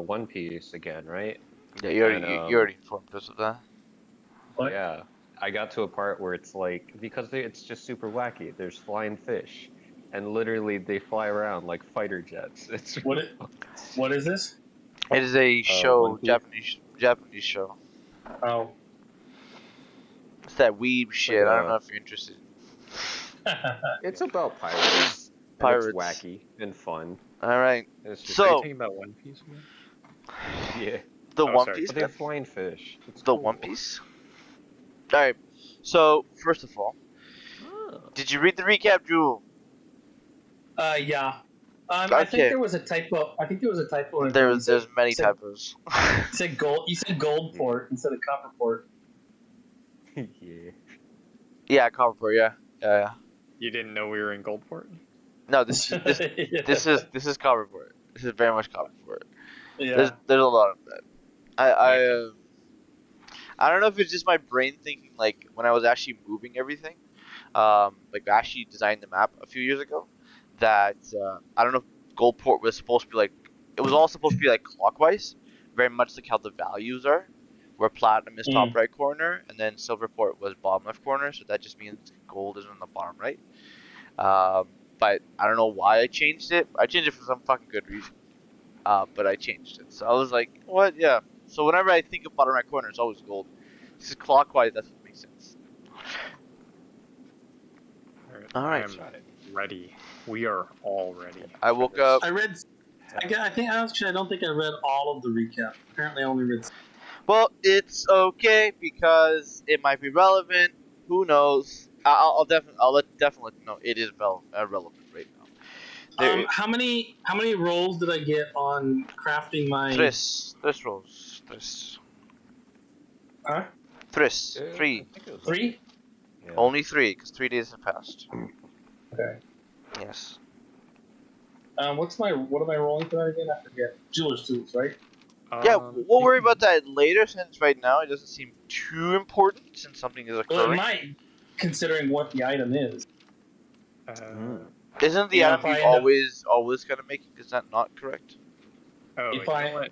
One Piece again, right? Yeah, And you already informed us of that. What? yeah, I got to a part where it's like because it's just super wacky. There's flying fish, and literally they fly around like fighter jets. It's What? What is this? It is a One show, Piece. Japanese show. Oh. It's that weeb It's like shit. I don't know a. if you're interested. It's about pirates, and it's Pirates. wacky and fun. All right. And it's just Are you So talking about One Piece again? yeah, the Oh, One sorry. Piece, but they man. have flying fish. It's The cool. One Piece. All right. So first of all, Oh. did you read the recap, Jewel? Yeah. I think Okay. there was a typo. I think there was a typo in there. There's many typos. You said gold. You said gold port instead of copper port. Yeah. Yeah, Copperport. Yeah. Yeah. You didn't know we were in Goldport? No, this is Copperport. This is very much Copperport. Yeah. There's a lot of that. I Okay. I don't know if it's just my brain thinking like when I was actually moving everything, like I actually designed the map a few years ago. That I don't know if Goldport was supposed to be like it was all supposed to be like clockwise, very much like how the values are, where platinum is top right corner and then Silverport was bottom left corner. So that just means gold is on the bottom right. But I don't know why I changed it. I changed it for some fucking good reason. But I changed it. So I was like, what? Yeah. So whenever I think of bottom right corner, it's always gold. This is clockwise. That's what makes sense. All I right. am ready. We are all ready. I for woke this. up. I read. I think actually I don't think I read all of the recap. Apparently, I only read. Well, it's okay because it might be relevant. Who knows? I'll definitely let you know it is relevant right now. There, How many rolls did I get on crafting my? tres rolls, Huh? tres, I three, think it was 3. Yeah. only 3 because 3 days have passed. Okay. Yes. What am I rolling for that again? I forget. Jeweler's tools, right? Yeah, we'll worry about that later since right now it doesn't seem too important since something is Well, it occurring. might, considering what the item is. Isn't the You know, item if I you end up- always gonna make it? Is that not correct? Oh, If you I- know what?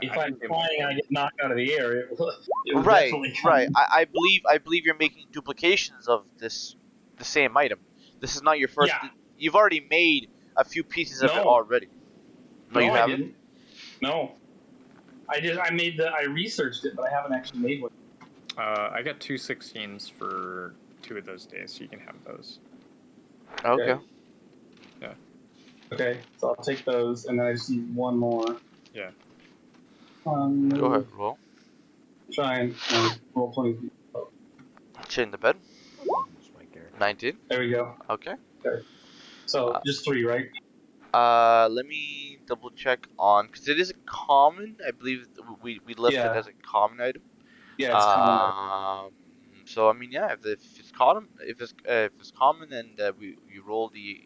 If I I'm can do flying and I get knocked out of the air, it will Right, definitely come. right. I believe you're making duplications of the same item. This is not your first. Yeah. You've already made a few pieces of it No. already. No, you I haven't. didn't. No. I researched it, but I haven't actually made one. I got 2 16s for 2 of those days, so you can have those. Okay. Okay, so I'll take those, and then I just need one more. Yeah. Go ahead, roll. Try and roll 20. Shit in the bed. It's my character. 19. There we go. Okay. So just 3, right? Let me double check on because it is a common. I believe we left it as a common item. Yeah, it's common. So I mean, yeah, if it's common, if it's common, and you roll the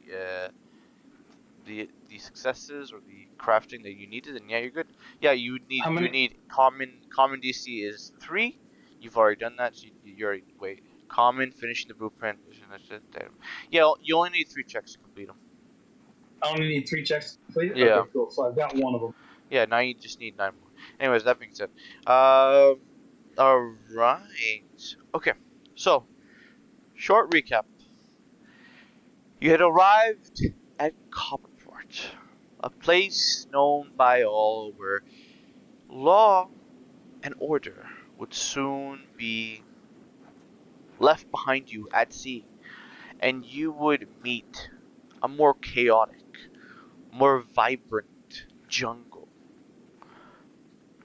successes or the crafting that you needed, then yeah, you're good. Yeah, you need common DC is 3. You've already done that. So you're wait common finishing the blueprint. Yeah, you only need 3 checks to complete them. I only need 3 checks to complete it? Yeah. Okay, cool. So I've got one of them. Yeah, now you just need 9 more. Anyways, that being said, alright. Okay, so, short recap. You had arrived at Copperport, a place known by all where law and order would soon be left behind you at sea, and you would meet a more chaotic, more vibrant jungle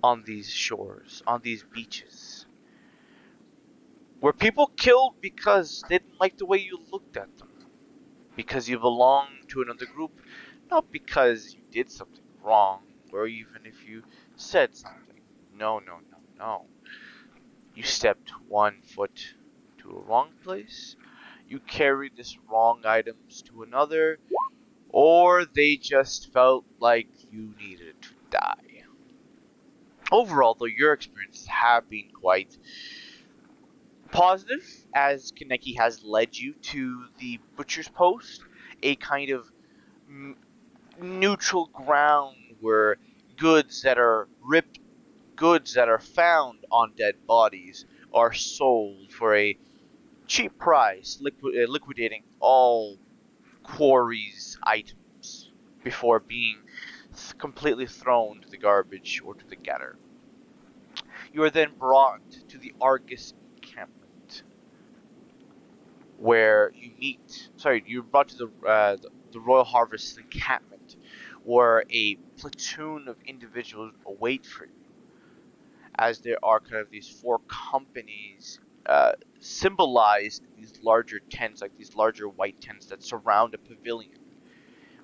on these shores, on these beaches, where people killed because they didn't like the way you looked at them, because you belonged to another group, not because you did something wrong, or even if you said something. No. You stepped 1 foot to a wrong place, you carried this wrong items to another, or they just felt like you needed to die. Overall, though, your experiences have been quite positive, as Kaneki has led you to the Butcher's Post, a kind of neutral ground where goods that are ripped, goods that are found on dead bodies are sold for a cheap price, liquidating all quarries' items before being completely thrown to the garbage or to the gutter. You are then brought to the Argus encampment, where you meet. Sorry, you're brought to the Royal Harvest encampment, where a platoon of individuals await for you, as there are kind of these four companies symbolized in these larger tents, like these larger white tents that surround a pavilion,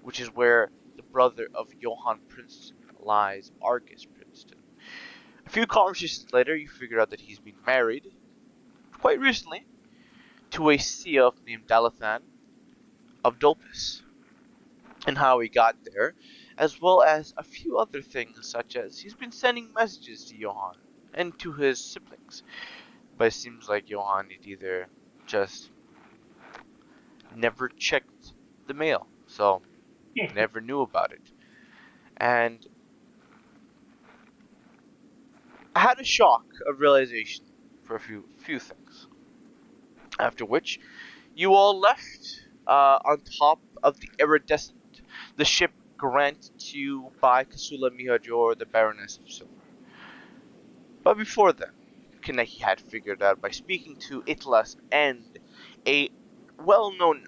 which is where the brother of Johann Princeton lies, Argus Princeton. A few conversations later, you figure out that he's been married, quite recently, to a Seoth named Dalathan of Dopus, and how he got there, as well as a few other things, such as he's been sending messages to Johann and to his siblings, but it seems like Johann had either just never checked the mail, so never knew about it. And I had a shock of realization for a few things. After which, you all left on top of the Iridescent, the ship granted to you by Kasula Mihajor, the Baroness of Silver. But before then, Kaneki had figured out by speaking to Itlas and a well-known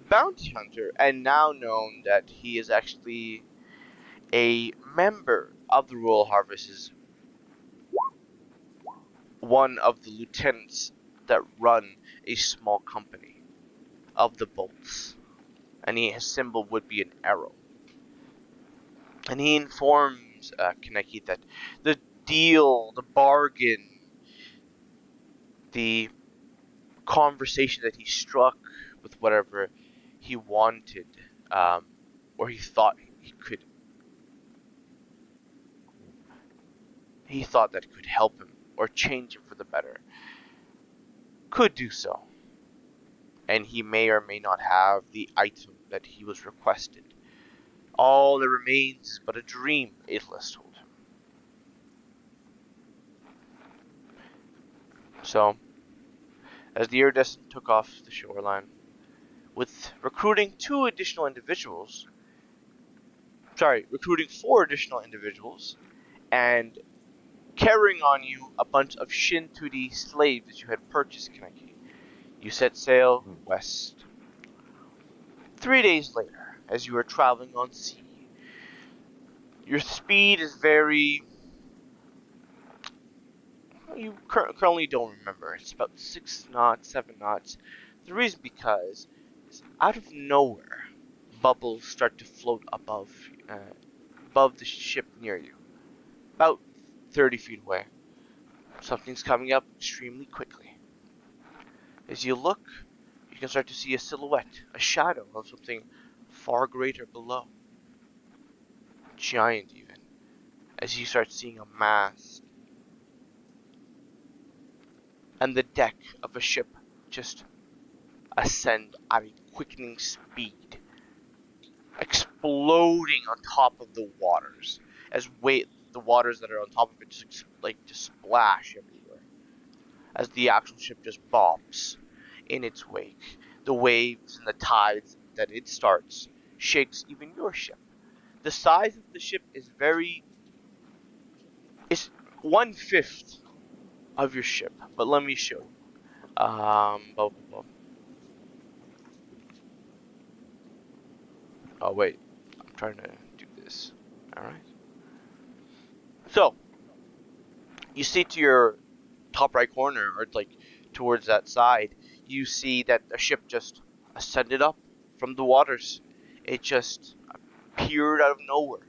bounty hunter, and now known that he is actually a member of the Royal Harvests, one of the lieutenants that run a small company of the bolts, and his symbol would be an arrow. And he informs Kaneki that the deal, the bargain, the conversation that he struck with whatever he wanted, or he thought that could help him or change him for the better, could do so. And he may or may not have the item that he was requested. All that remains is but a dream, Aethelus told him. So, as the Iridescent took off the shoreline, with recruiting four additional individuals, and carrying on you a bunch of Shintudi slaves that you had purchased, Kaneki, you set sail west. 3 days later, as you are traveling on sea, your speed is very... You currently don't remember. It's about 6 knots, 7 knots. The reason because is out of nowhere, bubbles start to float above the ship near you, about 30 feet away. Something's coming up extremely quickly. As you look, you can start to see a silhouette, a shadow of something far greater below. Giant even. As you start seeing a mast and the deck of a ship just ascend at a quickening speed, exploding on top of the waters, as the waters that are on top of it just splash everywhere, as the actual ship just bobs in its wake. The waves and the tides that it starts shakes even your ship. The size of the ship is it's 1/5 of your ship, but let me show you. Oh wait, I'm trying to do this. Alright. So, you see to your top right corner, or towards that side, you see that a ship just ascended up from the waters. It just appeared out of nowhere.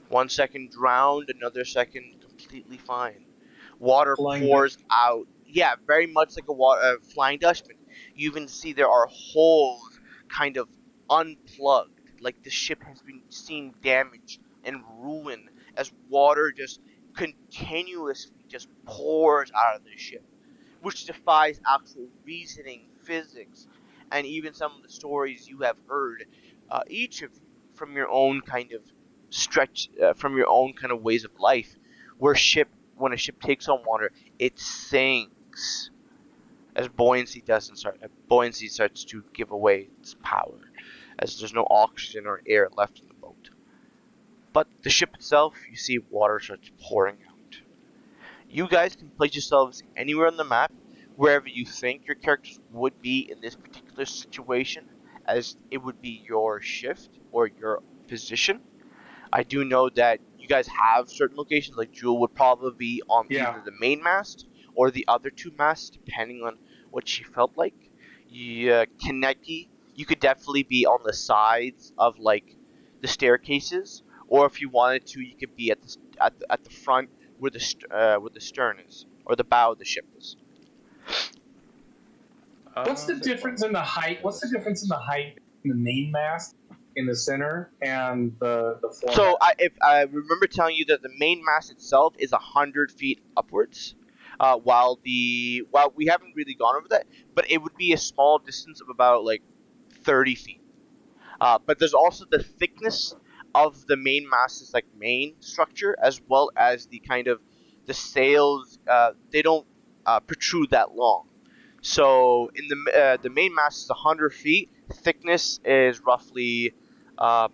1 second drowned, another second completely fine. Water pours out. Yeah, very much like a Flying Dutchman. You even see there are holes kind of unplugged, like the ship has been seen damage and ruin, as water just continuously just pours out of the ship, which defies actual reasoning, physics, and even some of the stories you have heard, each of you, from your own kind of stretch from your own kind of ways of life, where when a ship takes on water, it sinks as buoyancy starts to give away its power, as there's no oxygen or air left in the boat. But the ship itself, you see water starts pouring out. You guys can place yourselves anywhere on the map, wherever you think your characters would be in this particular situation, as it would be your shift or your position. I do know that you guys have certain locations, like Jewel would probably be on Yeah. either the main mast or the other two masts, depending on what she felt like. Yeah, Kaneki, you could definitely be on the sides of like the staircases, or if you wanted to, you could be at the front where the stern is, or the bow of the ship is. What's the difference in the height? What's the difference in the height in the main mast in the center and the foremast? So if I remember telling you that the main mast itself is 100 feet upwards, while we haven't really gone over that, but it would be a small distance of about like 30 feet. But there's also the thickness of the main mast's like main structure, as well as the kind of the sails. They don't protrude that long. So in the main mast is 100 feet. Thickness is roughly, I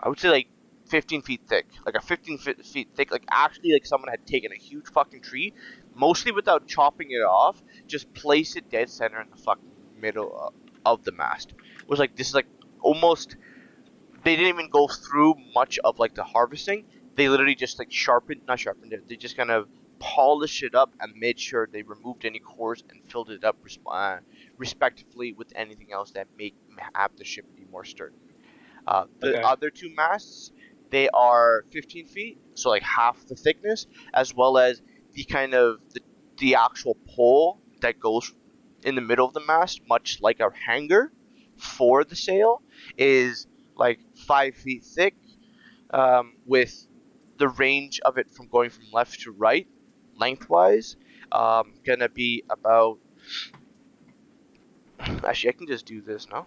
would say like 15 feet thick, like a 15 feet thick. Like actually, like someone had taken a huge fucking tree, mostly without chopping it off, just place it dead center in the fucking middle of the mast. It was like this is like almost. They didn't even go through much of like the harvesting. They literally just like not sharpened it. They just kind of polished it up and made sure they removed any cores and filled it up respectively with anything else that may have the ship be more sturdy. The Okay. other two masts, they are 15 feet, so like half the thickness, as well as the kind of the actual pole that goes in the middle of the mast, much like a hanger for the sail, is like 5 feet thick, with the range of it from going from left to right, lengthwise, gonna be about. Actually, I can just do this, no?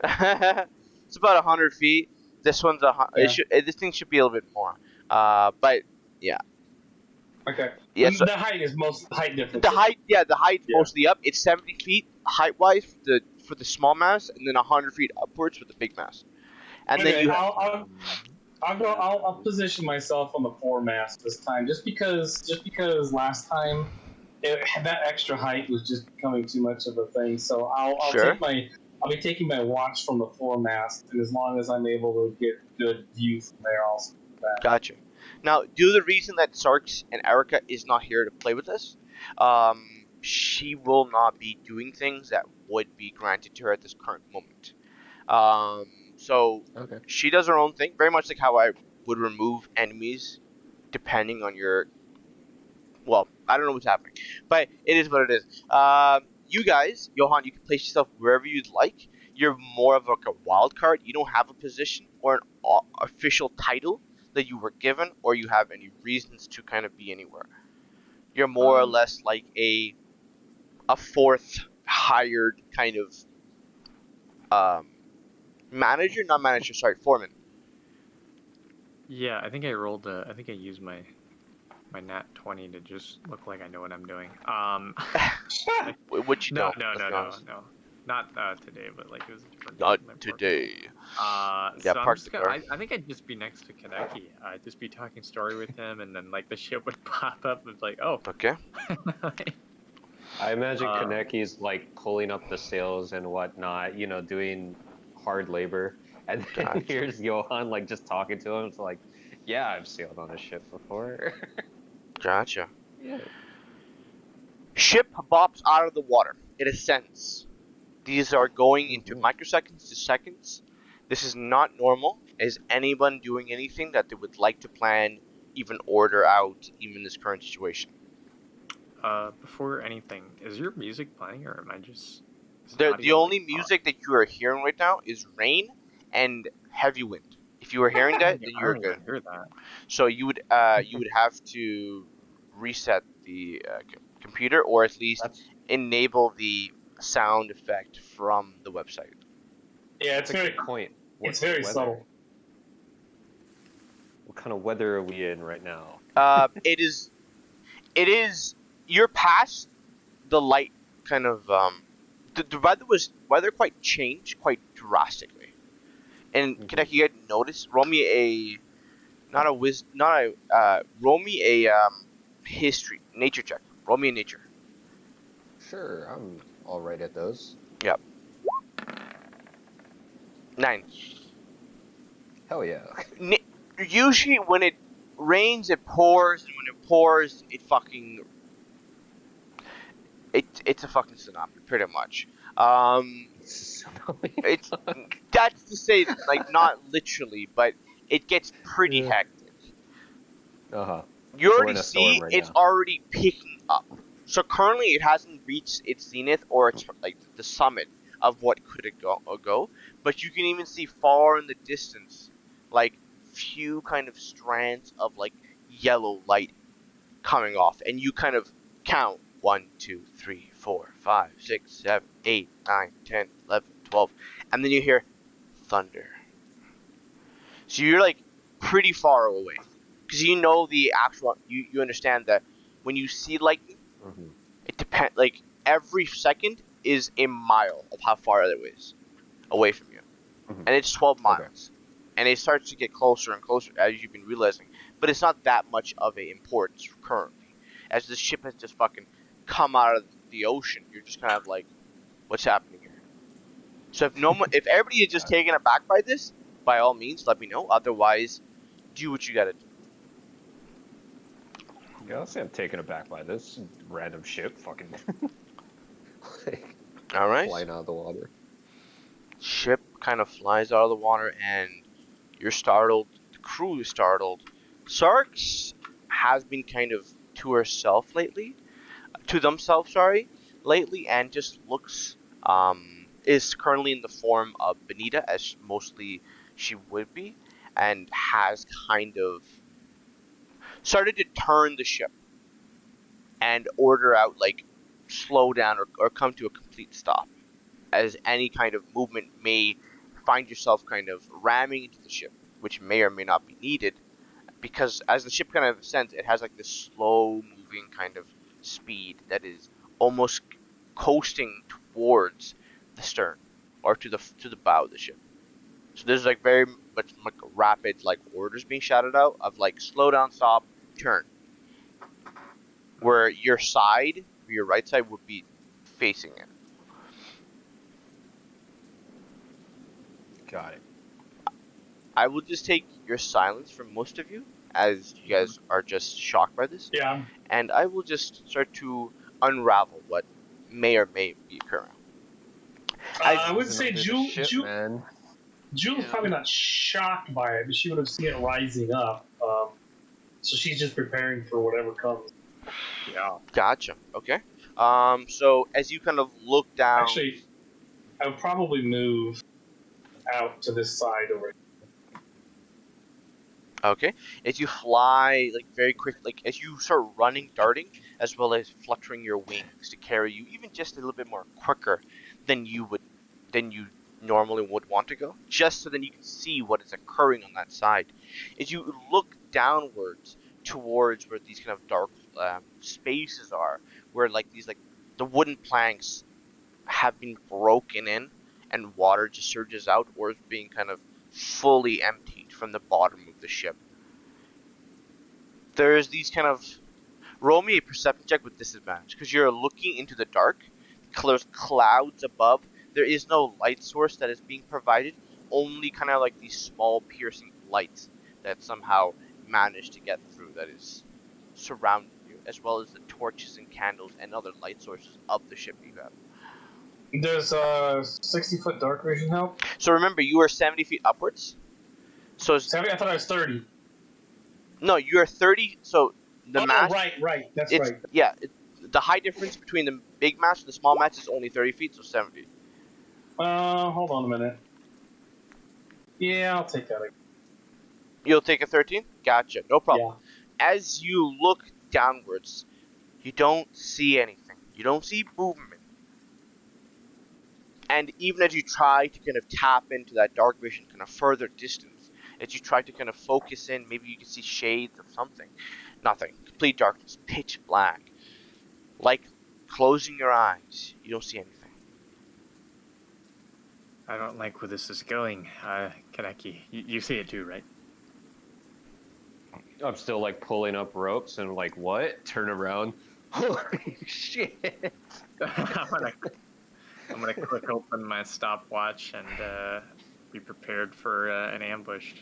It's about 100 feet. This one's this thing should be a little bit more. But yeah. Okay. Yeah, so The height is most height difference. the height's Yeah. mostly up. It's 70 feet height wise for the small mast, and then 100 feet upwards for the big mast. And Okay, then you I'll position myself on the foremast this time, just because last time that extra height was just becoming too much of a thing. So Sure. I'll be taking my watch from the foremast, and as long as I'm able to get good view from there, I'll do that. Gotcha. Now, due to the reason that Sarks and Erica is not here to play with us, she will not be doing things that would be granted to her at this current moment. So Okay. she does her own thing, very much like how I would remove enemies, depending on your. Well, I don't know what's happening, but it is what it is. You guys, Johan, you can place yourself wherever you'd like. You're more of like a wild card. You don't have a position or an official title that you were given, or you have any reasons to kind of be anywhere. You're more or less like a fourth hired kind of manager, not manager, sorry, foreman. Yeah, I think I rolled. I think I used my nat 20 to just look like I know what I'm doing. Which you No, don't. no, let's no, be no, honest. no. Not today, but like it was a different. Not my park. today. Yeah, Yeah, so I'm park just the gonna. car. I think I'd just be next to Kaneki. I'd just be talking story with him, and then like the ship would pop up. It's like, oh. Okay. I imagine Uh, Kaneki's like pulling up the sails and whatnot, you know, doing hard labor. And then Gotcha. here's Johan like just talking to him. It's like, yeah, I've sailed on a ship before. Gotcha. Yeah. Ship bops out of the water. It ascends. These are going into Mhm. microseconds to seconds. This is not normal. Is anyone doing anything that they would like to plan, even order out, even in this current situation? Before anything, is your music playing, or am I just? Is The audio, only like, music that you are hearing right now is rain and heavy wind. If you are hearing that, then I you're don't good. even hear that. So you would have to reset the computer, or at least That's enable the sound effect from the website. Yeah, it's That's a very good point. it's What's very the weather? subtle. What kind of weather are we in right now? It is. You're past the light kind of. The weather quite changed quite drastically. And Mhm. Kaneki, you had noticed. Roll me a roll me a history nature check. Roll me a nature. Sure, I'm all right at those. Yep. 9. Hell yeah. Usually when it rains, it pours, and when it pours, it's a fucking tsunami, pretty much. Tsunami. It's that's to say, like not literally, but it gets pretty Yeah. hectic. Uh-huh. You So we're already in a storm see right it's now. already picking up. So currently, it hasn't reached its zenith or its like the summit of what could it go. But you can even see far in the distance, like few kind of strands of like yellow light coming off, and you kind of count 1, 2, 3, 4, 5, 6, 7, 8, 9, 10, 11, 12, and then you hear thunder. So you're like pretty far away because you know the actual. You understand that when you see lightning, Mhm. it depends. Like every second is a mile of how far it is away from you, Mhm. and it's 12 Okay. miles. And it starts to get closer and closer as you've been realizing, but it's not that much of a importance currently, as the ship has just fucking come out of the ocean. You're just kind of like, what's happening here? So if everybody is just Got it. taken aback by this, by all means, let me know. Otherwise, do what you gotta do. Yeah, I'll say I'm taken aback by this random ship fucking like All right. flying out of the water. Ship kind of flies out of the water, and you're startled. The crew is startled. Sarks has been kind of to herself lately, to themselves, sorry, lately, and just looks is currently in the form of Benita, as mostly she would be, and has kind of started to turn the ship and order out like slow down or come to a complete stop, as any kind of movement may find yourself kind of ramming into the ship, which may or may not be needed, because as the ship kind of ascends, it has like this slow moving kind of speed that is almost coasting towards the stern or to the bow of the ship. So there's like very much like rapid like orders being shouted out of like slow down, stop, turn, where your right side would be facing it. Got it. I will just take your silence from most of you, as you guys are just shocked by this, Yeah. and I will just start to unravel what may or may be occurring. I As would Cruising say under the ship, man. Jul's Yeah. probably not shocked by it, but she would have seen it rising up. So she's just preparing for whatever comes. Yeah. Gotcha. Okay. So as you kind of look down, Actually, I would probably move out to this side over here. okay, as you fly like very quick, like as you start running, darting, as well as fluttering your wings to carry you even just a little bit more quicker than you normally would want to go, just so then you can see what is occurring on that side. As you look downwards towards where these kind of dark spaces are, where like these like the wooden planks have been broken in and water just surges out, or is being kind of fully emptied from the bottom of the ship. There's these kind of roll me a perception check with disadvantage because you're looking into the dark. There's clouds above. There is no light source that is being provided. Only kind of like these small piercing lights that somehow manage to get through. That is surrounding you, as well as the torches and candles and other light sources of the ship you have. Does 60-foot dark vision help? So remember, you are 70 feet upwards. So 70? I thought I was 30. no, you are 30. So the Oh, mast, right. That's it's right. yeah. The height difference between the big mast and the small mast is only 30 feet, so 70. Hold on a minute. Yeah, I'll take that again. You'll take a 13? Gotcha, no problem. Yeah. As you look downwards, you don't see anything. You don't see movement. And even as you try to kind of tap into that dark vision, kind of further distance, as you try to kind of focus in, maybe you can see shades of something. Nothing. Complete darkness. Pitch black. Like closing your eyes, you don't see anything. I don't like where this is going. Kaneki, you see it too, right? I'm still like pulling up ropes and like, what? Turn around. Holy shit. I'm gonna click open my stopwatch and be prepared for an ambush.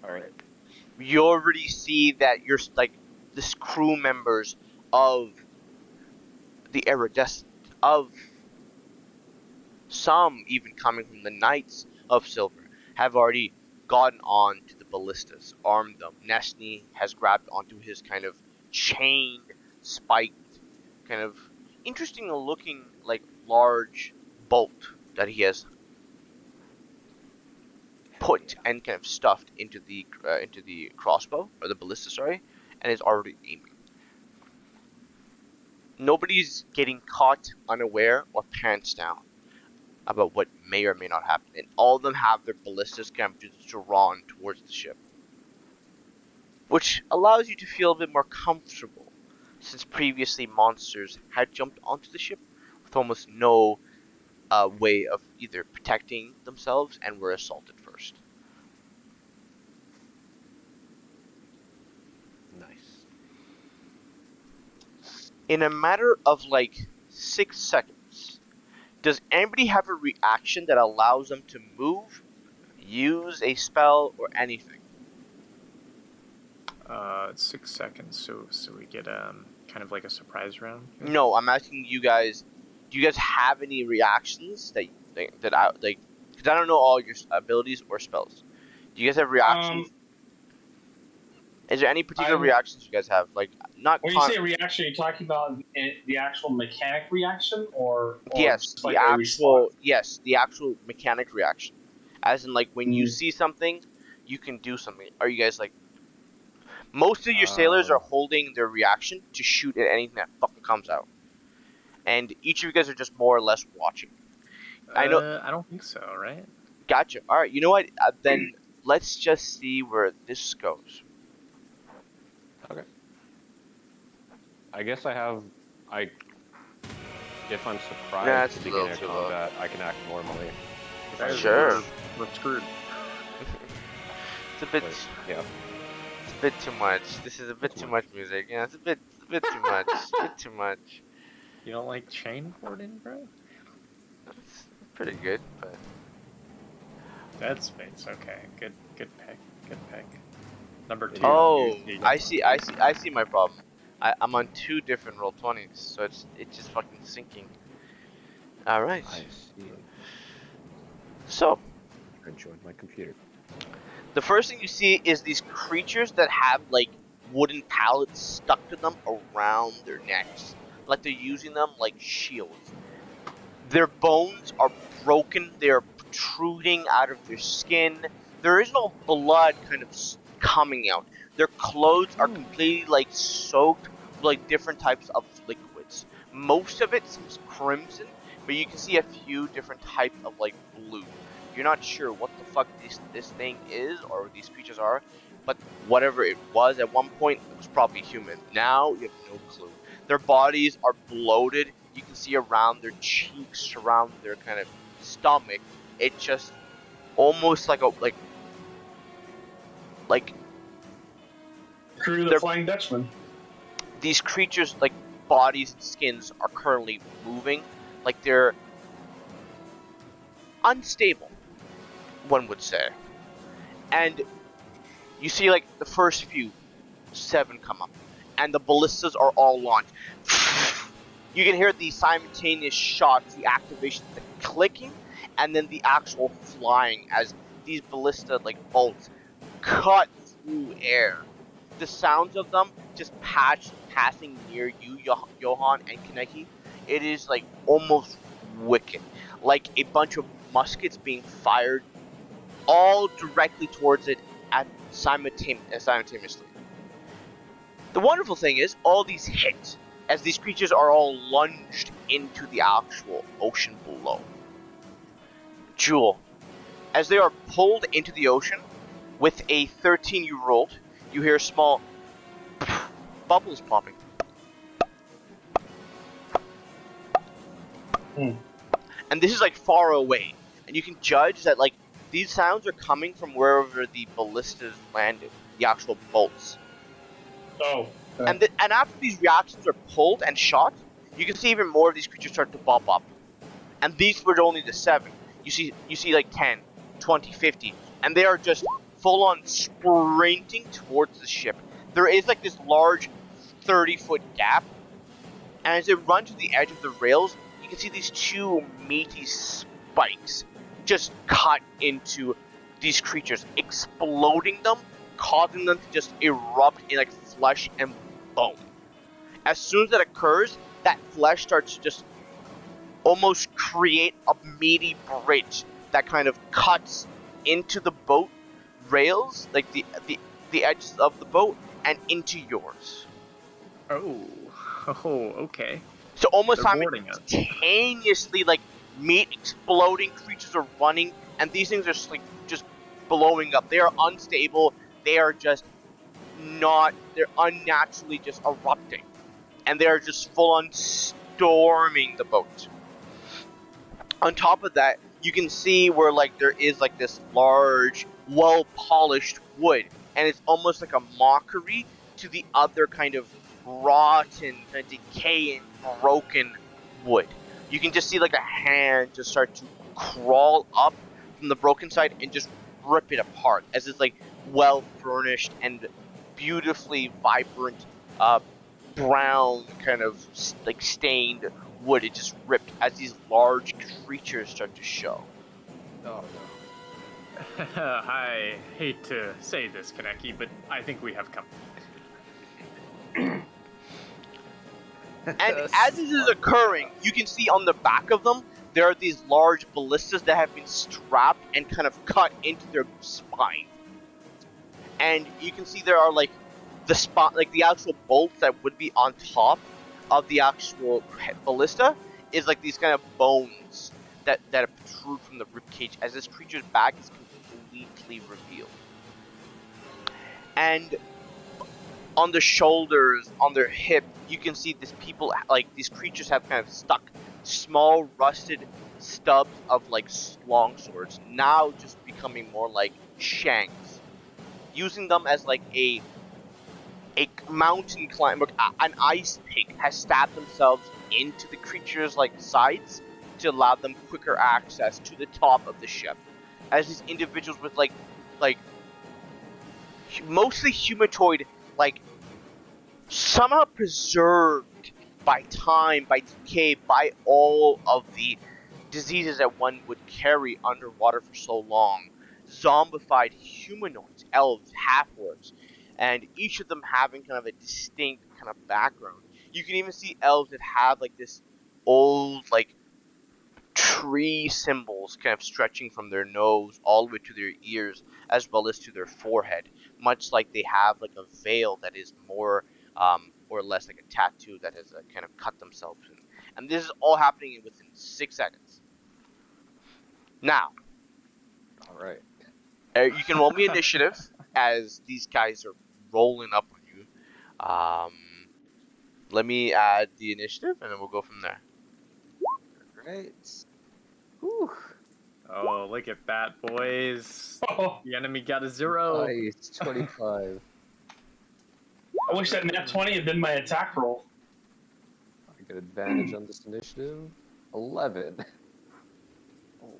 All right. You already see that you're like this crew members of the Iridescent, of some even coming from the Knights of Silver, have already gotten on to the ballistas, armed them. Nesny has grabbed onto his kind of chained, spiked, kind of interesting looking, like large bolt that he has put and kind of stuffed into the crossbow, or the ballista, sorry, and is already aiming. Nobody's getting caught unaware or pants down about what may or may not happen, and all of them have their ballistas kind of just drawn towards the ship, which allows you to feel a bit more comfortable, since previously monsters had jumped onto the ship with almost no way of either protecting themselves and were assaulted first. Nice. In a matter of like 6 seconds, does anybody have a reaction that allows them to move, use a spell, or anything? 6 seconds, so we get kind of like a surprise round. No, I'm asking you guys. Do you guys have any reactions that I like? Because I don't know all your abilities or spells. Do you guys have reactions? Is there any particular reactions you guys have? Like, not. When you say reaction, are you talking about the actual mechanic reaction, or yes, like the actual mechanic reaction. As in, like, when you see something, you can do something. Are you guys like? Most of your sailors are holding their reaction to shoot at anything that fucking comes out, and each of you guys are just more or less watching. I know. I don't think so, right? Gotcha. All right. You know what? Then let's just see where this goes. Okay. I guess if I'm surprised Nah, at it's the a little beginning of too low. combat, I can act normally. Sure. We're screwed. It's a bit. But, yeah. It's a bit too much. This is a bit too much music. Yeah, it's a bit too much. A bit too much. You don't like chain boarding, bro? It's pretty good, but Dead Space. Okay, good pick. Good pick. Number 2. oh, I see my problem. I'm on 2 different roll 20s, so it's just fucking sinking. All right. I see. So I joined my computer. the first thing you see is these creatures that have like wooden pallets stuck to them around their necks, like they're using them like shields. Their bones are broken. They are protruding out of their skin. There is no blood kind of coming out. Their clothes are completely like soaked with like different types of liquids. Most of it seems crimson, but you can see a few different types of like blue. You're not sure what the fuck this thing is or these creatures are, but whatever it was at one point, it was probably human. Now you have no clue. Their bodies are bloated. You can see around their cheeks, around their kind of stomach. It's just almost like Crew of the they're- Flying Dutchman. these creatures, like bodies and skins, are currently moving, like they're unstable, one would say. And you see like the first few 7 come up, and the ballistas are all launched. You can hear the simultaneous shots, the activation, the clicking, and then the actual flying as these ballista like bolts cut through air. The sounds of them just passing near you, Johan and Kaneki, it is like almost wicked. Like a bunch of muskets being fired all directly towards it at simultaneously. The wonderful thing is, all these hit. as these creatures are all lunged into the actual ocean below. Jewel, as they are pulled into the ocean with a 13-year-old, you hear small bubbles popping. And this is like far away, and you can judge that like these sounds are coming from wherever the ballistas landed, the actual bolts. Oh. Okay. And after these reactions are pulled and shot, you can see even more of these creatures start to pop up. And these were only the 7. You see like 10, 20, 50, and they are just full on sprinting towards the ship. There is like this large 30-foot gap, and as they run to the edge of the rails, you can see these 2 meaty spikes just cut into these creatures, exploding them, causing them to just erupt in like flesh and bone. As soon as that occurs, that flesh starts to just almost create a meaty bridge that kind of cuts into the boat rails, like the edges of the boat, and into yours. Oh, okay. So almost They're boarding us. simultaneously, like meat exploding, creatures are running, and these things are like just blowing up. They are unstable. They are just not. They're unnaturally just erupting, and they are just full on storming the boat. On top of that, you can see where like there is like this large, well-polished wood, and it's almost like a mockery to the other kind of rotten, kind of decaying, broken wood. You can just see like a hand just start to crawl up from the broken side and just rip it apart, as it's like well furnished and beautifully vibrant, brown kind of like stained wood. It just ripped as these large creatures start to show. Oh no. I hate to say this, Kaneki, but I think we have company. And as this is occurring, you can see on the back of them, there are these large ballistas that have been strapped and kind of cut into their spine. And you can see there are like the spot, like the actual bolts that would be on top of the actual ballista is like these kind of bones that protrude from the ribcage as this creature's back is completely revealed. And on the shoulders, on their hip, you can see these creatures have kind of stuck small rusted stubs of like long swords, now just becoming more like shanks, using them as like a mountain climber. An ice pig has stabbed themselves into the creature's like sides to allow them quicker access to the top of the ship, as these individuals with like mostly humanoid, like somehow preserved by time, by decay, by all of the diseases that one would carry underwater for so long. Zombified humanoids, elves, half-orcs, and each of them having kind of a distinct kind of background. You can even see elves that have like this old like tree symbols kind of stretching from their nose all the way to their ears, as well as to their forehead, much like they have like a veil that is more or less like a tattoo that has kind of cut themselves in. And this is all happening within 6 seconds. Now, All right. you can roll me initiative as these guys are rolling up on you. Let me add the initiative, and then we'll go from there. Right. Whew. Oh, look at that, boys. Oh, The enemy got a 0. Nice. 25. I wish that nat 20 had been my attack roll. I get advantage on this initiative. 11.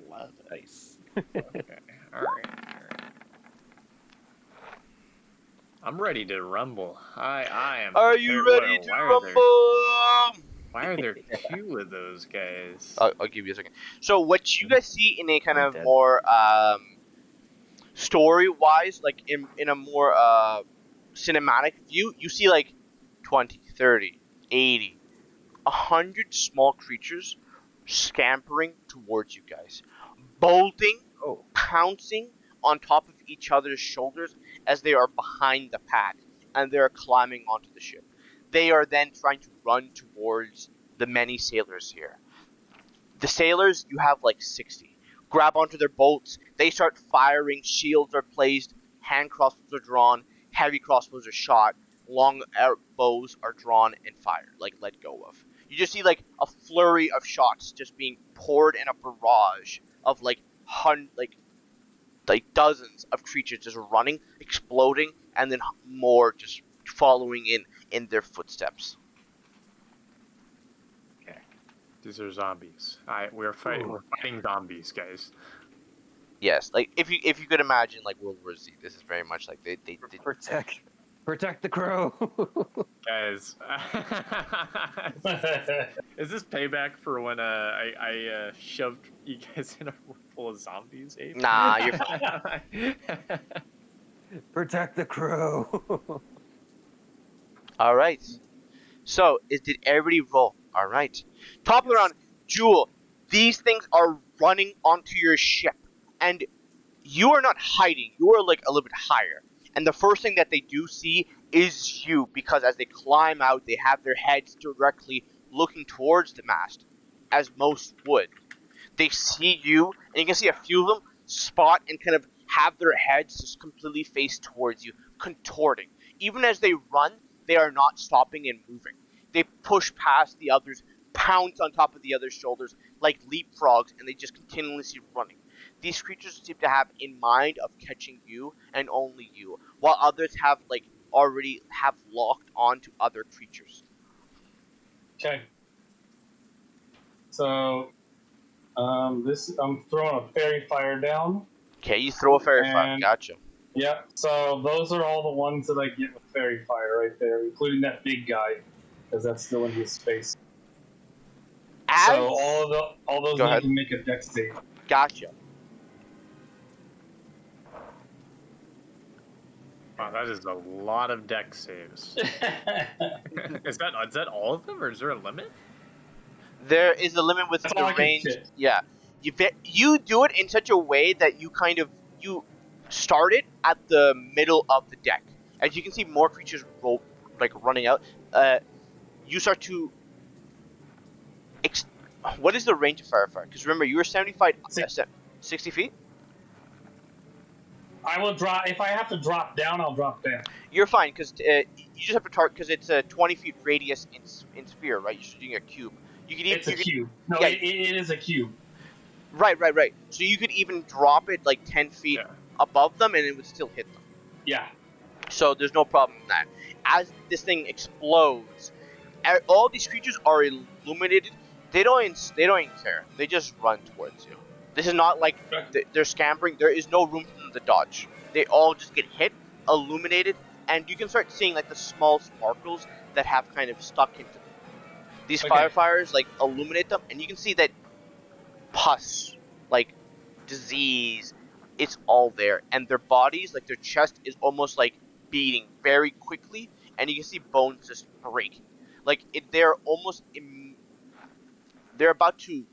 11. Nice. Okay, alright. I'm ready to rumble. I am. Are you prepared. ready Whoa, to why are there- rumble? Why are there 2 of those guys? I'll give you a second. So what you guys see in a kind I'm of dead. more story-wise, like in a more cinematic view, you see like 20, 30, 80, 100 small creatures scampering towards you guys, bolting, Oh. pouncing on top of each other's shoulders as they are behind the pack, and they are climbing onto the ship. they are then trying to run towards the many sailors here. The sailors, you have like 60. Grab onto their boats. They start firing. Shields are placed. Hand crossbows are drawn. Heavy crossbows are shot. Long bows are drawn and fired, like let go of. You just see like a flurry of shots just being poured in a barrage of like dozens of creatures just running, exploding, and then more just following in their footsteps. These are zombies. We're fighting zombies, guys. Yes, like if you could imagine like World War Z, this is very much like they Protect the crow. Guys, is this payback for when I shoved you guys in a room full of zombies? Abe? Nah, you're fine. Protect the crow. All right. So, did everybody roll? All right. Top of the round, Jewel. These things are running onto your ship, and you are not hiding. You are like a little bit higher. And the first thing that they do see is you, because as they climb out, they have their heads directly looking towards the mast, as most would. They see you, and you can see a few of them spot and kind of have their heads just completely faced towards you, contorting. Even as they run, they are not stopping and moving. They push past the others, pounce on top of the other's shoulders like leapfrogs, and they just continuously running. These creatures seem to have in mind of catching you and only you, while others have like already have locked on to other creatures. Okay. So, I'm throwing a fairy fire down. Okay, you throw a fairy fire. And- Gotcha. Yep. So those are all the ones that I get with fairy fire right there, including that big guy, because that's still in his space. So all those Go you ahead. can make a dex save. Gotcha. Wow, that is a lot of deck saves. Is that all of them, or is there a limit? There is a limit with That's all the I can range. fit. Yeah, you do it in such a way that you start it at the middle of the deck. As you can see, more creatures running out. You start to. What is the range of Firefire? Because remember, you were 60 feet. I will drop if I have to drop down. I'll drop down. You're fine because you just have to target because it's a 20 feet radius in sphere, right? You're shooting a cube. You could even It's a cube. No, yeah. it is a cube. Right. So you could even drop it like 10 feet above them, and it would still hit them. Yeah. So there's no problem with that. As this thing explodes, all these creatures are illuminated. They don't even care. They just run towards you. This is not like they're scampering. There is no room for them to dodge. They all just get hit, illuminated, and you can start seeing like the small sparkles that have kind of stuck into them. These firefires like illuminate them, and you can see that pus, like disease, it's all there. And their bodies, like their chest, is almost like beating very quickly, and you can see bones just break. Like they're almost they're about to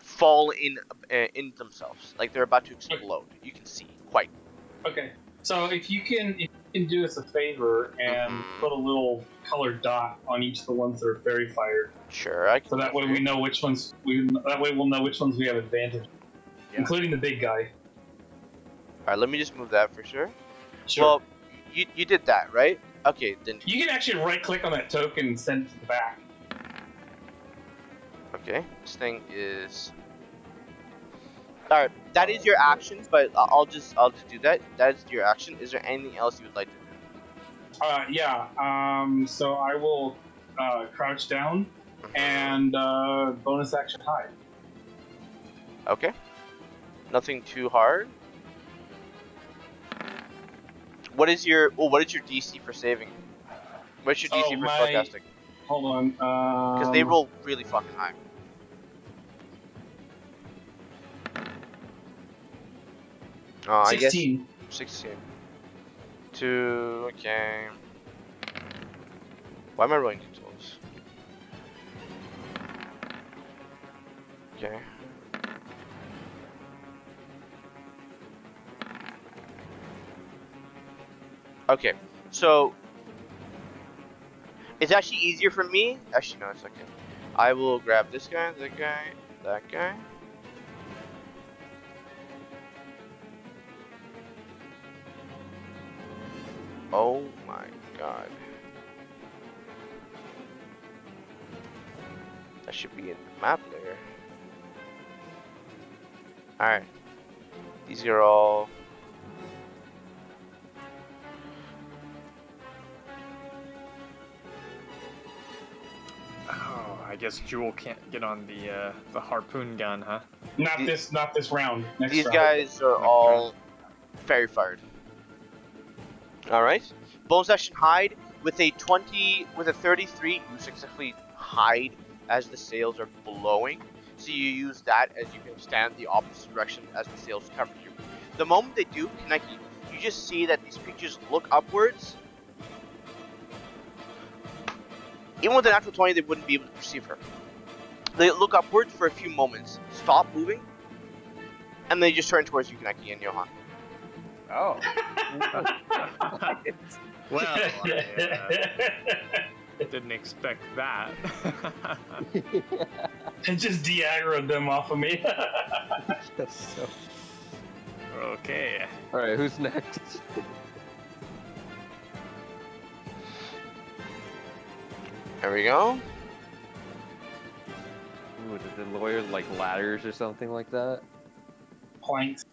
fall in themselves. Like they're about to explode. You can see quite. Okay. So if you can do us a favor and put a little colored dot on each of the ones that are fairy fired. Sure, I can. So that way we know which ones that way we'll know which ones we have advantage, including the big guy. All right, let me just move that for sure. Sure. Well, you did that, right? Okay, then. You can actually right click on that token and send it to the back. Okay, this thing is. All right, that is your action, but I'll just do that. That is your action. Is there anything else you would like to do? Yeah. So I will crouch down and bonus action hide. Okay. Nothing too hard. What is your DC for saving? What's your DC for spellcasting? Hold on. Because they roll really fucking high. I guess 16. 16. 2. Okay. Why am I rolling controls? Okay. Okay. So It's actually easier for me. Actually, no, it's okay. I will grab this guy, that guy, that guy. Oh my god. That should be in the map layer. Alright. These are all... Oh, I guess Jewel can't get on the harpoon gun, huh? Not this round. Next These round. guys are all fairy fired. Alright. Bone Session Hide with a 33, you successfully hide as the sails are blowing. So you use that as you can stand the opposite direction as the sails cover you. The moment they do, Kaneki, you just see that these creatures look upwards. Even with the natural 20, they wouldn't be able to perceive her. They look upwards for a few moments, stop moving, and they just turn towards you, Kaneki and Johan. Oh. Well, I didn't expect that. And just de-aggroed them off of me. So... Okay. All right, who's next? There we go. Ooh, did the lawyers like ladders or something like that? Planks.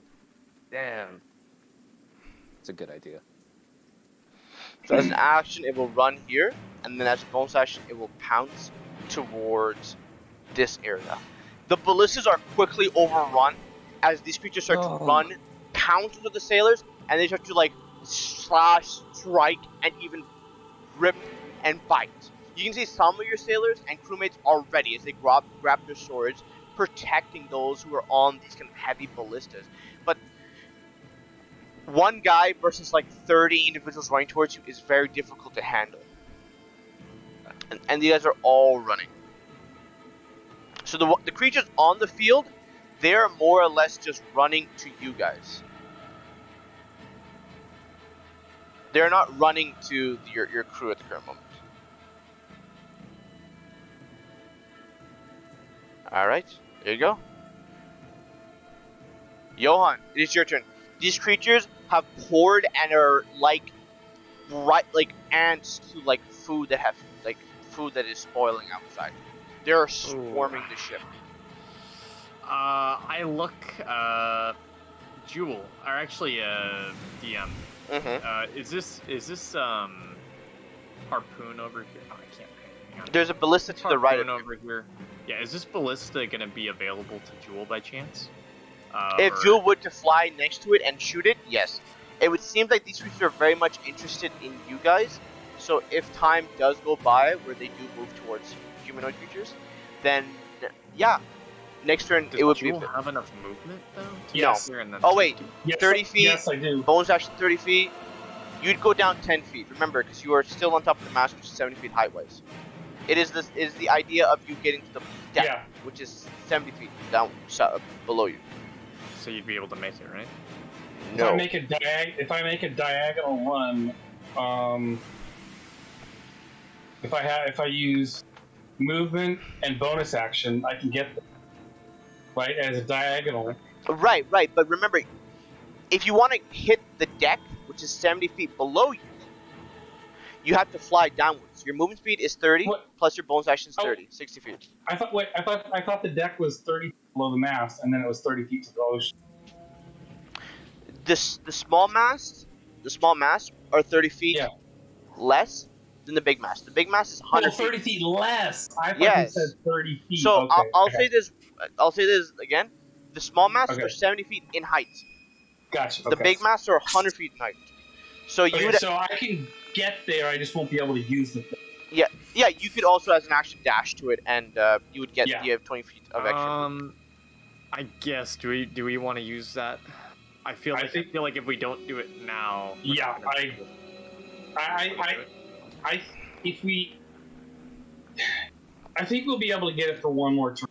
Damn. It's a good idea. So as an action, it will run here, and then as a bonus action, it will pounce towards this area. The ballistas are quickly overrun as these creatures start to run, pounce into the sailors, and they start to like slash, strike, and even rip and bite. You can see some of your sailors and crewmates are ready as they grab their swords, protecting those who are on these kind of heavy ballistas. But one guy versus like 30 individuals running towards you is very difficult to handle. And you guys are all running. So the creatures on the field, they're more or less just running to you guys. They're not running to your crew at the current moment. Alright, there you go. Johan, it is your turn. These creatures have poured and are like ants to like food that is spoiling outside. They're swarming the ship. I look, Jewel, or actually, DM. Mm-hmm. Is this harpoon over here? Oh, I can't. Hang on. There's a ballista to the right of Harpoon over here. Yeah, is this ballista gonna be available to Jewel by chance? If Or- Jewel were to fly next to it and shoot it, yes. It would seem like these creatures are very much interested in you guys. So if time does go by where they do move towards humanoid creatures, then yeah, next turn Does it would Jewel be. have enough movement though? To Yes. get there and then Oh wait, Yes, 30 feet. Yes, I do. Bonus action 30 feet. You'd go down 10 feet. Remember, because you are still on top of the mast, which is 70 feet height wise. It is the idea of you getting to the deck, Yeah. which is 70 feet down below you. So you'd be able to make it, right? If I make a diagonal run, if I use movement and bonus action, I can get them, right, as a diagonal. Right. But remember, if you want to hit the deck, which is 70 feet below you, you have to fly downwards. Your movement speed is 30, What? plus your bonus action is Oh. 30, 60 feet. I thought the deck was 30 feet below the mast, and then it was 30 feet to the ocean. The small masts are 30 feet Yeah. less than the big mast. The big mast is 100 Oh, 30 feet less. I thought Yes. you said 30 feet. So Okay, I'll okay. say this. I'll say this again. The small masts Okay. are 70 feet in height. Gotcha. The okay. big masts are 100 feet in height. So you Okay, would, so I can get there. I just won't be able to use the thing. yeah, you could also as an action dash to it, and you would get Yeah. you have 20 feet of extra. I guess do we want to use that? I feel I like think- if we don't do it now. we're Yeah, not gonna I- do it. I think we'll be able to get it for one more turn.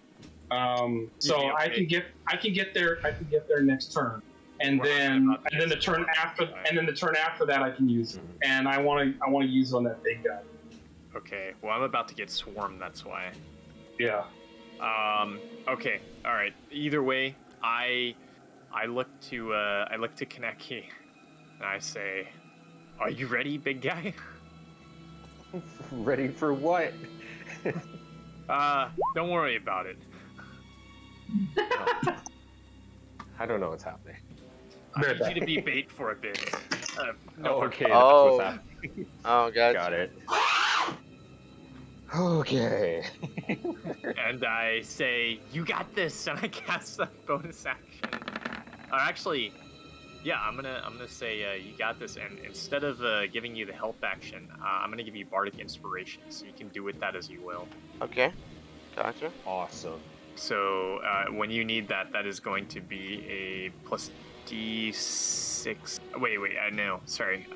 So Yeah, I okay. can get there next turn, and We're not then about to the turn use it. after, and then the turn after that I can use it, and I want to use it on that big guy. Okay. Well, I'm about to get swarmed. That's why. Yeah. Okay. All right. Either way, I look to Kaneki, and I say, "Are you ready, big guy?" Ready for what? Don't worry about it. I don't know what's happening. I need you to be bait for a bit. No, Okay, Oh. that's what's happening. Oh, gotcha. Got it. Okay. And I say, "You got this," and I cast a bonus action. Or actually, yeah, I'm gonna say, "You got this," and instead of giving you the help action, I'm gonna give you bardic inspiration, so you can do with that as you will. Okay. Gotcha. Awesome. So when you need that, that is going to be a plus d6. Wait, no, sorry.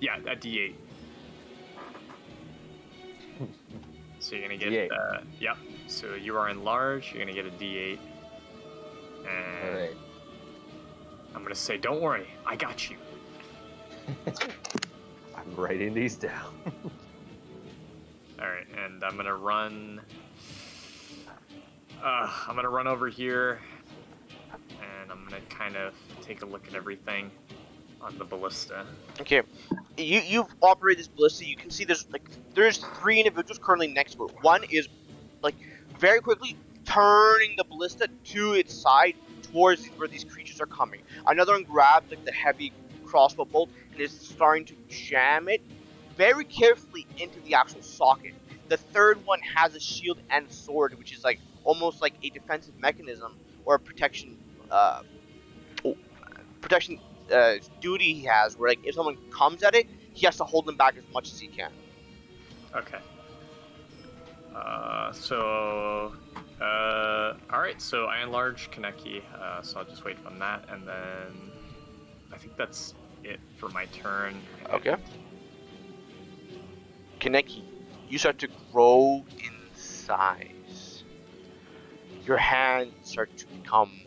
Yeah, a d8. So you're gonna get D8. yep. So you are enlarged. You're gonna get a d8, and All right. I'm gonna say, "Don't worry, I got you." I'm writing these down. All right, and I'm gonna run. I'm gonna run over here, and I'm gonna kind of take a look at everything on the ballista. Okay. You've operated this ballista. You can see there's 3 individuals currently next to it. One is like very quickly turning the ballista to its side towards where these creatures are coming. Another one grabbed like the heavy crossbow bolt and is starting to jam it very carefully into the actual socket. The third one has a shield and sword, which is like almost like a defensive mechanism or a protection duty he has, where like if someone comes at it, he has to hold them back as much as he can. Okay. All right. So I enlarge Kaneki. So I'll just wait on that, and then I think that's it for my turn. Okay. Kaneki, you start to grow in size. Your hands start to become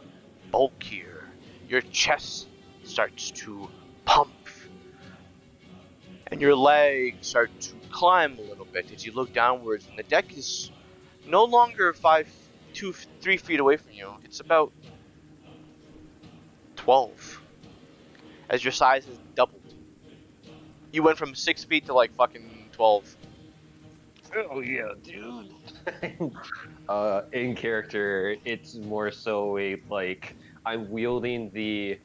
bulkier. Your chest starts to pump. And your legs start to climb a little bit as you look downwards, and the deck is no longer 3 feet away from you. It's about 12. As your size has doubled. You went from 6 feet to like fucking 12. Oh yeah, dude. In character, it's more so a like I'm wielding the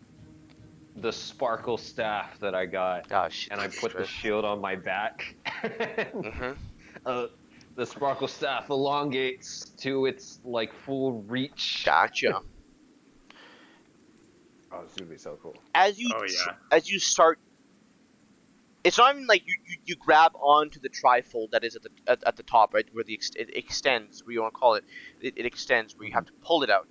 sparkle staff that I got, Oh shit. and I put the shield on my back. The sparkle staff elongates to its like full reach. Gotcha. Oh, it's gonna be so cool. As you Oh, yeah. as you start, it's not even like you grab onto the trifold that is at the top, right, where it extends, where you want to call it. It extends where you have to pull it out.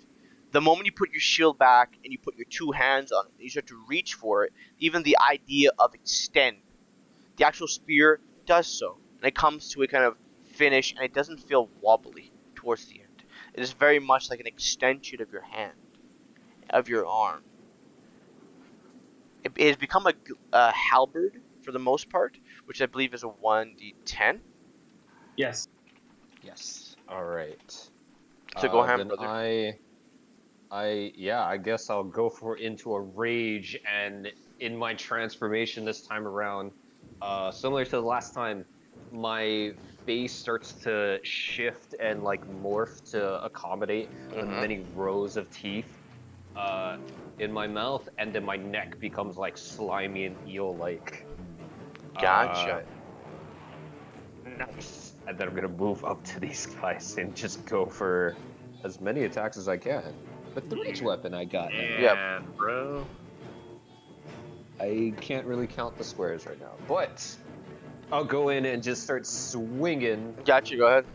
The moment you put your shield back and you put your 2 hands on it, you start to reach for it. Even the idea of extend, the actual spear does so, and it comes to a kind of finish, and it doesn't feel wobbly towards the end. It is very much like an extension of your hand, of your arm. It has become a halberd for the most part, which I believe is a 1d10. Yes. Yes. All right. So go ahead, then brother. I guess I'll go into a rage, and in my transformation this time around, similar to the last time, my face starts to shift and like morph to accommodate the many rows of teeth in my mouth, and then my neck becomes like slimy and eel-like. Gotcha. Nice. And then I'm gonna move up to these guys and just go for as many attacks as I can. With the reach weapon I got now. And bro. I can't really count the squares right now, but I'll go in and just start swinging. Gotcha. Go ahead.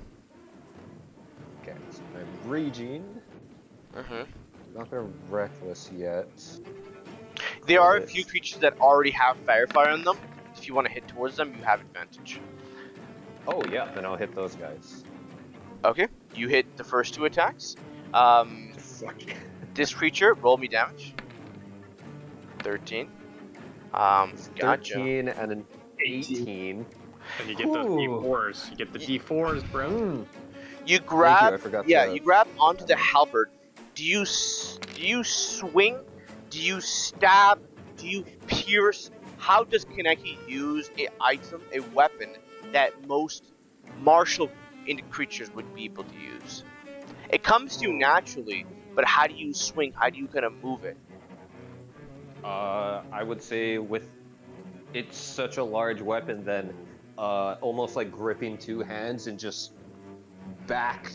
Okay, so I'm raging. Not gonna reckless yet. There are a few creatures that already have firefire on them. If you want to hit towards them, you have advantage. Oh yeah, then I'll hit those guys. Okay, you hit the first 2 attacks. This creature, roll me damage. 13. Gotcha. 13 and an 18. And you get those Ooh. D4s. You get the D4s, bro. Mm. You grab. I forgot Yeah, to- you grab onto the halberd. Do you swing? Do you stab? Do you pierce? How does Kaneki use a item, a weapon that most martial creatures would be able to use? It comes to you naturally, but how do you swing? How do you kind of move it? I would say with it's such a large weapon, then almost like gripping two hands and just back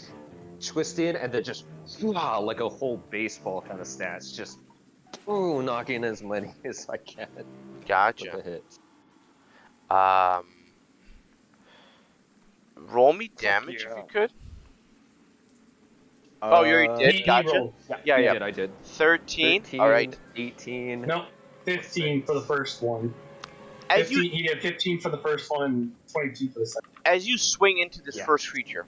twisting, and then just like a whole baseball kind of stance, just knocking as many as I can with Gotcha. the hits. Roll me damage if yeah. you could. Oh, you already did? He Gotcha. rolled. Yeah, I yeah. did. I did. 13. 13, All right. 18. No, 15 for the first one. As you 15, he did 15 for the first one and 22 for the second. as you swing into this Yeah. first creature,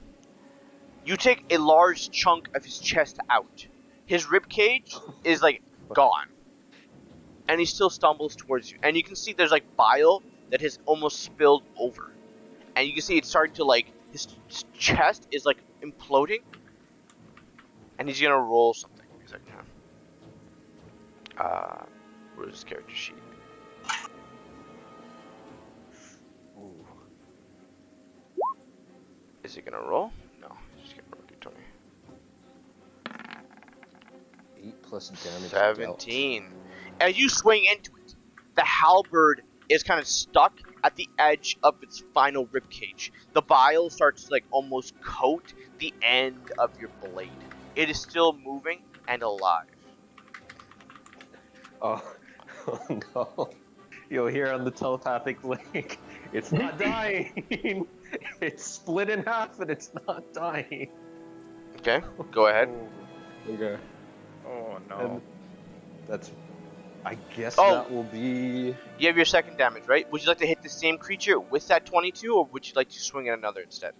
you take a large chunk of his chest out. His rib cage is like gone, and he still stumbles towards you. And you can see there's like bile that has almost spilled over, and you can see it's starting to like his chest is like imploding, and he's gonna roll something. He's like, where's his character sheet? Ooh. Is he gonna roll? No, he's just gonna roll d20. 8 plus damage. dealt. 17. As you swing into it, the halberd is kind of stuck at the edge of its final ribcage. The bile starts to like almost coat the end of your blade. It is still moving and alive. Oh, oh no. You'll hear on the telepathic link, it's not dying. It's split in half and it's not dying. Okay, go ahead. Okay. Oh no. And that's, I guess Oh. that will be. You have your second damage, right? Would you like to hit the same creature with that 22, or would you like to swing at another instead?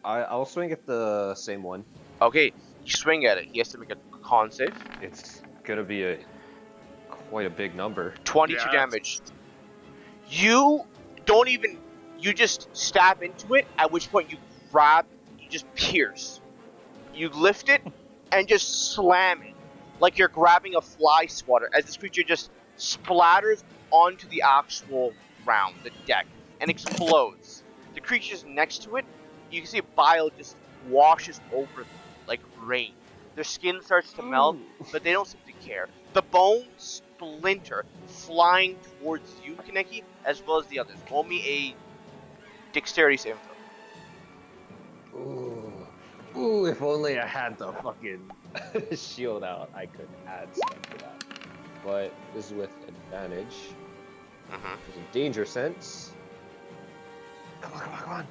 I'll swing at the same one. Okay, you swing at it. He has to make a con save. It's gonna be quite a big number. 22 Yeah. damage. You don't even, you just stab into it, at which point you just pierce. You lift it and just slam it like you're grabbing a fly swatter as this creature just splatters onto the actual ground, the deck, and explodes. The creatures next to it, you can see bile just washes over them like rain. Their skin starts to melt, but they don't seem to care. The bones splinter, flying towards you, Kaneki, as well as the others. Roll me a dexterity saving throw. Ooh, if only I had the fucking shield out, I could add something to that. But this is with advantage. Mm-hmm. There's a danger sense. Come on.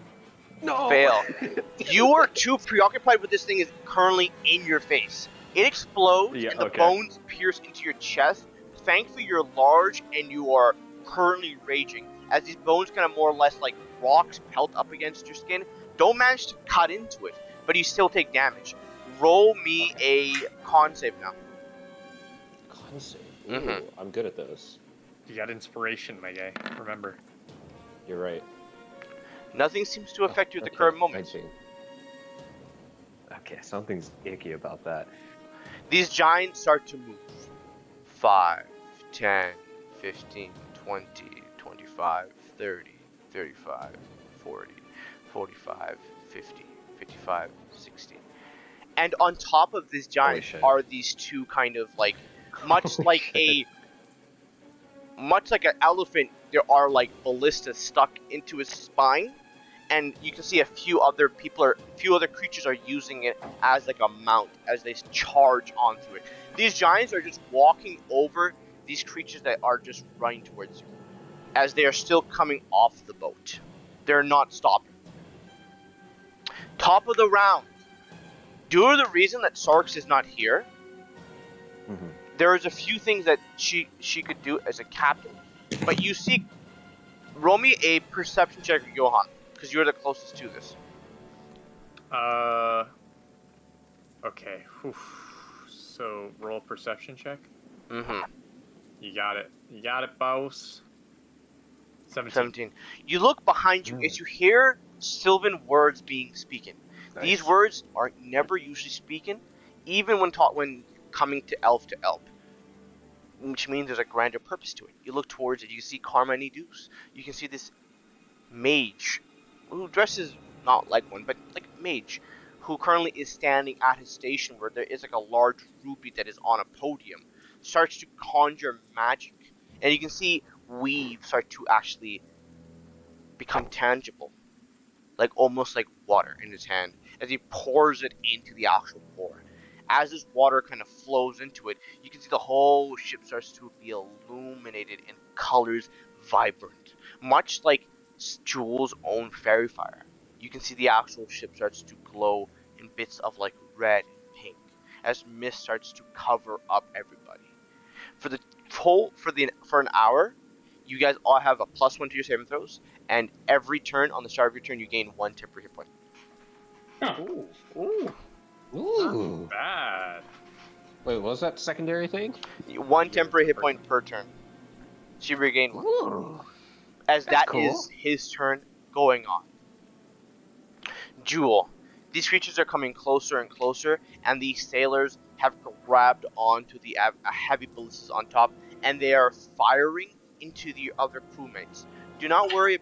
No! Fail. You are too preoccupied with this thing is currently in your face. It explodes Yeah, and the okay. bones pierce into your chest. Thankfully, you're large and you are currently raging. As these bones kind of more or less like rocks pelt up against your skin. Don't manage to cut into it, but you still take damage. Roll me a con save now. Con save. Ooh, Mhm. I'm good at those. You got inspiration, my guy. Remember. You're right. Nothing seems to affect you at the Okay, current moment. 19. Okay, something's icky about that. These giants start to move. 5, 10, 15, 20, 25, 30, 35, 40, 45, 50, 55, 60. And on top of this giant shit. are these two kind of like, much Holy like shit. much like an elephant, there are like ballistas stuck into his spine. And you can see a few other creatures are using it as like a mount as they charge onto it. These giants are just walking over these creatures that are just running towards you, as they are still coming off the boat. They're not stopping. Top of the round. Due to the reason that Sarks is not here, Mhm. there is a few things that she could do as a captain. But you see, roll me a perception check, Johan, because you're the closest to this. Okay. Oof. So roll perception check. Mm-hmm. You got it. You got it, boss. 17. You look behind you as you hear Sylvan words being spoken. These Nice. words are never usually spoken, even when taught when coming to elf, which means there's a grander purpose to it. You look towards it, you see Karma Nidus. You can see this mage who dresses not like one, but like a mage, who currently is standing at his station where there is like a large ruby that is on a podium, starts to conjure magic. And you can see weave start to actually become tangible, like almost like water in his hand, as he pours it into the actual pour. As this water kind of flows into it, you can see the whole ship starts to be illuminated in colors vibrant, much like Jewel's own fairy fire. You can see the actual ship starts to glow in bits of like red and pink as mist starts to cover up everybody. For an hour, you guys all have a +1 to your saving throws, and every turn on the start of your turn, you gain 1 temporary hit point. Ooh, ooh, Ooh. not bad. Wait, what was that secondary thing? 1 temporary hit point per turn. So you regain 1. Ooh. As That's that is cool. his turn going on. Jewel. These creatures are coming closer and closer, and these sailors have grabbed onto the heavy ballistas on top, and they are firing into the other crewmates. We don't have to worry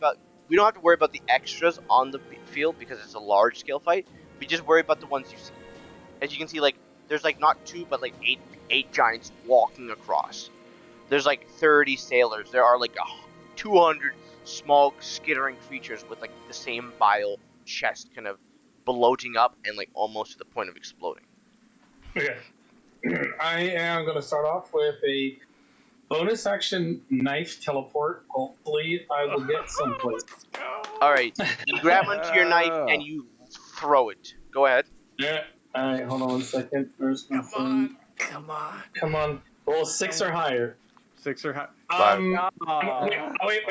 about the extras on the field because it's a large scale fight. We just worry about the ones you see. As you can see, like there's like not 2 but like 8 giants walking across. There's like 30 sailors. There are like 200 small skittering creatures with like the same bile chest kind of bloating up and like almost to the point of exploding. Okay. I am going to start off with a bonus action knife teleport. Hopefully, I will get someplace. All right, you grab onto your knife and you throw it. Go ahead. Yeah. All right, hold on 1 second. Where's my phone? Come on. Come on. Roll 6 or higher. 6 or high. Wait.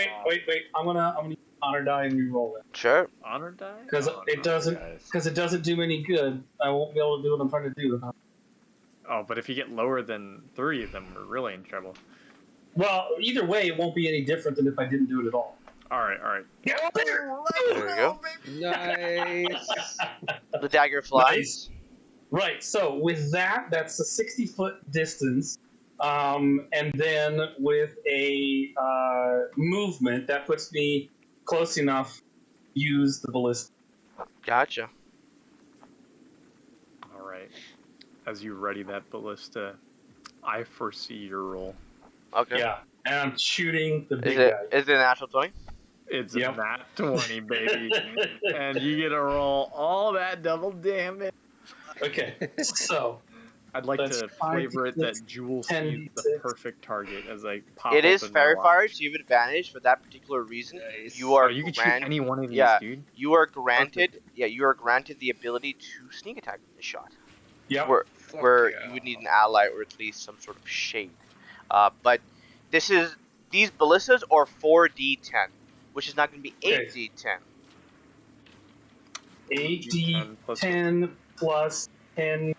I'm gonna use honor die and re-roll it Sure. Honor die? because it doesn't do me any good. I won't be able to do what I'm trying to do. Oh, but if you get lower than 3, then we're really in trouble. Well, either way, it won't be any different than if I didn't do it at all. All right. There you go. Nice. The dagger flies. Right. So with that, that's a 60-foot distance, and then with a movement that puts me close enough. Use the ballista. Gotcha. All right. As you ready that ballista, I foresee your roll. Okay. Yeah, and I'm shooting the Is big it guy. a natural 20? It's Yep. a nat 20, baby. And you get to roll all that double damage. Okay, so I'd like That's to 5, flavor it that 6, Jewel 10, sees the 6. perfect target as I pop It is open my fairy watch. fire, so you have advantage for that particular reason. Nice. You are You can shoot granted. any one of these, Yeah. dude. You are granted. Yeah, you are granted the ability to sneak attack with this shot. yep. Where you would need an ally or at least some sort of shade. But these ballistas are 4d10, which is not going to be 8d10. 8d10 plus 10,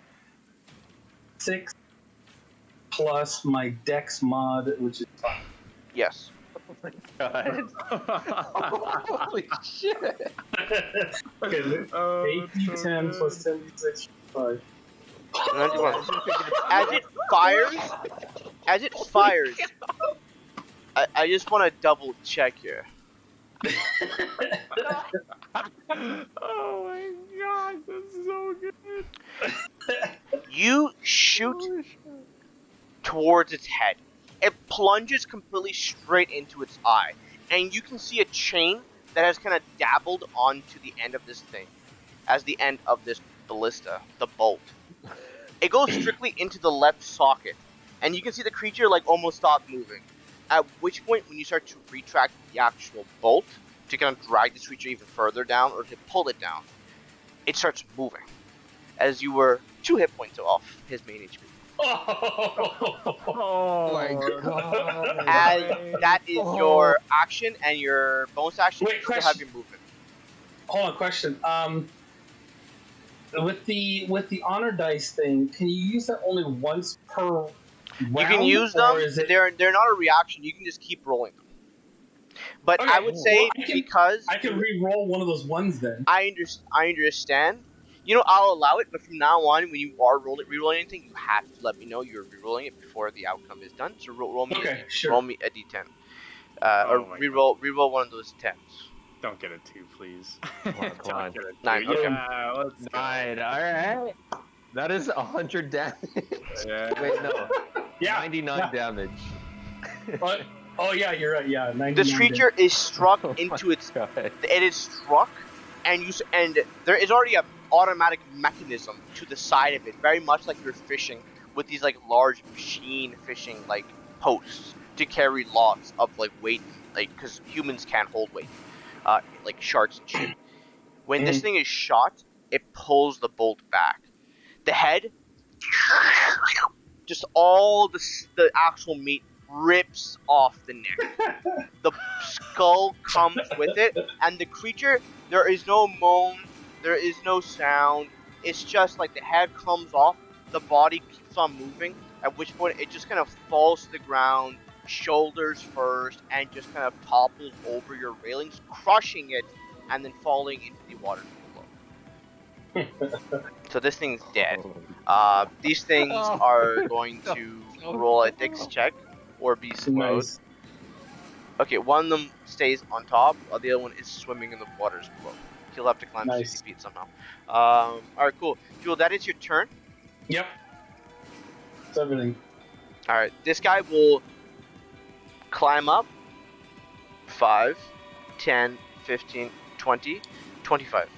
6 plus my dex mod, which is 5. Yes. God. Holy shit. Okay, Oh, 8d10 plus 10d6 5. 91. As it fires, I just want to double check here. Oh my god, that's so good. You shoot towards its head. It plunges completely straight into its eye, and you can see a chain that has kind of dabbled onto the end of this thing, as the end of this ballista, the bolt. It goes strictly into the left socket, and you can see the creature like almost stop moving. At which point, when you start to retract the actual bolt to kind of drag this creature even further down or to pull it down, it starts moving, as you were 2 hit points off his main HP. Oh my God. As that is your action, and your bonus action, Wait, you still have question. your movement. Hold on, question. With the honor dice thing, can you use that only once per round? You can use or them. is it... They're not a reaction. You can just keep rolling them. But Okay, I would say well, I can- because I can re-roll one of those ones then. I understand. You know, I'll allow it, but from now on, when you are re-rolling anything, you have to let me know you're re-rolling it before the outcome is done. So roll me Okay, sure. roll me a d10, Oh or my re-roll one of those 10s. Don't get a 2, please. on, come Don't on. get a 2. 9, okay. Yeah, let's go. 9. All right. That is 100 damage. Yeah. Wait, no. Yeah. 99 yeah. damage. But, oh yeah, you're right. Yeah, 99. This creature is struck Oh my into its. God. It is struck, and there is already a automatic mechanism to the side of it, very much like you're fishing with these like large machine fishing like posts to carry lots of like weight, like because humans can't hold weight, like sharks and shit. When this thing is shot, it pulls the bolt back. The head, just all the actual meat rips off the neck. The skull comes with it, and the creature, there is no moan, there is no sound. It's just like the head comes off, the body keeps on moving, at which point it just kind of falls to the ground, shoulders first, and just kind of topples over your railings, crushing it, and then falling into the water below. So this thing's dead. These things Oh. are going to No. roll a dex check or be slowed. Nice. Okay, one of them stays on top, while the other one is swimming in the waters below. He'll have to climb Nice. 60 feet somehow. Alright, cool. Jewel, that is your turn. Yep. It's everything. Alright, this guy will climb up 5, 10, 15, 20, 25.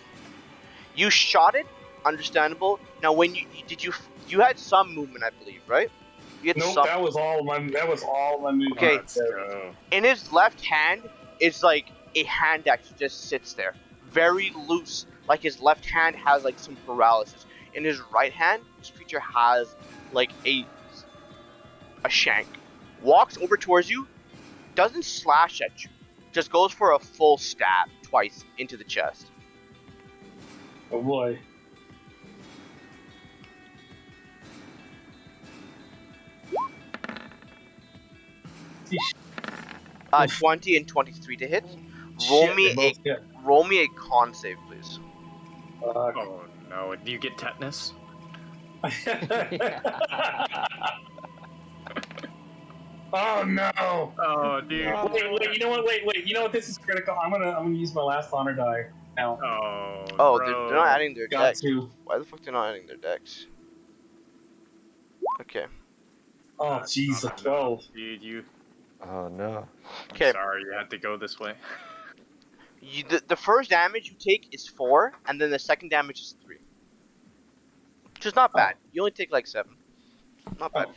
You shot it, understandable. Now, when you had some movement, I believe, right? You had Nope, some. that was all my movement. Okay. Let's go. In his left hand is like a hand axe just sits there, very loose, like his left hand has like some paralysis. In his right hand, this creature has like a shank. Walks over towards you, doesn't slash at you, just goes for a full stab twice into the chest. Oh boy. Oof. 20 and 23 to hit. Roll Shit, me they a both hit. roll me a con save, please. Fuck. Oh no, do you get tetanus? Oh no! Oh dude. Wait, you know what? Wait, you know what? This is critical. I'm gonna use my last honor die now. Oh, Oh, bro. they're not adding their Got dex. to. Why the fuck they're not adding their dex? Okay. Oh jeez, a 12. Dude, you. Oh no. Okay. Sorry, you had to go this way. The first damage you take is 4, and then the second damage is 3. Which is not bad. You only take like 7. Not bad. Oh.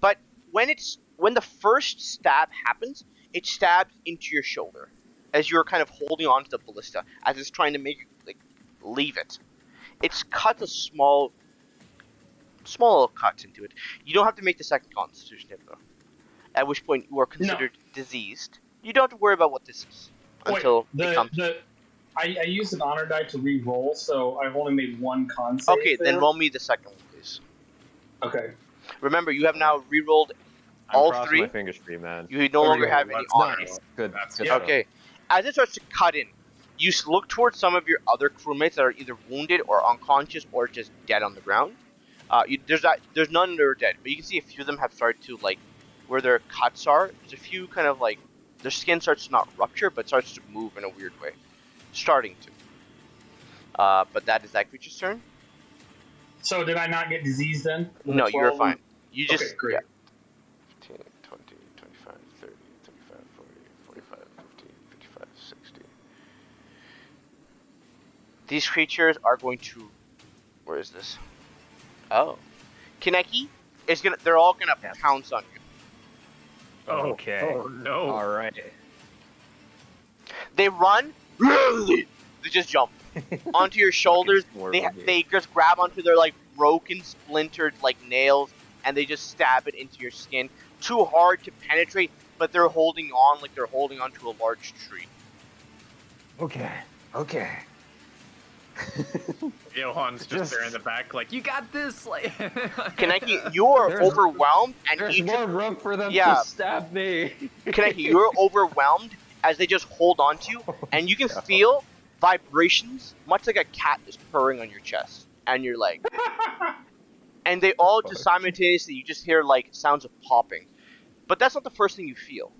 But when the first stab happens, it stabs into your shoulder as you're kind of holding on to the ballista as it's trying to make you like leave it. It's cut a small little cuts into it. You don't have to make the second Constitution hit though. At which point you are considered diseased. You don't have to worry about what this is until it comes. I used an honor die to re-roll, so I've only made one con save. Okay, then there. roll me the second one, please. Okay. Remember, you have now re-rolled. I'm All crossing 3? my fingers for you, man. You no longer have any That's honor. nice. Good. That's good Yeah. stuff. Okay. As it starts to cut in, you look towards some of your other crewmates that are either wounded or unconscious or just dead on the ground. There's none that are dead, but you can see a few of them have started to like, where their cuts are. There's a few kind of like their skin starts to not rupture, but starts to move in a weird way, starting to. But that is that creature's turn. So did I not get diseased then? With No, the you're 12? fine. You just Okay, great. yeah. 15, 20, 25, 30, 35, 40, 45, 50, 55, 60. These creatures are going to. Where is this? Oh. Kaneki is gonna. They're all gonna Yes. pounce on you. Oh, Okay. Oh no. All right. They run. They just jump onto your shoulders. They just grab onto their like broken, splintered like nails, and they just stab it into your skin. Too hard to penetrate, but they're holding on like they're holding onto a large tree. Okay. Okay. Johan's just there in Just- the back, like, you got this. Like, Kaneki, you are There's- overwhelmed, and There's each more room for them Yeah. to stab me. Kaneki, you're overwhelmed, as they just hold on to you, and you can feel vibrations, much like a cat is purring on your chest and your leg. And they all just simultaneously, you just hear like sounds of popping. But that's not the first thing you feel.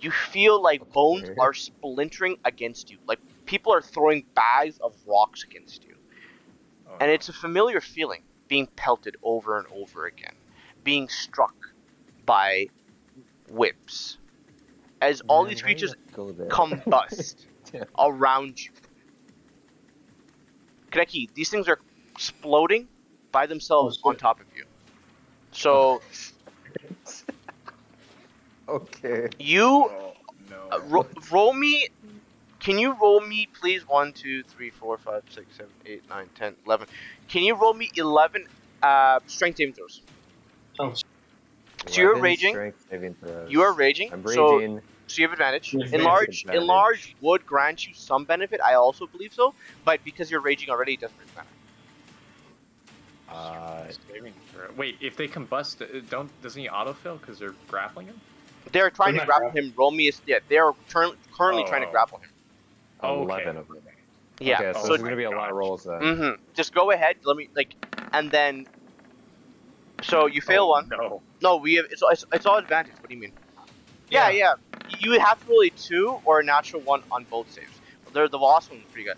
You feel like bones Okay. are splintering against you. Like people are throwing bags of rocks against you. Oh, And it's a familiar feeling, being pelted over and over again, being struck by whips. As all Man, these why did creatures I go there? combust Damn. around you. Kreki, these things are exploding by themselves Oh, on shit. top of you. So Okay. you Oh, no. roll me. Can you roll me, please? 1, 2, 3, 4, 5, 6, 7, 8, 9, 10, 11. Can you roll me 11 strength saving throws? Oh, So you're 11 raging. strength saving throws. You are raging. I'm So raging. you have advantage. You have Enlarge advantage. would grant you some benefit. I also believe so, but because you're raging already, it doesn't really matter. Saving throw. Wait, if they combust, doesn't he autofill because they're grappling him? They're trying They're to not grapple him. Roll me a they are currently trying to Oh. grapple him. Oh, 11 okay. of them. Yeah. Okay, so Oh this So is gonna be a lot of rolls then. mm-hmm. Just go ahead. Let me and then. So you fail one. No. No, we have it's all advantage. What do you mean? Yeah. You would have to roll a 2 or a natural 1 on both saves. The last one's pretty good.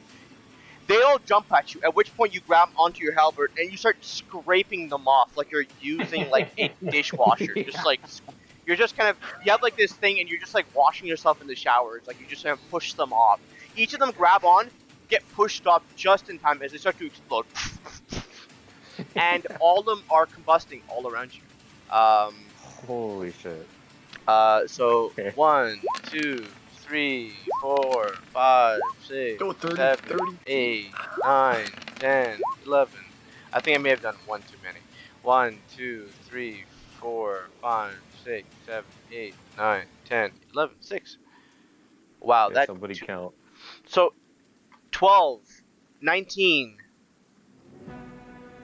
They all jump at you, at which point you grab onto your halberd and you start scraping them off like you're using like a dishwasher. Just like you're just kind of you have like this thing and you're just like washing yourself in the shower. It's like you just kind of push them off. Each of them grab on, get pushed off just in time as they start to explode. And all of them are combusting all around you. Holy shit. So Okay. 1, 2, 3, 4, 5, 6, Go 30, 7, 30. 8, 9, 10, 11. I think I may have done one too many. 1, 2, 3, 4, 5, 6, 7, 8, 9, 10, 11, 6. Wow, Okay, that. somebody count. So 12, 19,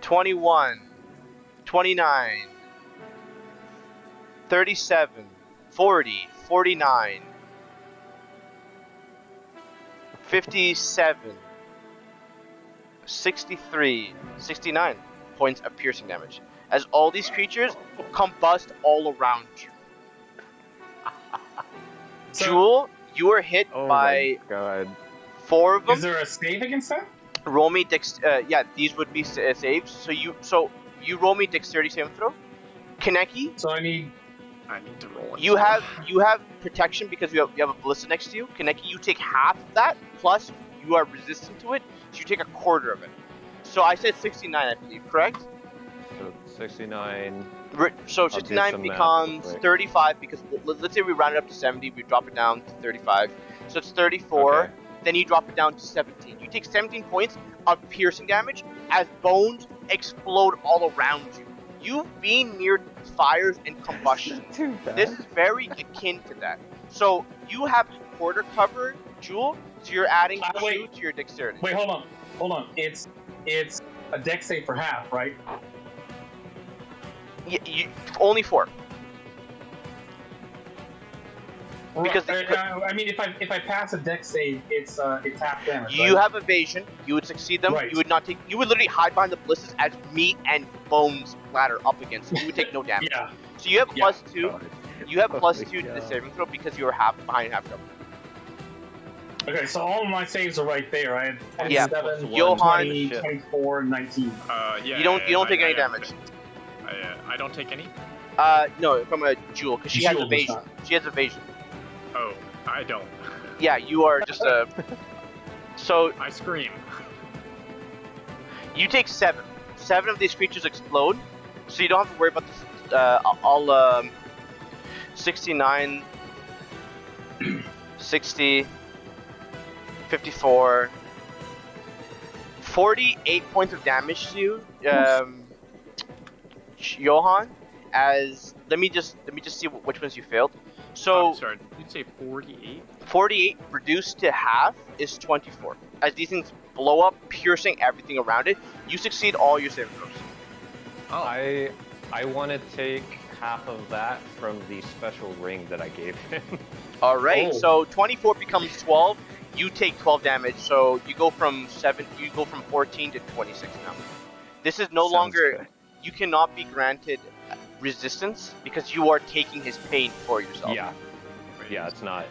21, 29, 37, 40, 49, 57, 63, 69 points of piercing damage. As all these creatures combust all around you. So, Jewel, you are hit Oh by my god. 4 of them. is there a save against that? Roll me yeah, these would be saves. So you roll me dexterity saving throw. Kaneki, So I need. I need to roll. you have protection because you have a ballista next to you. Kaneki, you take half of that plus you are resistant to it, so you take a quarter of it. So I said 69, I believe, correct? So 69. So do 69 some math becomes real quick. 35 because let's say we round it up to 70, we drop it down to 35. So it's 34. Okay. Then you drop it down to 17. You take 17 points of piercing damage as bones explode all around you. You've been near fires and combustion. Too bad. This is very akin to that. So you have quarter cover, Jewel, so you're adding 2 wait. to your dexterity. Wait, hold on. It's a dex save for half, right? Only 4. Because I mean, if I pass a dex save, it's half damage. you right? have evasion, you would succeed them. Right. You would not take. You would literally hide behind the ballistas as meat and bones splatter up against you. You would take no damage. Yeah. So you have Yeah. +2. God. You have Holy +2 to the cow. saving throw because you are half behind half cover. Okay, so all of my saves are right there. I had Yeah. 27, Johan- 20, 24, 19. Yeah. You don't take any damage. I don't take any. No, from a Jewel because she has Jewel does evasion. not. She has evasion. Oh, I don't. Yeah, you are just a. So I scream. you take 7. 7 of these creatures explode, so you don't have to worry about this. I'll 69, 60, 54, 48 points of damage to you, Johan. As let me just see which ones you failed. So I'm sorry, did you say 48? 48 reduced to half is 24. As these things blow up, piercing everything around it, you succeed all your saving throws. Oh, I want to take half of that from the special ring that I gave him. All right, Oh. so 24 becomes 12. You take 12 damage, so you go from 14 to 26 now. This is no Sounds longer. good. You cannot be granted resistance because you are taking his pain for yourself. Yeah, it's not.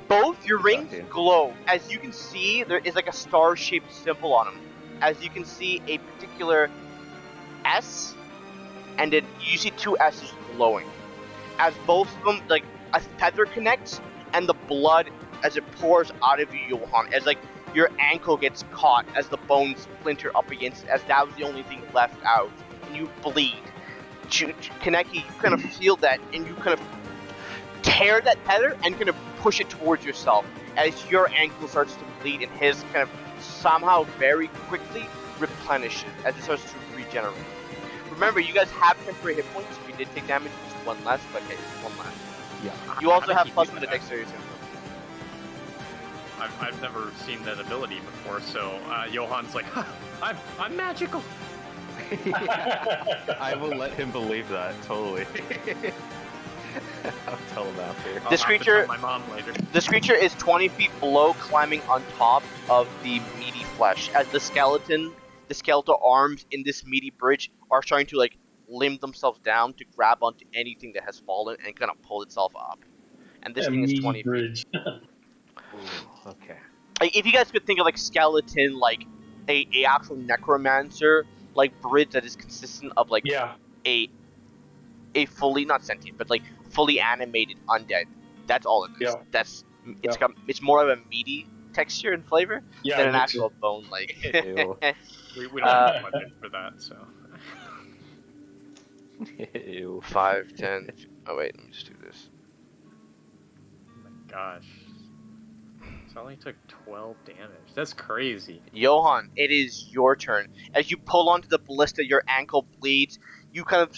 Both your rings Gotcha. glow. As you can see, there is like a star-shaped symbol on them. As you can see, a particular S, and then you see two S's glowing. As both of them, like a feather connects, and the blood as it pours out of you, Johan, as like your ankle gets caught as the bones splinter up against it, as that was the only thing left out, and you bleed. Kaneki, you kind of feel that, and you kind of tear that tether and kind of push it towards yourself as your ankle starts to bleed and his kind of somehow very quickly replenishes as it starts to regenerate. Remember, you guys have temporary hit points. If you did take damage, just one less, but hey, one less. Yeah. You also How have did he plus do one to that? dexterity. I've never seen that ability before, so Johan's like, huh, I'm magical. I will let him believe that, totally. I'll tell him after. I'll This have to creature- tell my mom later. This creature is 20 feet below, climbing on top of the meaty flesh. As the skeletal arms in this meaty bridge are starting to like limb themselves down to grab onto anything that has fallen and kind of pull itself up. And this A thing is meaty 20 feet. bridge. Ooh, okay. Like, if you guys could think of like skeleton, like a actual necromancer, like bridge that is consistent of like Yeah. a fully not sentient, but like fully animated undead. That's all it is. Yeah. It's more of a meaty texture and flavor Yeah. than I an get actual bone like. Ew. We don't have budget for that, so. Ew. 5, 10. Oh wait, let me just do this. Oh my gosh. So I only took 12 damage. That's crazy. Johan, it is your turn. As you pull onto the ballista, your ankle bleeds. You kind of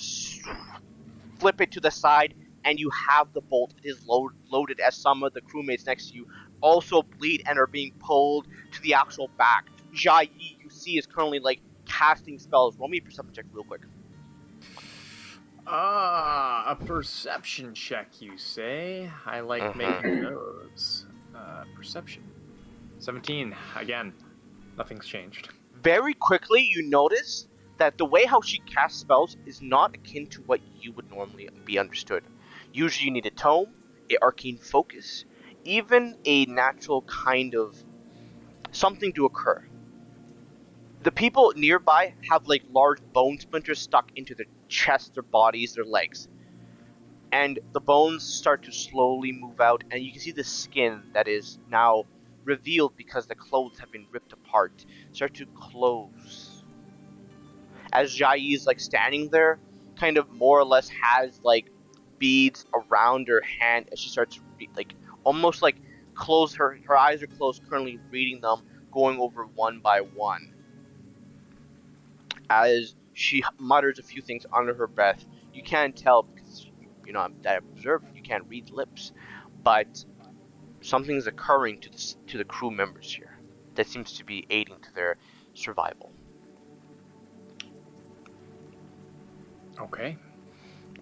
flip it to the side, and you have the bolt. It is loaded as some of the crewmates next to you also bleed and are being pulled to the actual back. Jai Yi, you see, is currently like casting spells. Roll me a perception check real quick. A perception check, you say? I like making those. Perception. 17. Again, nothing's changed. Very quickly, you notice that the way how she casts spells is not akin to what you would normally be understood. Usually you need a tome, an arcane focus, even a natural kind of something to occur. The people nearby have like large bone splinters stuck into their chests, their bodies, their legs. And the bones start to slowly move out, and you can see the skin that is now revealed because the clothes have been ripped apart start to close. As Jai is like standing there, kind of more or less has like beads around her hand as she starts to like almost like close her eyes are closed, currently reading them, going over one by one. As she mutters a few things under her breath, you can't tell because you're not that observant. You can't read lips, but something's occurring to the crew members here that seems to be aiding to their survival. Okay.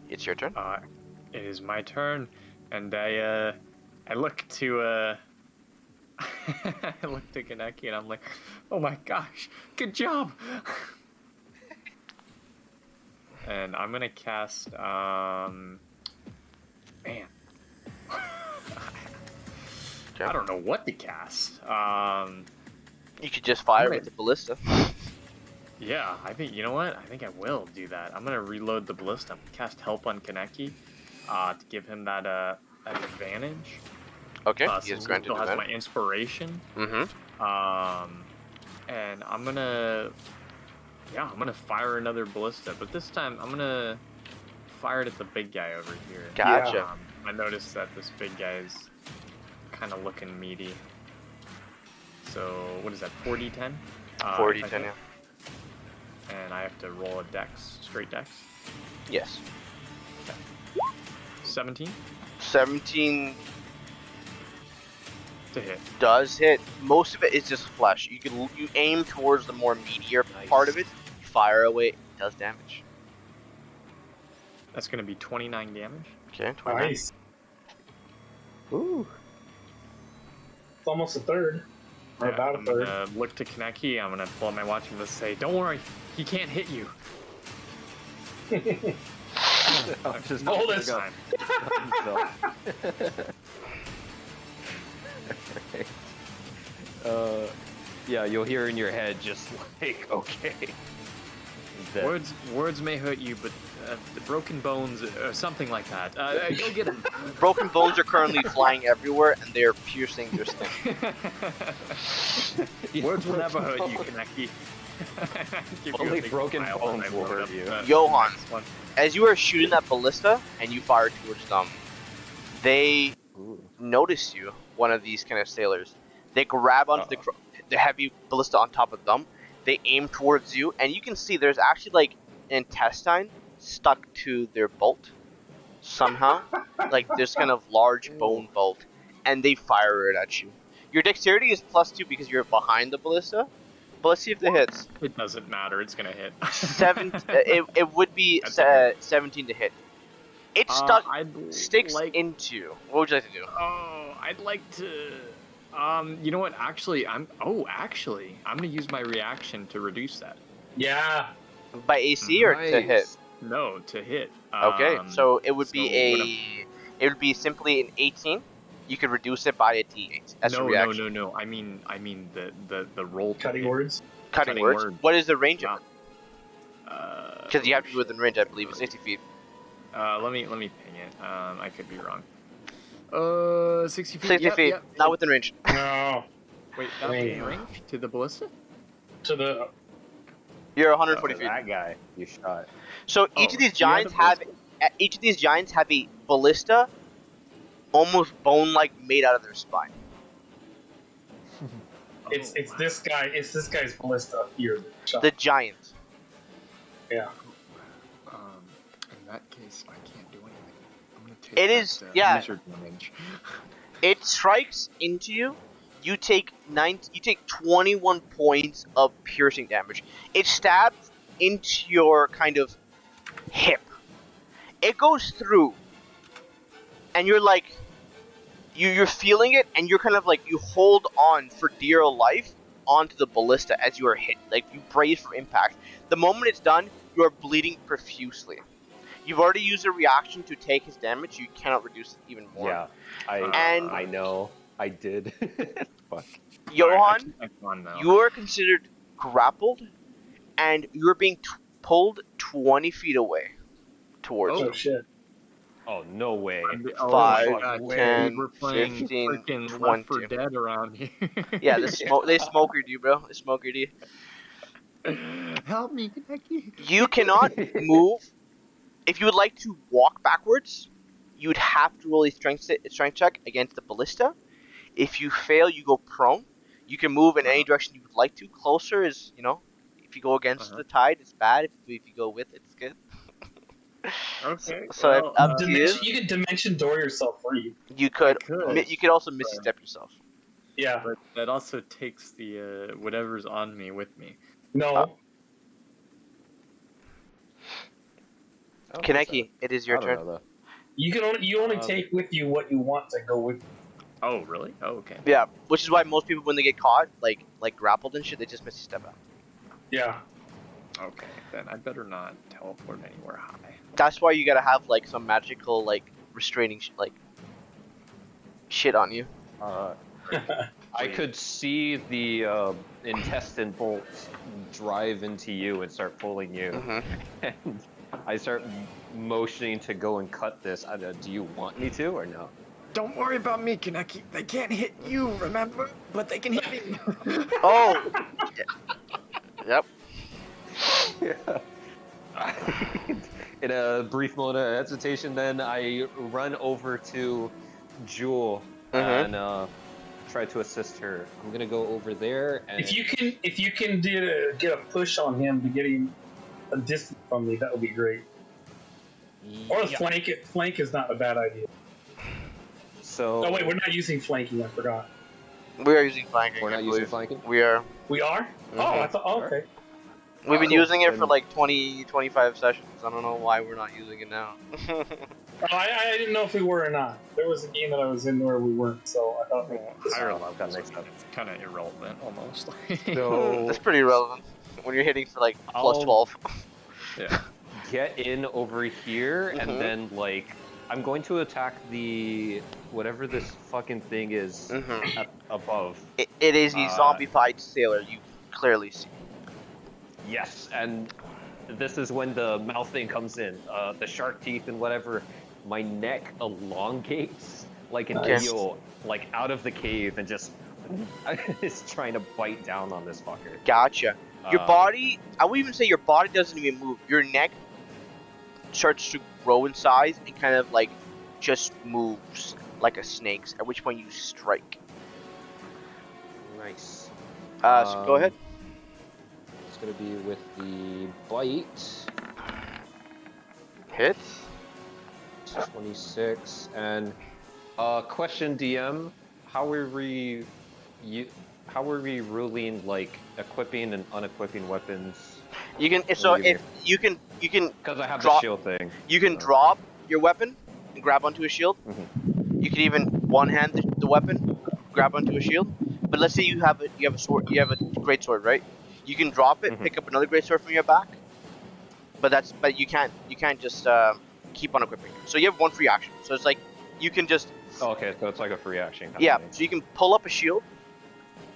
It's your turn. It is my turn, and I look to I look to Kaneki, and I'm like, oh my gosh, good job. And I'm gonna cast man. I don't know what to cast. You could just fire Right. with the ballista. Yeah, I think, you know what? I think I will do that. I'm gonna reload the ballista. I'm gonna cast help on Kaneki, to give him that advantage. Okay, he Since is he granted still has my advantage. inspiration. Mm-hmm. And I'm gonna fire another ballista, but this time I'm gonna fire it at the big guy over here. Gotcha. I noticed that this big guy is kind of looking meaty. So what is that? 4d10. 4d10, yeah. And I have to roll a dex, straight dex. Yes. 17 17 to hit. does hit. Most of it is just flesh. You aim towards the more meatier Nice. part of it, fire away, it does damage. That's gonna be 29 damage. Okay, 29. Nice. Ooh. It's almost a third. Or Yeah, about a I'm third. gonna look to Kaneki. I'm gonna pull out my watch and just say, "Don't worry, he can't hit you." I'm just Hold This it. time. Yeah, you'll hear in your head just like, okay. That- Words may hurt you, but the broken bones or something like that. Go get him. Broken bones are currently flying everywhere, and they are piercing your skin. Words will never hurt you, Kaneki. Give you a Only big broken smile bones when I will load hurt up you. the Johan. next one. As you are shooting that ballista and you fire towards them, they Ooh. notice you, one of these kind of sailors. They grab onto the heavy ballista on top of them. They aim towards you, and you can see there's actually like an intestine stuck to their bolt somehow. Like this kind of large bone bolt, and they fire it at you. Your dexterity is +2 because you're behind the ballista. But let's see if it hits. It doesn't matter. It's gonna hit. It would be That's okay. 17 to hit. It sticks like. into you. What would you like to do? Oh, I'd like to. You know what? Actually, I'm gonna use my reaction to reduce that. Yeah. By AC or to hit? Nice. No, to hit. Okay, so it would so be it would be simply an 18. You could reduce it by a D8 as a reaction. No. I mean the roll. to Cutting hit. words. Cutting words. What is the range of it? Because you have to be shit. within range, I believe. It's 60 feet. Let me ping it. I could be wrong. 60 feet. 60 feet. Not within range. No. Wait, not within range to the ballista? To the. You're 140 feet. That guy you shot. So each Oh, of these you had giants a have a ballista, almost bone-like, made out of their spine. It's wow. this guy. It's this guy's ballista here. The giant. Yeah. In that case, I can't do anything. I'm gonna take It that, is- yeah. user damage. It strikes into you. You take 21 points of piercing damage. It stabs into your kind of hip. It goes through, and you're like, you're feeling it, and you're kind of like, you hold on for dear life onto the ballista as you are hit. Like you brace for impact. The moment it's done, you are bleeding profusely. You've already used a reaction to take his damage. You cannot reduce it even more. Yeah, And- I know. I did. Fuck. Johan, now. you are considered grappled, and you're being pulled 20 feet away towards Oh him. shit. Oh no way. 5, my God, 10, we're playing 15, freaking 20. Left 4 Dead around here. Yeah, they smokered you, bro. They smokered you. Help me, Kaneki. You cannot move. If you would like to walk backwards, you would have to roll a strength check against the ballista. If you fail, you go prone. You can move in any direction you would like to. Closer is, if you go against the tide, it's bad. If you go with it, it's good. Okay. So it's up to you. You can dimension door yourself free. You could. could. You could also misstep yourself. Yeah. But that also takes the whatever's on me with me. No. Kaneki, it is your turn. You only take with you what you want to go with you. Oh, really? Oh, okay. Yeah, which is why most people, when they get caught, like grappled and shit, they just miss a step out. Yeah. Okay, then I better not teleport anywhere high. That's why you gotta have like some magical restraining shit on you. I could see the intestine bolts drive into you and start pulling you. Mm-hmm. And I start motioning to go and cut this. Do you want me to or no? Don't worry about me, Kaneki. They can't hit you, remember? But they can hit me. Oh. Yep. Yeah. In a brief moment of hesitation, then I run over to Jewel and try to assist her. I'm gonna go over there and If you can get a push on him to get him a distance from me, that would be great. Or flank it. Flank is not a bad idea. So Oh wait, we're not using flanking. I forgot. We are using flanking. we're I not using believe. flanking. We are. We are? Oh, I thought. Oh, okay. We've been Cool. using it for And- like 20, 25 sessions. I don't know why we're not using it now. I didn't know if we were or not. There was a game that I was in where we weren't, so I thought maybe. Higher Wow, levels, that makes sense. it's kind of irrelevant almost. So That's pretty relevant when you're hitting for like plus I'll- 12. yeah. get in over here, Mhm. and then like I'm going to attack the whatever this fucking thing is Mhm. above. It is a zombified sailor, you clearly see. Yes, and this is when the mouth thing comes in. The shark teeth and whatever. My neck elongates like an Nice. eel, like out of the cave, and just is trying to bite down on this fucker. Gotcha. Your Um, body, I would even say your body doesn't even move. Your neck starts to grow in size and kind of like just moves like a snake's, at which point you strike. Nice. So go ahead. It's gonna be with the bite. Hit. 26 and question DM, how are we ruling like equipping and unequipping weapons? You can, so What do you if you can Because I have Drop- the shield thing. You can So- drop your weapon and grab onto a shield. Mhm. You can even one hand the weapon, grab onto a shield. But let's say you have a sword, you have a great sword, right? You can drop it, Mhm. pick up another great sword from your back. But you can't just keep on equipping. So you have one free action. So it's like you can just Oh, okay, so it's like a free action. Kind yeah. of thing. So you can pull up a shield,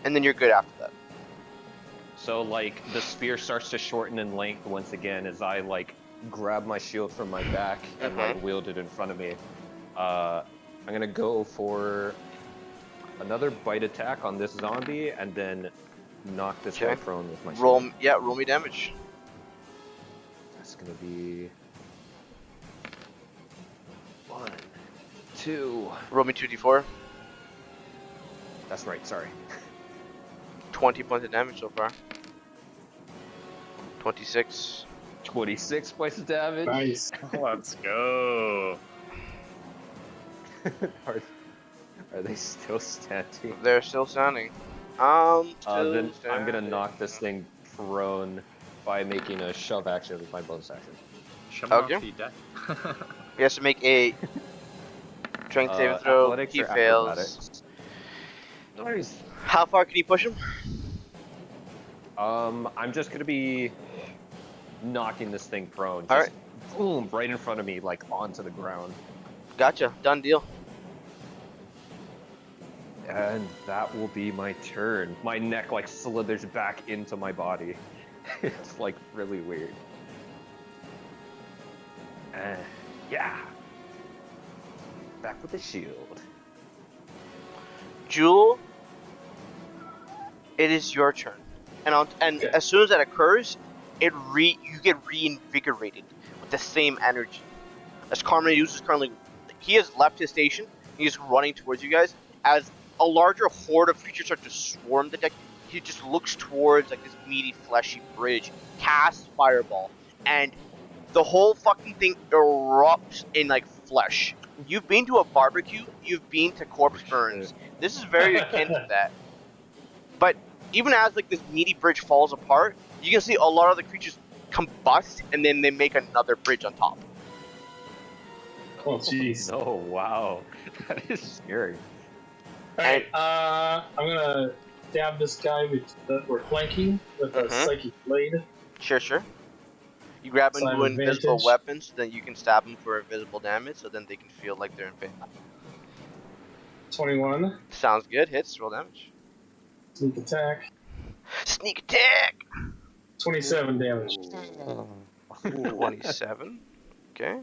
and then you're good after that. So like the spear starts to shorten in length once again as I like grab my shield from my back and like wield it in front of me. I'm gonna go for another bite attack on this zombie and then knock this guy Okay. prone with my shield. Roll me damage. That's gonna be 1, 2. Roll me 2d4. That's right. Sorry. 20 points of damage so far. 26. 26 points of damage. Nice. Let's go. Are they still standing? They're still standing. Then Still I'm gonna standing. knock this thing prone by making a shove action with my bonus action. Shove him Okay. off the deck. He has to make a strength saving throw. Athletics He or fails. acrobatics? Nice. How far can you push him? I'm just gonna be knocking this thing prone. All Just boom, right in front of me, like onto the ground. Gotcha. Done deal. And that will be my turn. My neck like slithers back into my body. It's like really weird. Yeah. Back with the shield. Jewel, it is your turn. And Okay. as soon as that occurs, you get reinvigorated with the same energy. As Carmeneus is currently, he has left his station. He's running towards you guys. As a larger horde of creatures start to swarm the deck, he just looks towards like this meaty, fleshy bridge, casts fireball, and the whole fucking thing erupts in like flesh. You've been to a barbecue. You've been to corpse burns. This is very akin to that. But even as like this meaty bridge falls apart, you can see a lot of the creatures combust, and then they make another bridge on top. Oh, jeez. Oh wow, that is scary. Alright, I'm gonna stab this guy we're flanking with a Mhm. psychic blade. Sure. You grab So I into have invisible advantage. weapons, so then you can stab them for invisible damage, so then they can feel like they're in pain. 21. Sounds good. Hits. Roll damage. Sneak attack. Sneak attack. 27 damage. 27. Okay.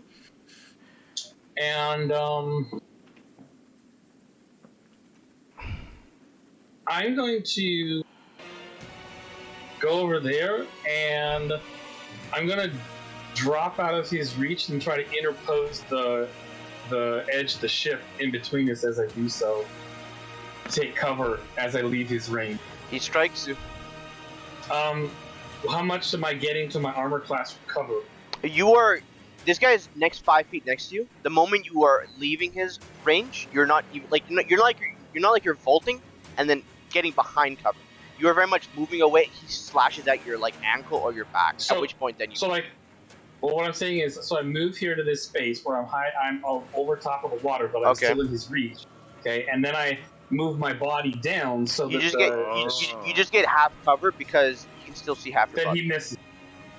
And I'm going to go over there and I'm gonna drop out of his reach and try to interpose the edge of the ship in between us as I do so. Take cover as I leave his range. He strikes you. How much am I getting to my armor class cover? You are. This guy is next 5 feet next to you. The moment you are leaving his range, you're not even like you're not like you're vaulting and then getting behind cover. you're very much moving away. He slashes at your like ankle or your back. So- at which point then you. So like, well, what I'm saying is, so I move here to this space where I'm high. I'm over top of the water, but I'm Okay. still in his reach. Okay, and then I move my body down so You that just get you just get half cover because you can still see half your then body. he misses.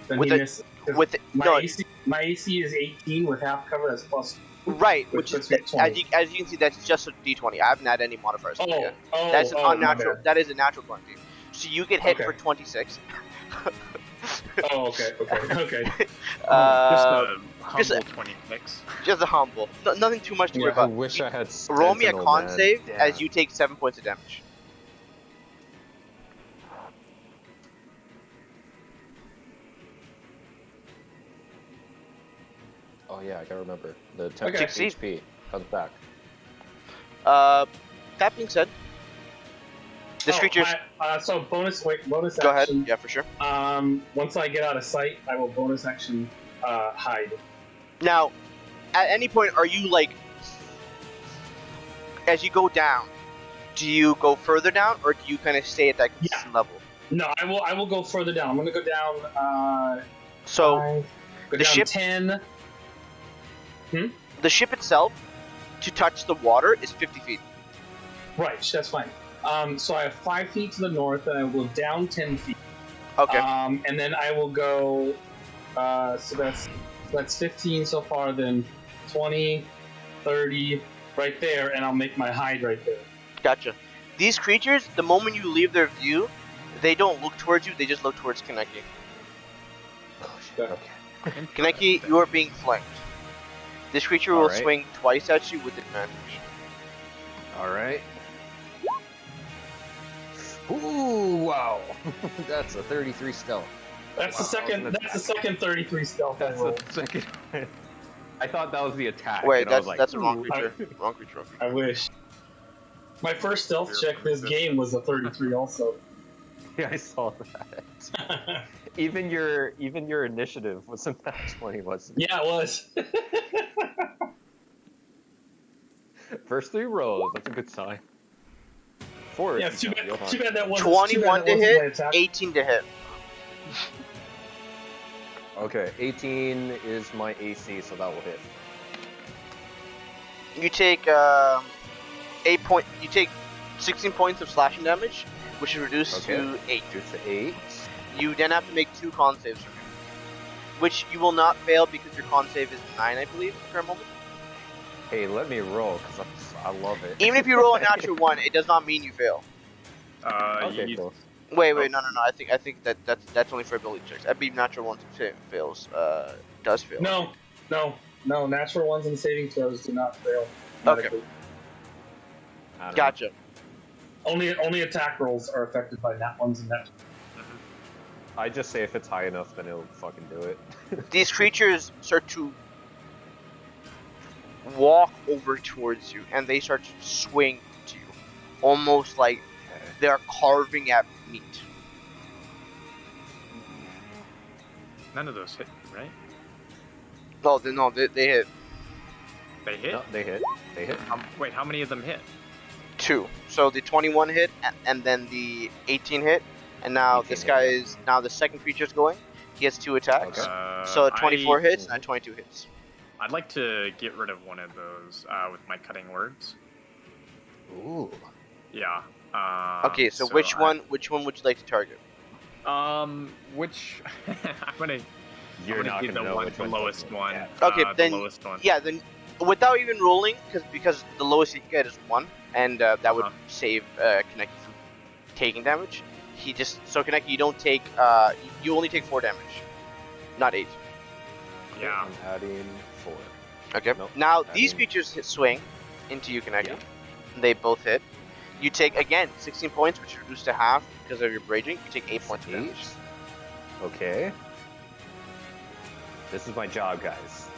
Then With he the- misses. 'Cause With the, my no, AC is 18 with half cover. That's plus. right, which which is puts me at 20. as you can see, that's just a d20. I haven't had any modifiers. to it Oh, yet. oh, That's an oh, my unnatural. bad. That is a natural 20. So you get hit Okay. for 26. Oh, okay, okay. Just Uh, a just a- humble 26. just a humble. Nothing too much to worry I about. wish I had. Roll me a Sentinel, con man. save Damn. as you take 7 points of damage. Oh yeah, I gotta remember. The 10 Okay. Succeed. HP comes back. That being said, this creature's. So bonus Go ahead. action. Yeah, for sure. Once I get out of sight, I will bonus action hide. Now, at any point, are you like, as you go down, do you go further down or do you kind of stay at that consistent level? No, I will go further down. I'm gonna go down. So 5, go the down ship- 10. the ship itself, to touch the water, is 50 feet. Right, that's fine. So I have 5 feet to the north, and I will go down 10 feet. Okay. And then I will go. So that's 15 so far. Then 20, 30, right there, and I'll make my hide right there. Gotcha. These creatures, the moment you leave their view, they don't look towards you, they just look towards Kaneki. Oh, shit. Okay. Kaneki, you are being flanked. This creature will Alright. swing twice at you with advantage. All right. Ooh, wow. That's a 33 stealth. That's the Wow, second. that's- That's the second 33 stealth I That's rolled. the second. I thought that was the attack. Wait, and I was like, that's a wrong ooh. creature. Wrong creature. I wish. My first stealth check this game was a 33 also. Yeah, I saw that. Even your initiative wasn't that 20, was it? Yeah, it was. First 3 rows. That's a good sign. 4. Yeah, if it's too you bad. count Too Johan. bad that wasn't. too 21 bad that to wasn't my hit, attack. 18 to hit. Okay, 18 is my AC, so that will hit. You take 16 points of slashing damage, which is reduced Okay. to 8. It's 8. You then have to make 2 con saves from me, which you will not fail because your con save is 9, I believe, for a moment. Hey, let me roll, because I love it. Even if you roll a natural 1, it does not mean you fail. Okay, You- cool. Wait, no. I think that's only for ability checks. I believe natural 1 fails. Does fail. No. Natural ones and saving throws do not fail. Okay. I don't know. Gotcha. Only attack rolls are affected by nat ones and nat. I just say if it's high enough, then it'll fucking do it. These creatures start to walk over towards you, and they start to swing to you, almost like they are carving at meat. None of those hit, right? No, they hit They hit? No, they hit. They hit. Wait, how many of them hit? 2. So the 21 hit, and then the 18 hit, and now 18 this hit, guy yeah. is now the second creature's going. He has 2 attacks. Okay. So 24 I- hits and 22 hits. I'd like to get rid of one of those with my cutting words. Ooh. Yeah. Okay, so which one would you like to target? Which I'm gonna You're I'm gonna not do gonna the know one, which the one's lowest which one. Yeah. Okay, the then- lowest one. Yeah, then without even rolling, because the lowest you get is 1, and that would Uh-huh. save Kaneki from taking damage. So Kaneki, you don't take you only take 4 damage, not 8. Yeah. I'm adding 4. Okay. Nope. Now I these mean- creatures swing into you, Kaneki. Yeah. They both hit. You take again 16 points, which is reduced to half because of your raging. You take 8 points of damage. Okay. This is my job, guys.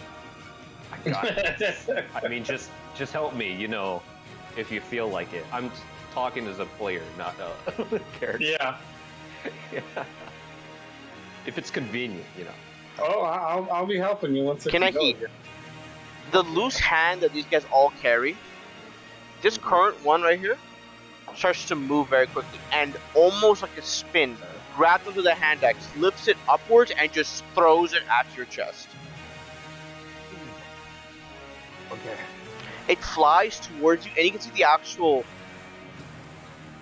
I got it. I mean, just help me, if you feel like it. I'm talking as a player, not a character. Yeah. Yeah. If it's convenient, Oh, I'll be helping you once. Kaneki, the loose hand that these guys all carry, this current one right here, starts to move very quickly, and almost like a spin, grabs onto the hand axe, lifts it upwards, and just throws it at your chest. Okay. It flies towards you, and you can see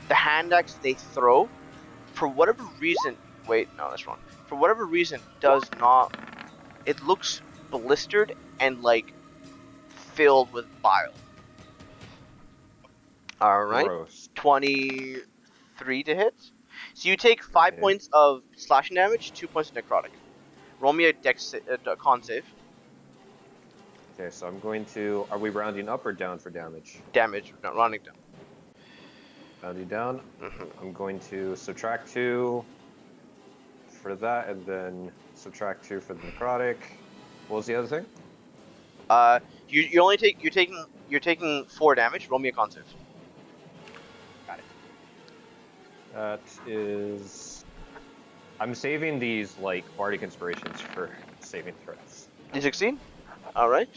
the hand axe they throw, for whatever reason. Wait, no, that's wrong. For whatever reason, does not. It looks blistered and like filled with bile. All right. Gross. 23 to hit. So you take 5 Okay. points of slashing damage, 2 points of necrotic. Roll me a con save. Okay, so I'm going to. Are we rounding up or down for damage? Damage, not rounding down. Rounding down. Mm-hmm. I'm going to subtract 2 for that, and then subtract 2 for the necrotic. What was the other thing? You only you're taking 4 damage. Roll me a con save. That is. I'm saving these like bardic inspirations for saving throws. You succeed. All right.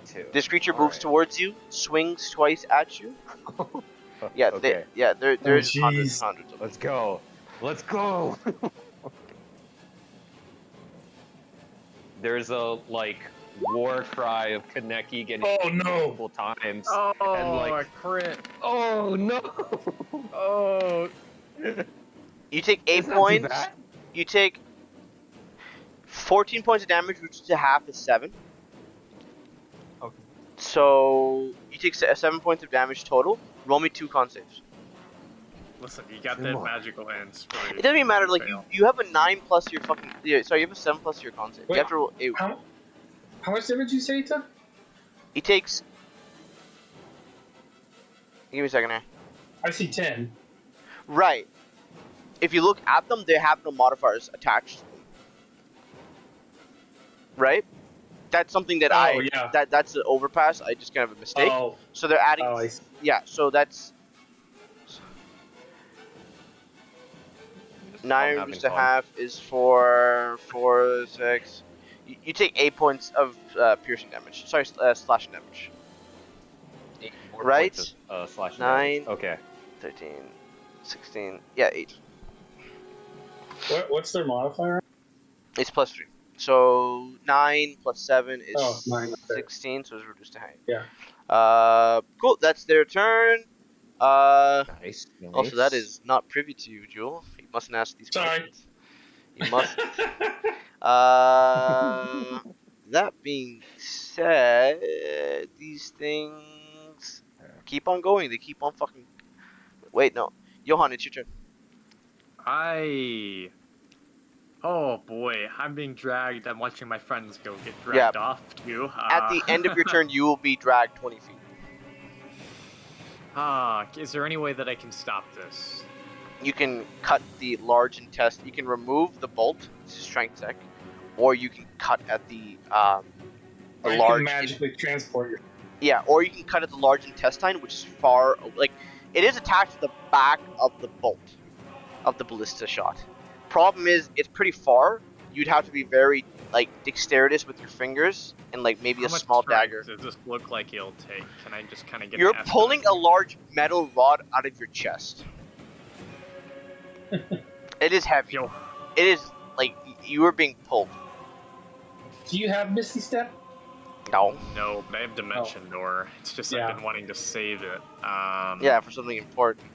22. This creature All moves right. towards you, swings twice at you. Yeah, Okay. there's jeez. hundreds of them. Let's go. Let's go. There's a like war cry of Kaneki getting Oh no! multiple times. Oh, And, like- a crit. Oh no. Oh, You take 8 It's not too points. bad. You take 14 points of damage, which to half is 7. Okay. So you take 7 points of damage total. Roll me 2 con saves. listen, you got Two that more. magical inspiration. It doesn't even matter. Like Fail. you have a 9 plus your fucking. Yeah, sorry, you have a 7 plus your con save. You Wait. have to roll 8. How much damage did you say he took? He takes. Give me a second here. I see 10. Right. If you look at them, they have no modifiers attached to them. Right? That's something that Oh, yeah. that's an overpass. I just kind of a mistake. Oh, So they're adding. I see. Yeah. So that's I'm 9 having reduced to fun. half is 4, 6. You take 8 points of piercing damage. Sorry, slashing damage. 8 more Right? points of, slash 9. damage. Okay. 13, 16. Yeah, 8. What's their modifier? It's plus 3. So 9 plus 7 is Oh, 9, okay. 16, so it's reduced to half. Yeah. Cool. That's their turn. Nice. Also, that is not privy to you, Jewel. You mustn't ask these Sorry. questions. You must. That being said, these things keep on going. They keep on fucking. Wait, no. Johan, it's your turn. Oh boy, I'm being dragged. I'm watching my friends go get Yeah. dragged off too. At the end of your turn, you will be dragged 20 feet. Is there any way that I can stop this? You can cut the large intestine. You can remove the bolt. It's a strength check, or you can cut at the Or you large. can magically transport your. Yeah, or you can cut at the large intestine, which is far, like, it is attached to the back of the bolt of the ballista shot. Problem is, it's pretty far. You'd have to be very, like, dexterous with your fingers and, like, maybe How a much small strength dagger. does this look like it'll take? Can I just kind of get? You're an pulling a estimate? large metal rod out of your chest. It is heavy. Yo, It is, like, you are being pulled. Do you have Misty Step? No. no, but I have Dimension Door. It's just Yeah. I've been wanting to save it. Yeah, for something important.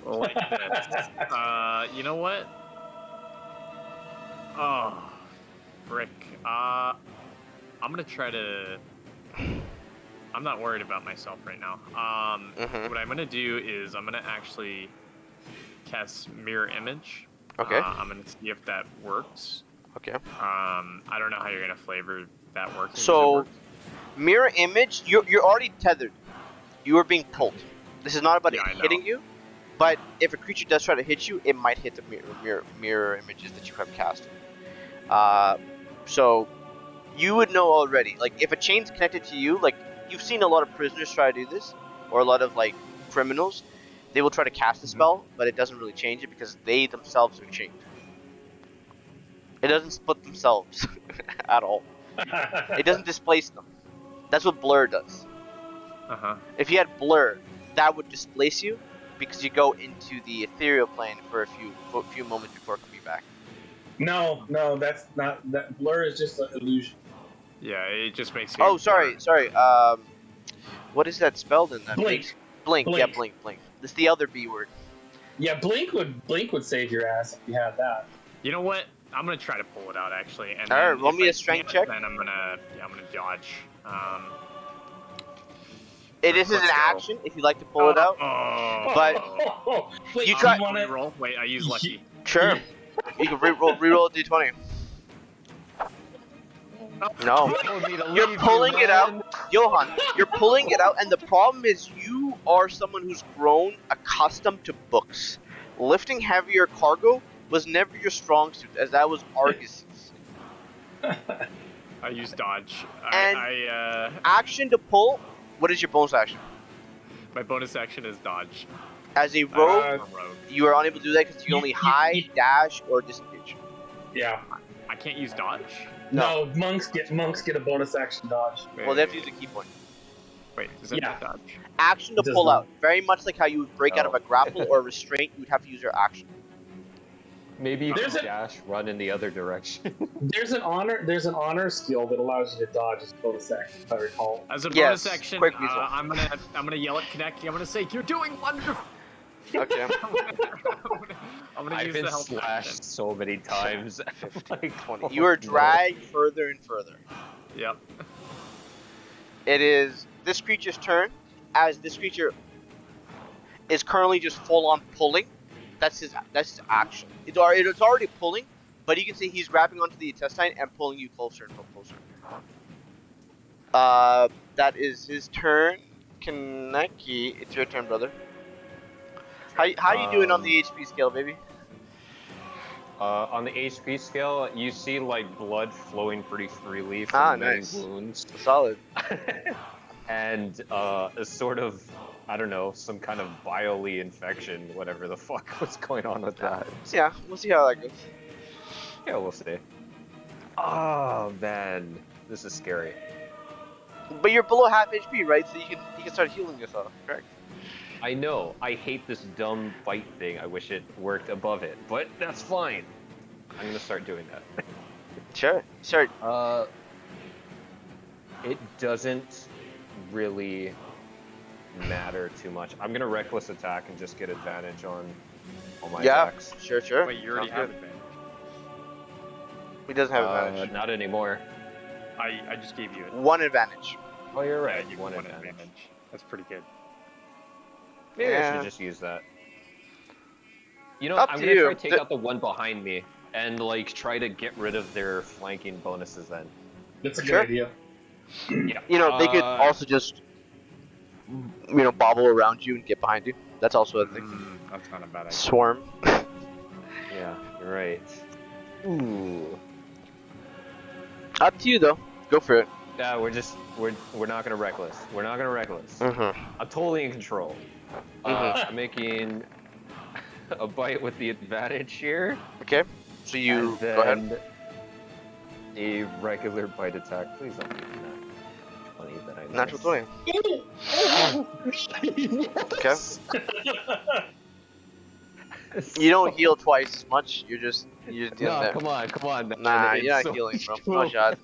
Like this. You know what? Oh, frick. I'm gonna try to. I'm not worried about myself right now. Mhm. What I'm gonna do is I'm gonna actually cast Mirror Image. Okay. I'm gonna see if that works. Okay. I don't know how you're gonna flavor that working. Does it So, work? mirror image, you're already tethered. You are being pulled. This is not about Yeah, it I know. hitting you, but if a creature does try to hit you, it might hit the mirror images that you have cast. So you would know already. Like, if a chain's connected to you, like, you've seen a lot of prisoners try to do this, or a lot of, like, criminals. They will try to cast a spell, but it doesn't really change it because they themselves are chained. It doesn't split themselves at all. It doesn't displace them. That's what blur does. Uh-huh. If you had blur, that would displace you because you go into the ethereal plane for a few moments before coming back. No, that's not. That blur is just an illusion. Yeah, it just makes you. Oh, sorry. What is that spelled in that? Blink. Makes... Blink. Yeah, Blink. blink. It's the other B word. Yeah, blink would save your ass if you had that. You know what? I'm gonna try to pull it out actually. And All right, then roll if me I a strength can't, check. Then I'm gonna dodge. It is an Let's go. action if you'd like to pull it out. Oh, But- Wait, You you try- want to roll. Wait, I use lucky. Sure. You can re-roll a d20. No. You're pulling it out. Johan, you're pulling it out, and the problem is you are someone who's grown accustomed to books. Lifting heavier cargo was never your strong suit, as that was Argus's. I use dodge. And- I Action to pull, what is your bonus action? my bonus action is dodge. As a rogue, I'm a rogue. you are unable to do that because you only hide, dash, or disengage. Yeah. I can't use dodge. No, monks get a bonus action dodge. Wait, Well, they have to use a key point. Wait, does that Yeah. not dodge? Action to It does pull not. out. Very much like how you would break out of a grapple or a restraint, you would have to use your action. Maybe you There's can a- dash, run in the other direction. There's an honor skill that allows you to dodge as bonus action, if I recall. As a Yes, bonus action, quick weasel. I'm gonna yell at Kaneki. I'm gonna say, "You're doing wonderful." Okay. I'm gonna I've use been the help action. slashed so many times. 15, Like, 20. oh, You are no. dragged further and further. Yep. It is this creature's turn, as this creature is currently just full on pulling. That's his action. It's already pulling, but you can see he's grabbing onto the intestine and pulling you closer and closer. That is his turn. Kaneki, it's your turn, brother. How you doing on the HP scale, baby? On the HP scale, you see like blood flowing pretty freely Ah, from many nice. wounds, Solid. and a sort of, I don't know, some kind of bile-y infection, whatever the fuck was going on with that. Yeah, we'll see how that goes. Yeah, we'll see. Oh man, this is scary. But you're below half HP, right? So you can start healing yourself, correct? I know, I hate this dumb bite thing. I wish it worked above it, but that's fine. I'm gonna start doing that. Sure. Start. It doesn't really matter too much. I'm gonna reckless attack and just get advantage on all my Yeah. attacks. Sure. Wait, you already Sounds have good. advantage. He doesn't have advantage. Not anymore. I just gave you it. One advantage. Oh, you're Yeah, right. you One won advantage. That's pretty good. Maybe I Yeah. should just use that. You know, Up I'm to gonna you. try to take out the one behind me and like try to get rid of their flanking bonuses then. That's a good Sure. idea. Yeah. You know, they could also just, bobble around you and get behind you. That's also a thing. That's not a bad idea. Swarm. Yeah, you're right. Ooh. Up to you though. Go for it. Yeah, we're not gonna reckless. We're not gonna reckless. Mm-hmm. I'm totally in control. I'm making a bite with the advantage here. Okay. So you and go ahead. then a regular bite attack. Please don't give me that 20 that I Natural missed. 20. Okay. Yes. You don't heal twice as much. You're just dealing No, that. come on. man. Nah, It's you're not so healing, bro. cool. No shot.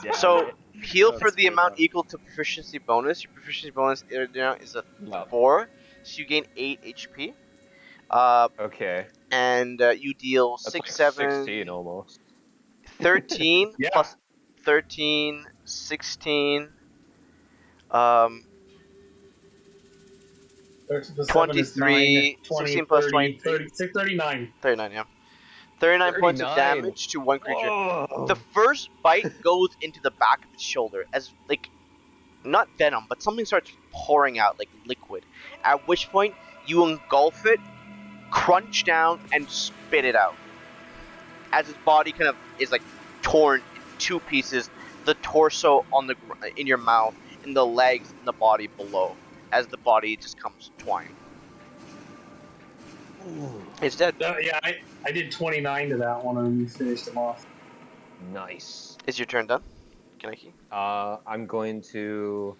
Damn So it. heal for That's the good amount enough. equal to proficiency bonus. Your proficiency bonus is a No. 4, so you gain 8 HP. Okay. And you deal That's 6, like 7, 16 almost. 13 Yeah. plus 13, 16, 23, 16 plus 20. 39. 39, yeah. 39 points of 39. damage to one creature. Whoa. The first bite goes into the back of its shoulder as, like, not venom, but something starts pouring out, like liquid. At which point, you engulf it, crunch down, and spit it out. As its body kind of is, like, torn in two pieces, the torso in your mouth, and the legs and the body below, as the body just comes twine. It's dead. Yeah, I did 29 to that one and finished him off. Nice. Is your turn done, Kaneki? I'm going to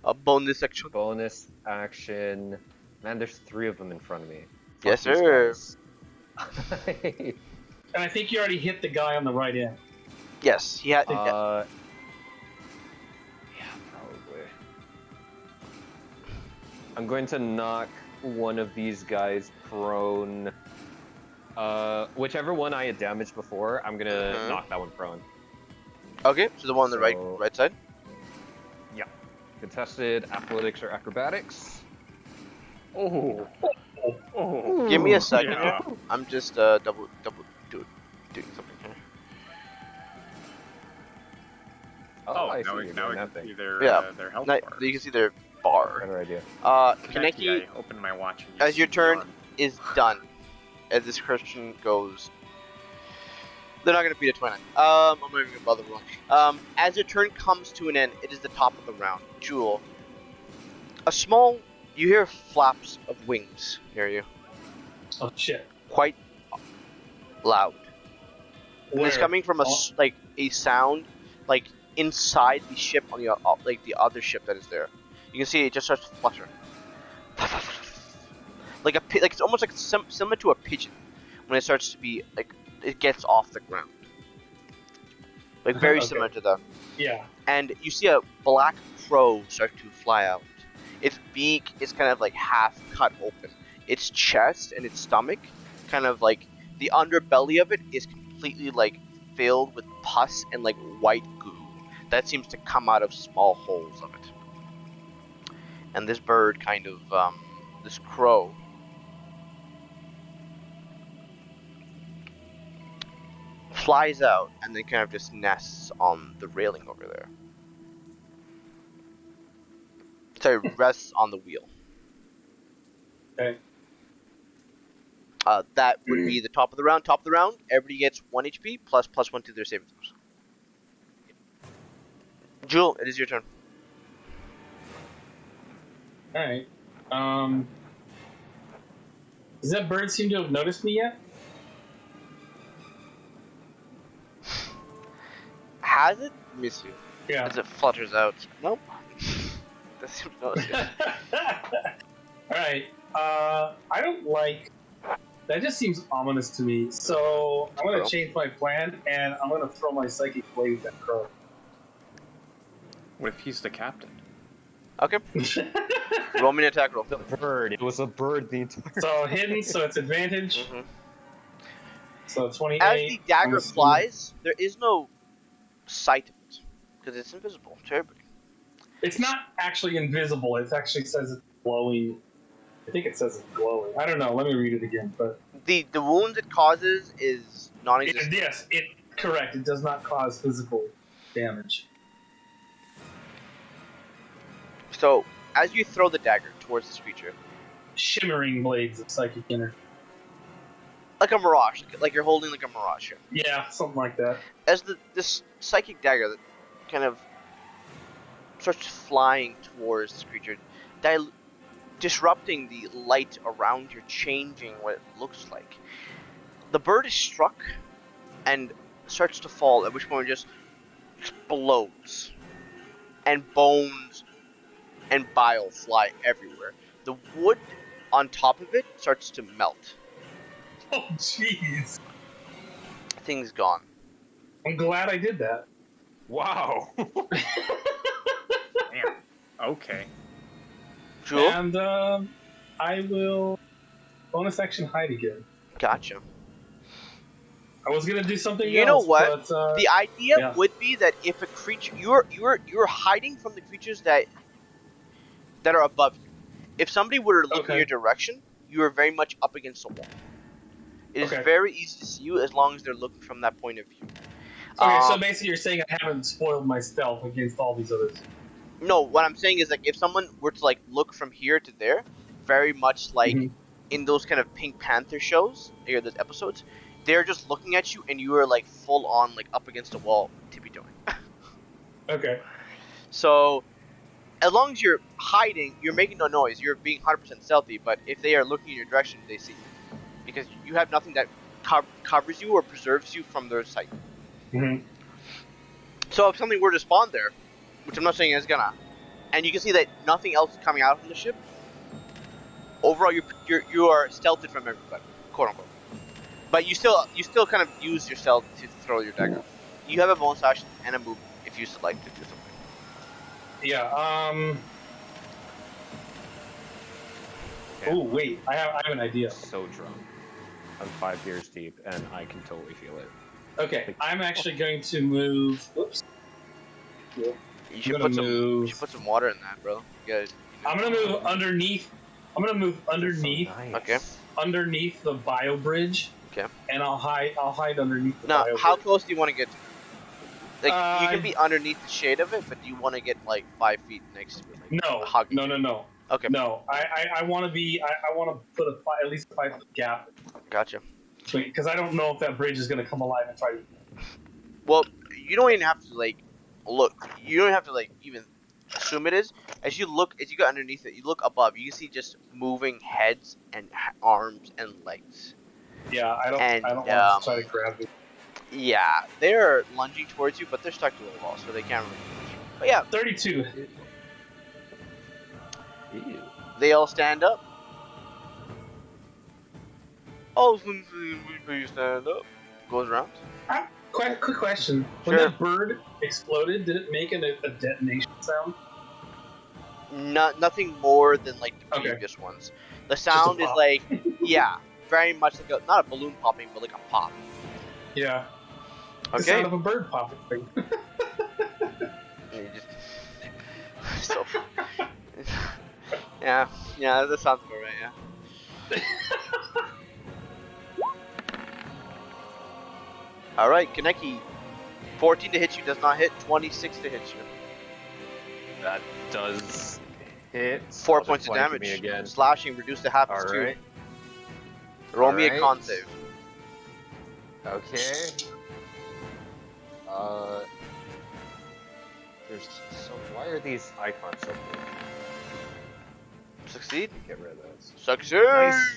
A bonus action. Bonus action. Man, there's 3 of them in front of me. Fuck Yes, these sir. guys. And I think you already hit the guy on the right end. Yes, he had. Yeah, probably. I'm going to knock one of these guys prone. Whichever one I had damaged before, I'm gonna Mhm. knock that one prone. Okay, so the one on the So- right side. Yeah. Contested athletics or acrobatics. Oh. Oh. Give me a second Yeah. here. I'm just double doing something here. Oh, I see now you're we doing can that see thing. their, Yeah. their health Now, bars. you can see their bar. Better idea. Kaneki I opened my watch and you as your see turn John. is done. As this Christian goes. They're not gonna beat a 29. I'm not even gonna bother rolling. As your turn comes to an end, it is the top of the round. Jewel. You hear flaps of wings near you. Oh shit. Quite loud. And it's Where? coming from like a sound like inside the ship on the like the other ship that is there. You can see it just starts to flutter. Like like it's almost like similar to a pigeon when it starts to be like it gets off the ground. Like very Okay. similar to that. Yeah. And you see a black crow start to fly out. Its beak is kind of like half cut open. Its chest and its stomach, kind of like the underbelly of it is completely like filled with pus and like white goo that seems to come out of small holes of it. And this bird kind of, this crow, flies out and then kind of just nests on the railing over there. Sorry, rests on the wheel. Okay. That would be the top of the round. Top of the round, everybody gets 1 HP plus +1 to their saving throws. Jewel, it is your turn. All right. Does that bird seem to have noticed me yet? Has it? Miss you. Yeah. As it flutters out. Nope. Doesn't seem to notice you. All right. I don't like. That just seems ominous to me. So I'm gonna Crow. change my plan, and I'm gonna throw my psychic blade at that crow. What if he's the captain? Okay. Roll me an attack roll. The bird. It was a bird the entire. So hidden, so it's advantage. Mhm. So 28. As the dagger I'm assuming- flies, there is no sight of it because it's invisible to everybody. It's not actually invisible. It actually says it's glowing. I think it says it's glowing. I don't know. Let me read it again. But The wounds it causes is non-existent. yes, correct. It does not cause physical damage. So as you throw the dagger towards this creature, Shimmering blades of psychic energy. like a mirage, like you're holding like a mirage here. Yeah, something like that. As this psychic dagger that kind of starts flying towards this creature, disrupting the light around you, changing what it looks like. The bird is struck and starts to fall, at which point it just explodes. And bones and bile fly everywhere. The wood on top of it starts to melt. Oh, jeez. Thing's gone. I'm glad I did that. Wow. Damn. Okay. Jewel? And I will bonus action hide again. Gotcha. I was gonna do something else. You know what? But, The idea yeah. would be that if a creature you're hiding from the creatures that are above you. If somebody were to look in Okay. your direction, you are very much up against a wall. It is Okay. very easy to see you as long as they're looking from that point of view. okay, so Um, basically you're saying I haven't spoiled my stealth against all these others. No, what I'm saying is like if someone were to like look from here to there, very much like Mhm. in those kind of Pink Panther shows, or those episodes, they're just looking at you and you are like full on like up against a wall to be doing. Okay. So, as long as you're hiding, you're making no noise. You're being 100% stealthy. But if they are looking in your direction, they see you because you have nothing that covers you or preserves you from their sight. hmm So if something were to spawn there, which I'm not saying is gonna, and you can see that nothing else is coming out from the ship. Overall, you are stealthed from everybody, quote unquote. But you still kind of use your stealth to throw your dagger. You have a bonus action and a move if you select to do something. Yeah. Oh wait, I have an idea. So drunk. I'm 5 beers deep, and I can totally feel it. Okay, I'm actually going to move. Oops. You should gonna put some. You move- should put some water in that, bro. You I'm gonna move underneath. I'm gonna move underneath. Okay. Underneath the bio bridge. Okay. And I'll hide underneath the Now, bio how bridge. close do you want to get to it? Like, you can be underneath the shade of it, but do you want to get like 5 feet next to it? Like, No. hugging No. it? No. No. Okay. No. I want to be. I want to put at least a 5 foot gap Gotcha. because I don't know if that bridge is gonna come alive and try to. Well, you don't even have to like look. You don't have to like even assume it is. As you go underneath it, you look above. You can see just moving heads and arms and legs. Yeah, I don't want to try to grab it. Yeah, they're lunging towards you, but they're stuck to the wall, so they can't really do much. But yeah, 32. Ew. they all stand up. Oh, you stand up. Goes around. Quick question. When Sure. that bird exploded, did it make a detonation sound? Nothing more than like the Okay. previous ones. The sound is pop. like, yeah, very much like not a balloon popping, but like a pop. Yeah. The Okay. sound of a bird popping thing. And you just so. yeah, that sounds about right. Yeah. All right, Kaneki. 14 to hit you does not hit. 26 to hit you. That does hit. 4 I'll points of just flank damage. Me again. Slashing reduced to half as 2. Alright. Roll me a Alright. con save. Okay. There's so. Why are these icons so cool? Succeed. Get rid of those. Succeed. Nice.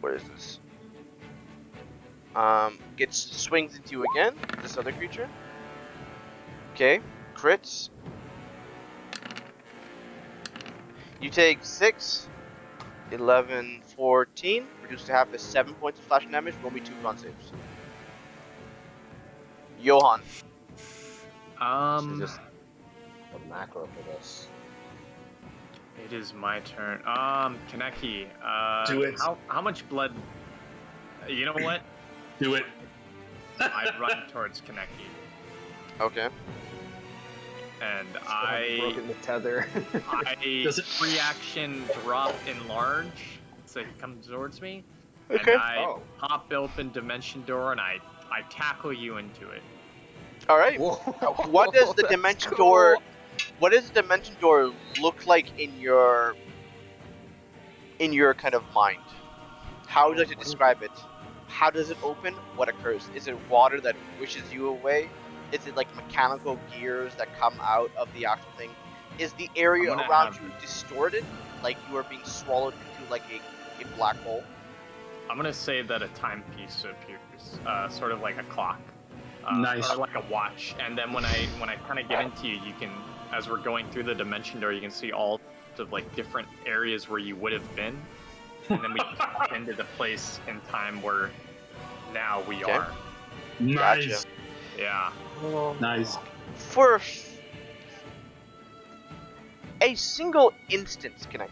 What is this? Swings into you again. This other creature. Okay. Crits. You take 6, 11, 14. Reduced to half is 7 points of slashing damage. Roll me 2 con saves. Johan. Should just a macro for this. It is my turn. Kaneki. Do it. How much blood? You know what? Do it. I run towards Kaneki, Okay. and I've broken the tether. I Does it- free action drop enlarge, so he comes towards me, Okay. and I Oh. pop open dimension door and I tackle you into it. All right. Whoa, What does the that's dimension cool. door? What does the dimension door look like in your kind of mind? How would you like to describe it? How does it open? What occurs? Is it water that wishes you away? Is it like mechanical gears that come out of the actual thing? Is the area I'm gonna around have- you distorted, like you are being swallowed into like a black hole? I'm gonna say that a timepiece appears, sort of like a clock, Nice. or like a watch. And then when I kind of get into you, you can, as we're going through the dimension door, you can see all of like different areas where you would have been, and then we pop into the place in time where now we Okay. are. Nice. Yeah. Nice. For a single instance, Kaneki,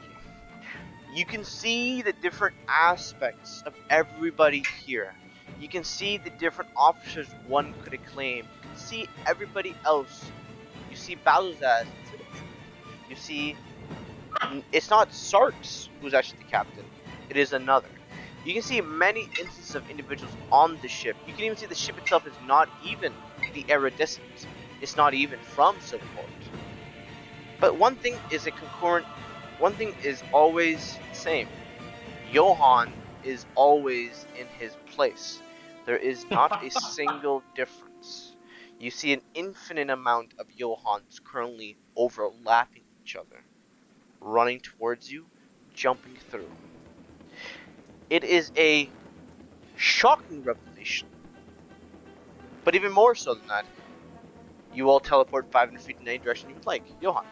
you can see the different aspects of everybody here. You can see the different officers one could acclaim. You can see everybody else. You see Balazaz. You see, it's not Sarks who's actually the captain. It is another. You can see many instances of individuals on the ship. You can even see the ship itself is not even the Iridescent. It's not even from Silverport. But one thing is one thing is always the same. Johan is always in his place. There is not a single difference. You see an infinite amount of Johans currently overlapping each other, running towards you, jumping through. It is a shocking revelation. But even more so than that, You all teleport 500 feet in any direction you would like. Johan.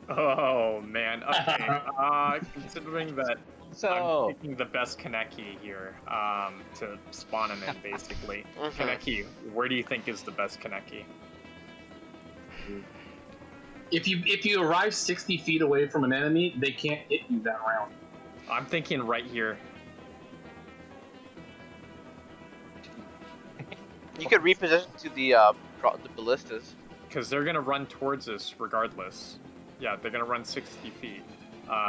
Oh man. Okay. Considering that I'm So, picking the best Kaneki here, to spawn him in basically. Mhm. Kaneki, where do you think is the best Kaneki? If you arrive 60 feet away from an enemy, they can't hit you that round. I'm thinking right here. You could reposition to the ballistas. Because they're gonna run towards us regardless. Yeah, they're gonna run 60 feet,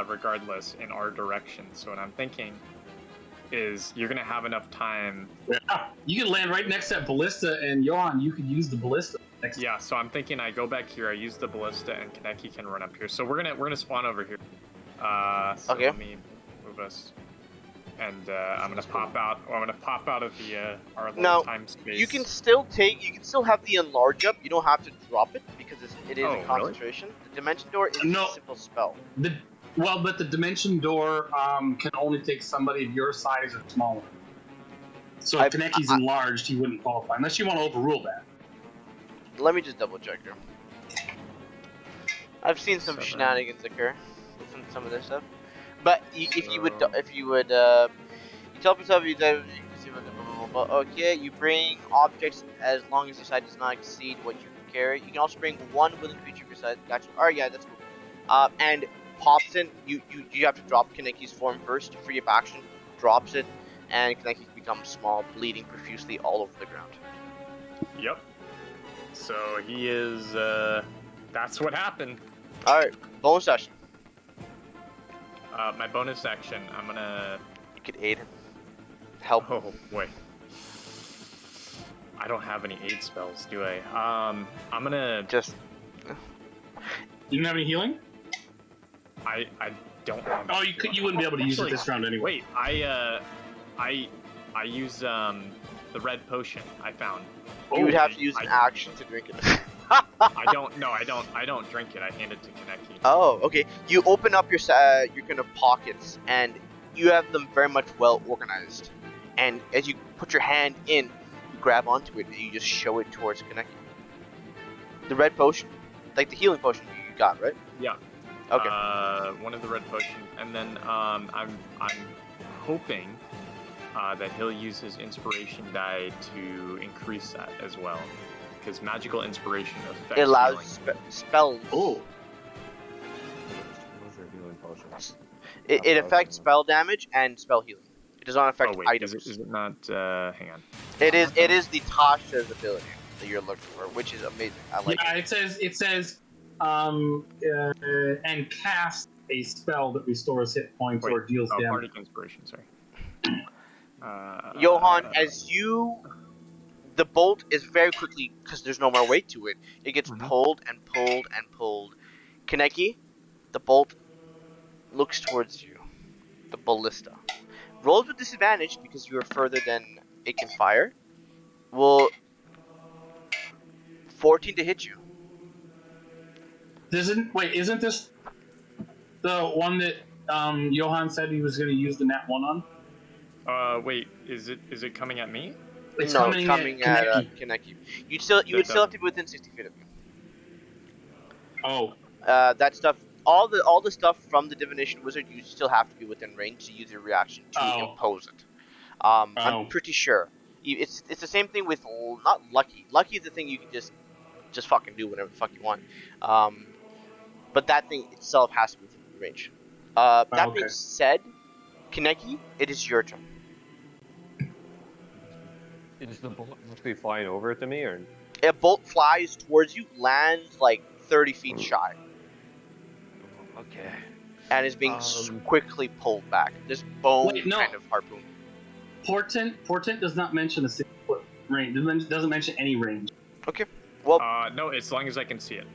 regardless in our direction. So what I'm thinking is you're gonna have enough time. Yeah, you can land right next to that ballista, and Johan, you could use the ballista next. Yeah, so I'm thinking I go back here, I use the ballista, and Kaneki can run up here. So we're gonna spawn over here. So Okay. let me move us. And I'm gonna pop out. Or I'm gonna pop out of the our little Now, time space. You can still have the enlarge up. You don't have to drop it because it is Oh, a really? concentration. The dimension door is No. a simple spell. But the dimension door can only take somebody of your size or smaller. So if Kaneki's enlarged, he wouldn't qualify unless you want to overrule that. Let me just double check here. I've seen some 7. shenanigans occur with some of this stuff, but if you would you tell yourself okay, you bring objects as long as your size does not exceed what you can carry. You can also bring one willing creature of your size. Gotcha. Alright, yeah, that's cool. And pops in. You have to drop Kaneki's form first. Free up action. Drops it, and Kaneki becomes small, bleeding profusely all over the ground. Yep. So he is. That's what happened. Alright, bonus action. My bonus action. I'm gonna. You could aid him. Help. Oh wait. I don't have any aid spells, do I? I'm gonna. Just You don't have any healing? I don't have. Oh, you wouldn't be able to use it Actually, this round anyway. Wait, I use the red potion I found. you would Oh, have to use an action to drink it. I don't drink it. I hand it to Kaneki. Oh, okay. You open up your kind of pockets, and you have them very much well organized. And as you put your hand in, you grab onto it, and you just show it towards Kaneki. The red potion, like the healing potion you got, right? Yeah. Okay. One of the red potion, and then I'm hoping that he'll use his inspiration die to increase that as well, because magical inspiration affects It allows healing. spells. Oh, those are healing potions. It affects spell damage and spell healing. It does not affect Oh wait, items. is it not? Hang on. It is the Tasha's ability that you're looking for, which is amazing. I like yeah. it. It says and cast a spell that restores hit points or deals damage. Bardic inspiration. Sorry. Johan, as the bolt is very quickly, because there's no more weight to it, it gets pulled and pulled and pulled. Kaneki, the bolt looks towards you. The ballista. Rolls with disadvantage because you are further than it can fire. Will 14 to hit you. Isn't this the one that Johan said he was going to use the nat 1 on? Wait, is it coming at me? It's no, coming it's coming at Kaneki. You would still have to be within 60 feet of you. Oh, That stuff, all the stuff from the divination wizard, you still have to be within range to use your reaction to impose it. I'm pretty sure. It's the same thing with not lucky. Lucky is the thing you can just fucking do whatever the fuck you want. But that thing itself has to be within range. That being said, Kaneki, it is your turn. Is the bullet mostly flying over to me, or? A bolt flies towards you, lands like 30 feet shy, Okay. and is being quickly pulled back. This bone Wait, no. kind of harpoon. Portent does not mention a 6 foot range. Doesn't mention any range. Okay. Well, No, as long as I can see it.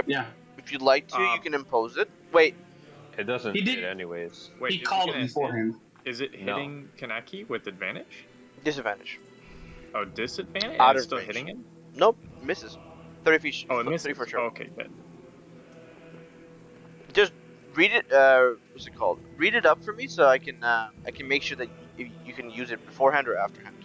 Yeah, if you'd like to, you can impose it. Wait, It doesn't He did- hit anyways. Wait, he is called it gonna- beforehand. Is it No. hitting Kaneki with advantage? disadvantage. Oh, disadvantage? Out It's of still range. hitting him? Nope, misses. 30 feet. Oh, it misses. 30 for sure. Okay, good. Just read it. What's it called? Read it up for me so I can make sure that you can use it beforehand or afterhand.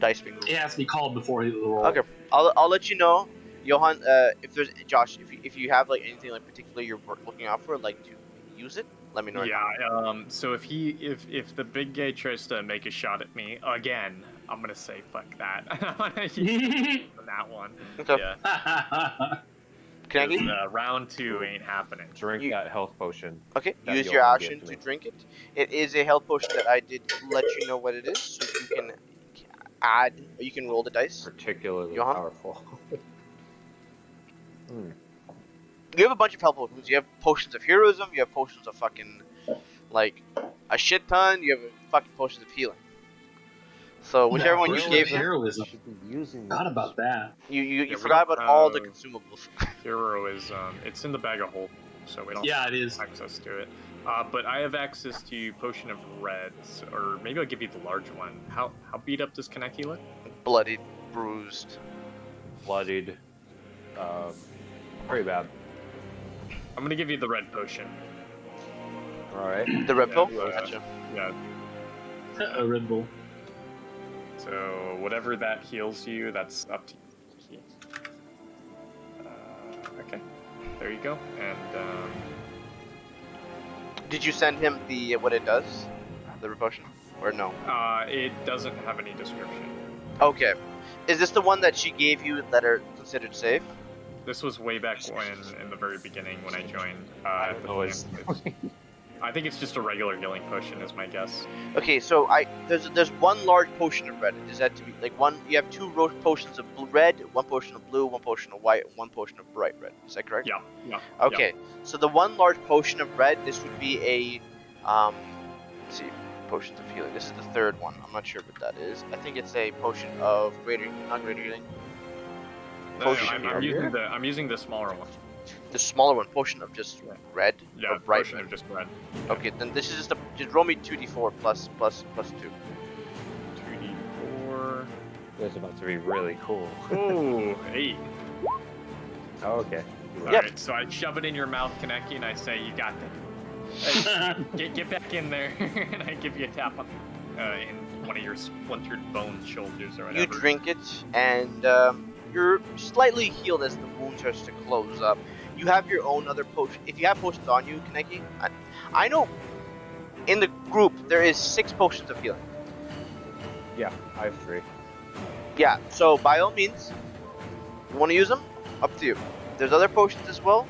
Dice being ruled. It has to be called before the roll. Okay, I'll let you know Johan, if there's Josh, if you have like anything like particular you're looking out for, like to use it, let me know. Yeah. So if the big gay tries to make a shot at me again, I'm gonna say fuck that. I'm gonna use that one. Okay. Yeah. Can I 'Cause, get round 2 ain't happening. Drink You- that health potion. Okay, that use your Johan action gave to me. drink it. It is a health potion that I did let you know what it is, so you can add. You can roll the dice. Particularly Johan? powerful. You have a bunch of health potions. You have potions of heroism. You have potions of fucking like a shit ton. You have fucking potions of healing. So whichever No, one you potion gave of him, heroism. Should be using Forgot about that. you we forgot don't about all the have- consumables. Heroism. It's in the bag of holding, so we don't Yeah, it is. have access to it. But I have access to Potion of Reds, or maybe I'll give you the large one. How beat up does Kaneki look? Bloodied, bruised. bloodied. Pretty bad. I'm gonna give you the red potion. All right. The red Yeah, pill. yeah. Gotcha. Yeah. A Red Bull. So whatever that heals you, that's up to you. Okay. There you go. And Did you send him the what it does, the red potion, or no? it doesn't have any description. Okay. Is this the one that she gave you that are considered safe? This was way back when, in the very beginning, when I joined. I don't know I think it's just a regular healing potion, is my guess. Okay, so there's one large potion of red. Is that to be like one? You have two potions of red, one potion of blue, one potion of white, and one potion of bright red. Is that correct? Yeah. Yeah. Okay, so the one large potion of red, this would be a let's see, potions of healing. This is the third one. I'm not sure what that is. I think it's a potion of not greater healing. No, Potion I'm using the smaller one. The smaller one, potion of just red Yeah, or bright potion red. of just red. Okay, then this is just roll me 2d4 plus 2. 2d4. It's about to be really cool. Ooh, 8. Oh, okay. Yep. Alright, so I shove it in your mouth, Kaneki, and I say, you got this. Get back in there, and I give you a tap on in one of your splintered bone shoulders or whatever. You drink it, and you're slightly healed as the wound starts to close up. You have your own other potion. If you have potions on you, Kaneki, I know in the group there is 6 potions of healing. Yeah, I have 3. Yeah, so by all means, you want to use them? Up to you. There's other potions as well.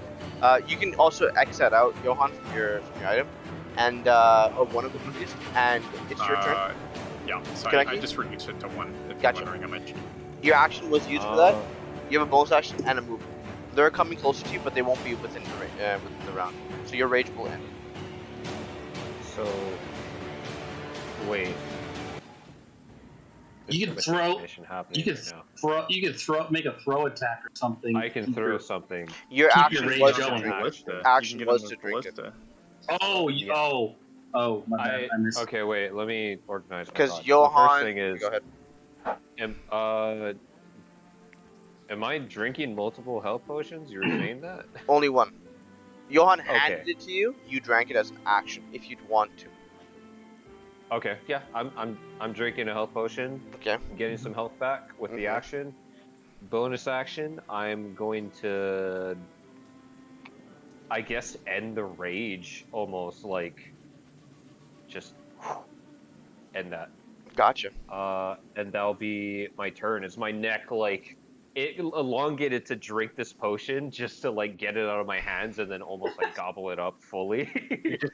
You can also X that out, Johan, from your item, and or one of them at least, and it's your turn. Yeah, so Kaneki? I just reduced it to 1. If Gotcha. you're wondering how much. Your action was used for that. You have a bonus action and a move. They're coming closer to you, but they won't be within the round. So your rage will end. So, wait. You There's can so much throw- information happening You could right make a throw attack or something. now. I can Keep throw your- something. Your Keep your action rage was to going. drink it. Ballista. Action You can get was him to with drink it. ballista. Oh, Yeah. oh, my bad. I missed. Okay, wait. Let me organize. my Because thoughts. Johan, The first thing is, go ahead. am I drinking multiple health potions? You were saying that? Only one. Johan Okay. handed it to you. You drank it as an action if you'd want to. Okay, yeah. I'm drinking a health potion. Okay. Getting some health back with the Mhm. action. Bonus action, I'm going to, I guess, end the rage almost, like, just end that. Gotcha. And that'll be my turn. Is my neck, like, it elongated to drink this potion just to, like, get it out of my hands and then almost, like, gobble it up fully.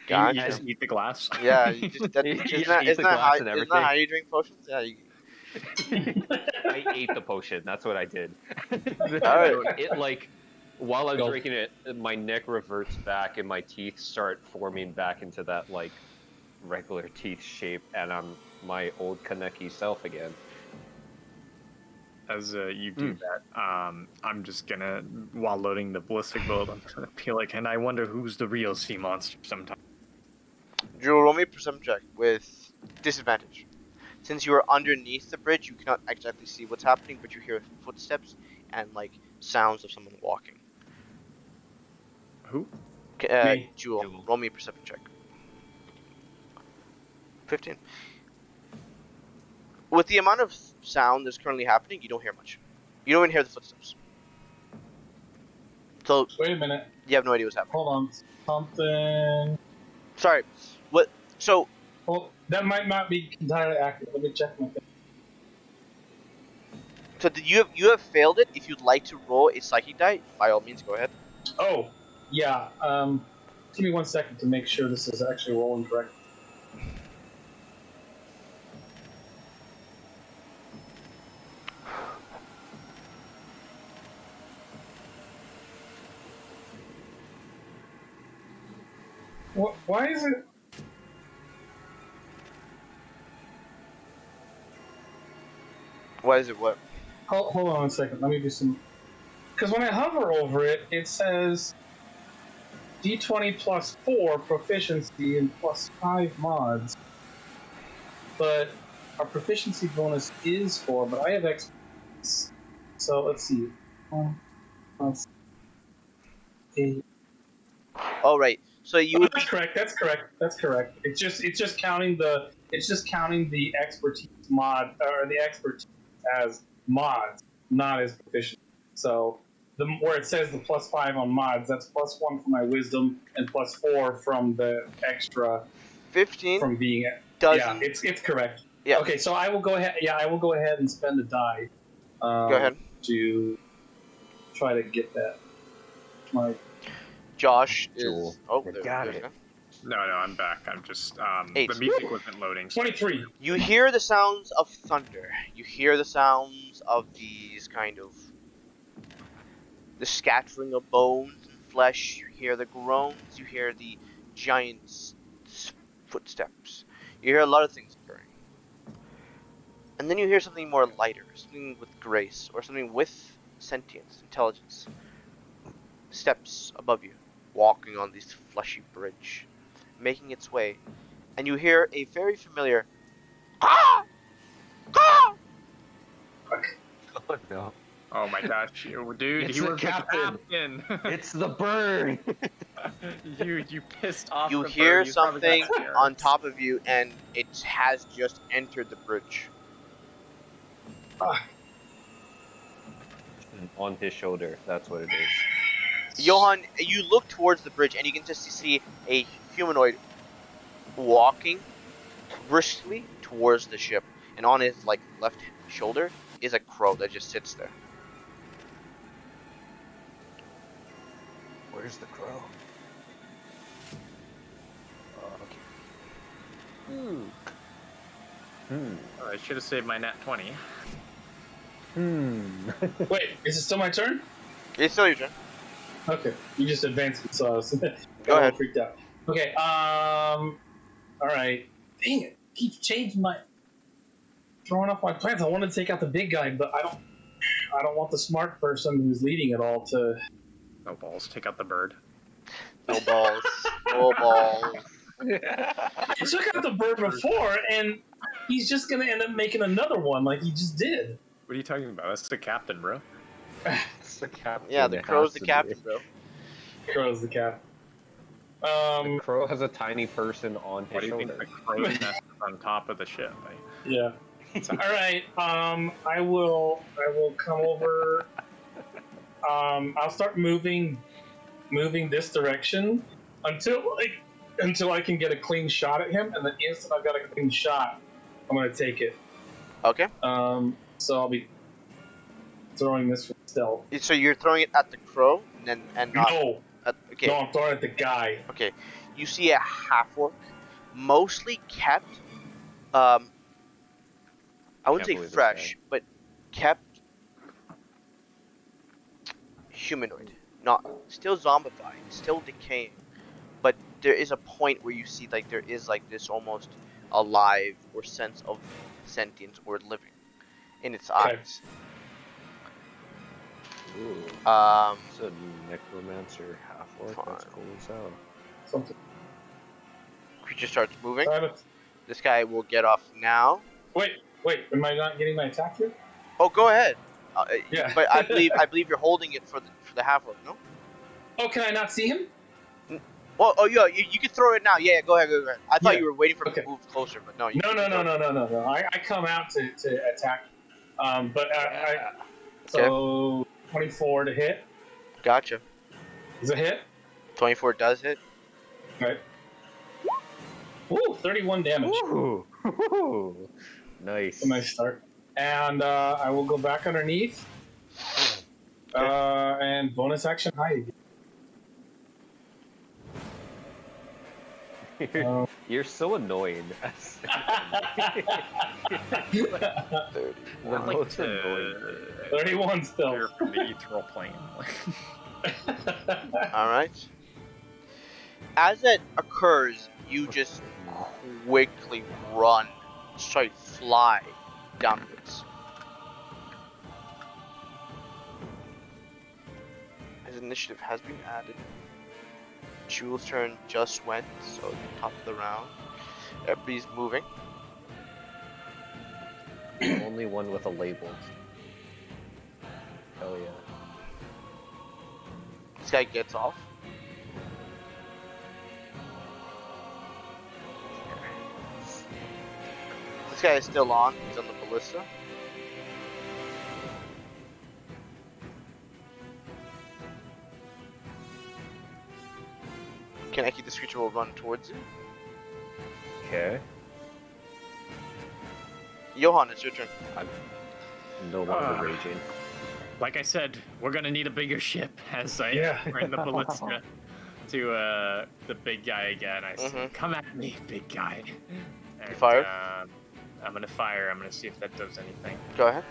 Gotcha. You just eat the glass. Yeah, you just, You isn't just that, eat the isn't that glass how, and isn't that how you drink potions? Yeah. I ate the potion. That's what I did. Alright. It like while I'm Go. drinking it, my neck reverts back and my teeth start forming back into that like regular teeth shape, and I'm my old Kaneki self again. As you do that, I'm just gonna, while loading the ballistic bolt, I'm gonna be like, and I wonder who's the real sea monster sometime. Drew, roll me a perception check with disadvantage. Since you are underneath the bridge, you cannot exactly see what's happening, but you hear footsteps and like sounds of someone walking. Who? Me. Jewel, Jewel. roll me a perception check. 15. With the amount of sound that's currently happening, you don't hear much. You don't even hear the footsteps. So Wait a minute. you have no idea what's happening. Hold on. Something. Sorry. What? So Well, that might not be entirely accurate. Let me check my thing. so did you have failed it? If you'd like to roll a psychic die, by all means, go ahead. Oh, yeah. Give me 1 second to make sure this is actually rolling correct. What? Why is it? Why is it what? Hold on 1 second. Let me do some. Because when I hover over it, it says D20 plus 4 proficiency and plus 5 mods. But our proficiency bonus is 4, but I have expertise. So let's see. 1 plus 8. Oh right. So you would be That's correct. That's correct. That's correct. It's just counting the expertise mod or the expertise as mods, not as proficiency. So where it says the plus 5 on mods, that's plus 1 for my wisdom and plus 4 from the extra 15 from being. doesn't. Yeah, it's correct. Yeah. Okay, so I will go ahead. Yeah, I will go ahead and spend a die. Go ahead. To try to get that. My Josh is. Jewel. Oh, You there, got there it. you go. No, I'm back. I'm just Eight. the music wasn't loading. 23. You hear the sounds of thunder. You hear the sounds of these kind of the scattering of bones and flesh. You hear the groans. You hear the giant's footsteps. You hear a lot of things occurring. And then you hear something more lighter, something with grace, or something with sentience, intelligence. Steps above you, walking on this fleshy bridge, making its way, and you hear a very familiar "Caw! Caw!" Oh no. Oh my gosh, dude, It's he the was captain. the captain. It's the bird. you pissed off. You the hear bird. He's probably got something scared. on top of you, and it has just entered the bridge. On his shoulder. That's what it is. Johan, you look towards the bridge, and you can just see a humanoid walking briskly towards the ship, and on his left shoulder is a crow that just sits there. Where's the crow? Okay. Oh, I should have saved my nat 20. Wait, is it still my turn? It's still your turn. Okay, you just advanced it, so I was Go got ahead. freaked out. Okay, all right. Dang it, keeps changing my, throwing off my plans. I wanted to take out the big guy, but I don't want the smart person who's leading it all to. No balls. Take out the bird. No balls. No balls. I took out the bird before, and he's just gonna end up making another one like he just did. What are you talking about? That's the captain, bro. It's the captain. Yeah, the It crow's has the to captain, be. bro. Crow's the cat. The crow has a tiny person on Why his do you think shoulder. the crow's nest is on top of the ship? Yeah. All right. I will come over. I'll start moving this direction until I can get a clean shot at him, and the instant I've got a clean shot, I'm gonna take it. Okay. So I'll be throwing this for stealth. So you're throwing it at the crow, and not No, at, okay. no, I'm throwing it at the guy. Okay. You see a half-orc, mostly kept. I wouldn't Can't say believe this fresh, but kept humanoid. Not still zombified, still decaying, but there is a point where you see there is this almost alive or sense of sentience or living in its Okay. eyes. Ooh. It's It's a necromancer half orc. That's Fine. cool as hell. Something. creature starts moving. Try to- This guy will get off now. Wait, am I not getting my attack here? Oh, go ahead. Yeah. But I believe you're holding it for the half orc, no? Oh, can I not see him? Well, oh yeah, you can throw it now. Yeah, go ahead. I thought Yeah. you were waiting for him Okay. to move closer, but no. You No. can throw it. No. I come out to attack. But so 24 to hit. Gotcha. Is a hit. 24 does hit. Okay. Ooh, 31 damage. Ooh. Ooh. Nice. A nice start. And I will go back underneath. And bonus action hide. You're so annoying. The I'd like most annoying to thing. 31 still. hear from the ethereal plane. Alright. As it occurs, you just quickly run, straight fly downwards. His initiative has been added. Jules' turn just went, so top of the round. Everybody's moving. Only one with a label. Hell yeah. This guy gets off. This guy is still on. He's on the ballista. Kaneki, this creature will run towards you. Okay. Johan, it's your turn. No longer raging. Like I said, we're gonna need a bigger ship as I Yeah. bring the ballista to the big guy again. I say, Mhm. come at me, big guy. And, fire? I'm gonna fire. I'm gonna see if that does anything. Go ahead.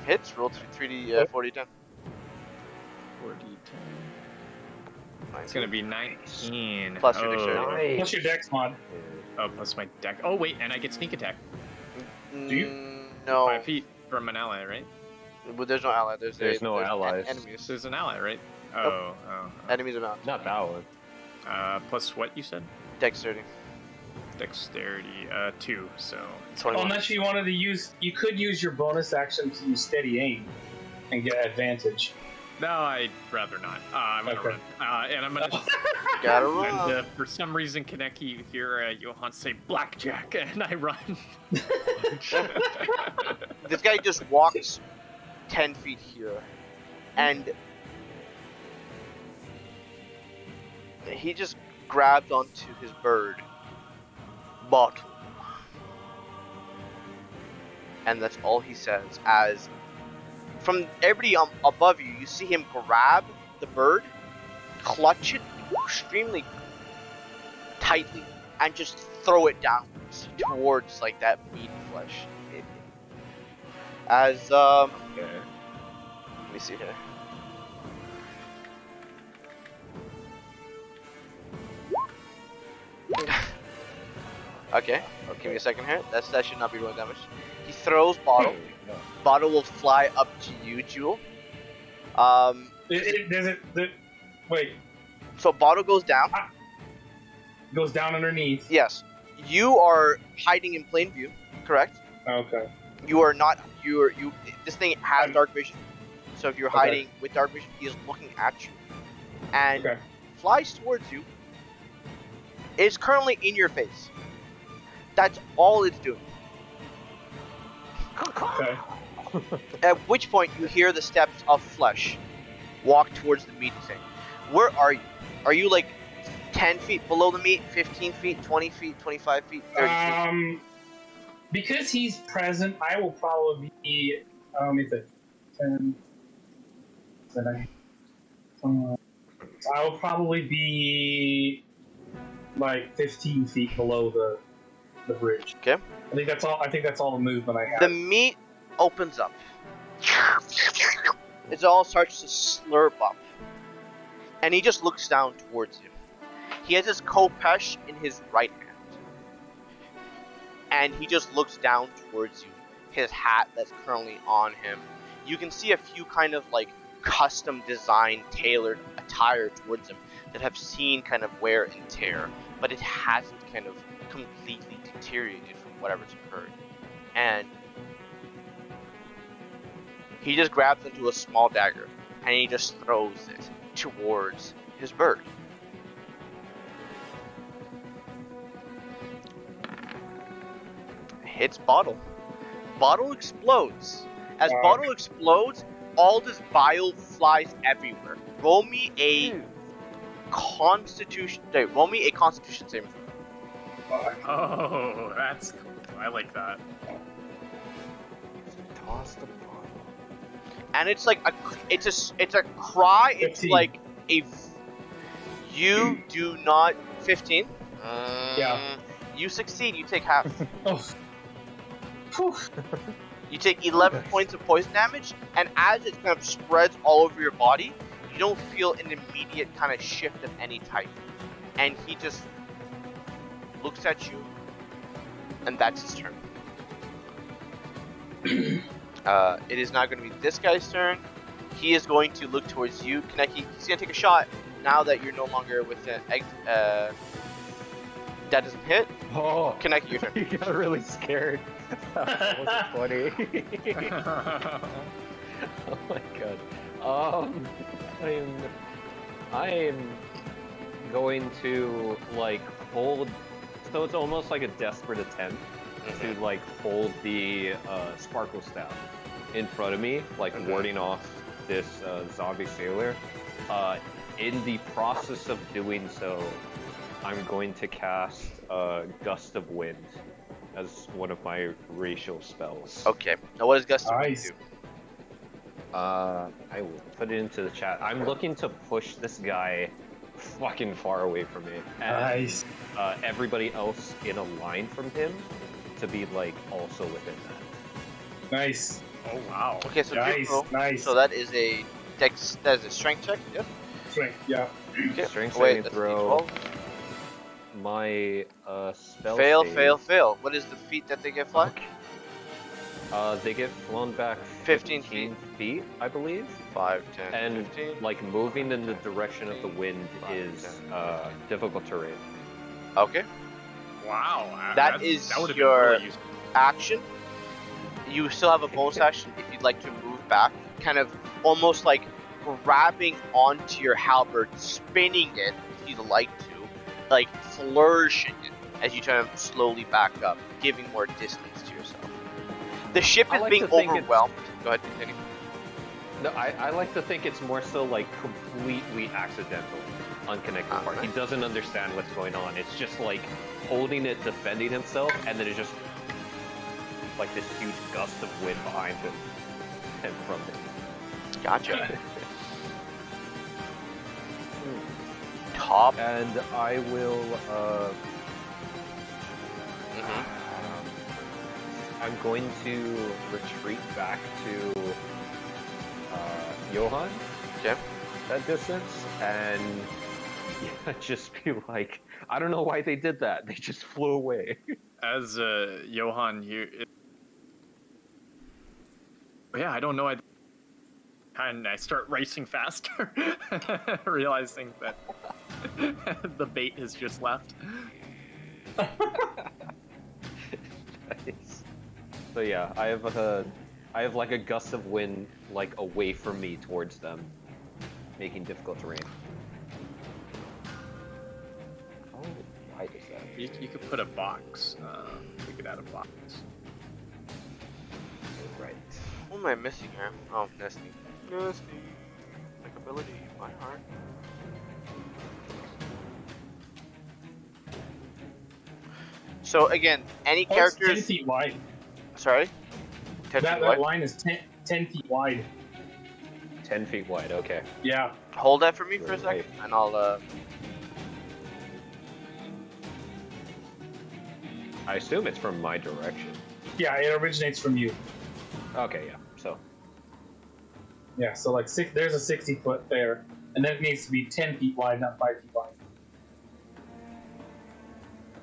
Hits. Roll 3D 4d10. 4d10. It's gonna be 19. Plus your oh, dexterity. What's your dex mod? Oh, plus my deck. Oh wait, and I get sneak attack. No. 5 feet from an ally, right? But there's no ally. There's no allies. Enemies. There's an ally, right? Nope. Oh. Enemies are not. Not that one. Plus what you said? Dexterity. Dexterity, 2. So 21. Unless you wanted to use, you could use your bonus action to use steady aim and get advantage. no, I'd rather not. I'm gonna Okay. run. And I'm gonna. Gotta And run. for some reason, Kaneki, you hear Johan say blackjack, and I run. This guy just walks 10 feet here, and he just grabs onto his bird, bottle, and that's all he says. As from everybody above you, you see him grab the bird, clutch it extremely tightly, and just throw it downwards towards like that meat and flesh. As Okay. let me see here. Okay, give me a second here. That should not be rolling damage. He throws bottle. Bottle will fly up to you, Jewel. Wait, So bottle goes down. goes down underneath. Yes, you are hiding in plain view. Correct. Okay. You are not. You. This thing has dark vision. So if you're Okay. hiding with dark vision, he is looking at you, and Okay. flies towards you. Is currently in your face. That's all it's doing. Okay. At which point you hear the steps of flesh walk towards the meat thing. Where are you? Are you like 10 feet below the meat, 15 feet, 20 feet, 25 feet, 30 feet? Because he's present, I will probably be. Let me think. 10. So I will probably be like 15 feet below the bridge. Okay. I think that's all. I think that's all the movement I have. The meat opens up. It all starts to slurp up. And he just looks down towards you. He has his Kopesh in his right hand. And he just looks down towards you. His hat that's currently on him. You can see a few kind of like custom designed, tailored attire towards him that have seen kind of wear and tear. But it hasn't kind of completely deteriorated from whatever's occurred. And he just grabs into a small dagger and he just throws it towards his bird. Hits Bottle. Bottle explodes. As Bottle explodes, all this bile flies everywhere. Roll me a Constitution. Sorry, roll me a Constitution saving throw. Oh, that's cool. I like that. Toss the bottle. And it's like it's a cry. It's 15. like you do not 15. Yeah. You succeed. You take half. Oh. Whew. You take 11 points of poison damage, and as it kind of spreads all over your body, you don't feel an immediate kind of shift of any type. And he just looks at you, and that's his turn. It is now going to be this guy's turn. He is going to look towards you, Kaneki. He's going to take a shot now that you're no longer within. That doesn't hit. Oh, Kaneki, your turn. you got really scared. That was funny. Oh my god. I'm going to like hold. So it's almost like a desperate attempt to like hold the sparkle staff in front of me, like warding off this zombie sailor. In the process of doing so, I'm going to cast Gust of Wind as one of my racial spells. Okay. Now what does Gust of Wind Nice. do? I will put it into the chat. I'm looking to push this guy fucking far away from me. And Nice. everybody else in a line from him to be like also within that. Nice. Oh wow. Okay, so Nice. roll. Nice. So that is a that is a strength check. Yes. Strength, yeah. Okay. Strength Wait, saving that's throw. D12. My spell Fail, save- fail, fail. What is the feat that they get fly? Okay. They get flown back 15 feet, I believe. 5, 10, And 15. like moving in the direction of the wind is difficult terrain. Okay. Wow. That is that would have your- been really useful. Action. You still have a bonus action if you'd like to move back, kind of almost like grabbing onto your halberd, spinning it if you'd like to, like flourishing it as you try to slowly back up, giving more distance to yourself. The ship I is like being to think it's- overwhelmed. Go ahead, continue. No, I like to think it's more so like completely accidental on Connected Part. He doesn't understand what's going on. It's just like holding it, defending himself, and then it's just like this huge gust of wind behind him and from him. Gotcha. Top. And I will Mhm. I'm going to retreat back to Johan. Okay. That distance, and yeah, just be like, I don't know why they did that. They just flew away. As Johan here. Yeah, I don't know. And I start racing faster, realizing that the bait has just left. Nice. So yeah, I have like a gust of wind like away from me towards them, making difficult terrain. Oh, why is that? You could put a box. We could add a box. Right. What am I missing here? Oh, Nesty. Nesty. Like ability, my heart. So again, any Oh, it's 10 characters. feet wide. Sorry. 10 That, feet that wide? line is 10 feet wide. 10 feet wide. Okay. Yeah. Hold that for me for a Right. second, and I'll. I assume it's from my direction. Yeah, it originates from you. Okay, yeah. So Yeah, so like there's a 60 foot there, and then it needs to be 10 feet wide, not 5 feet wide.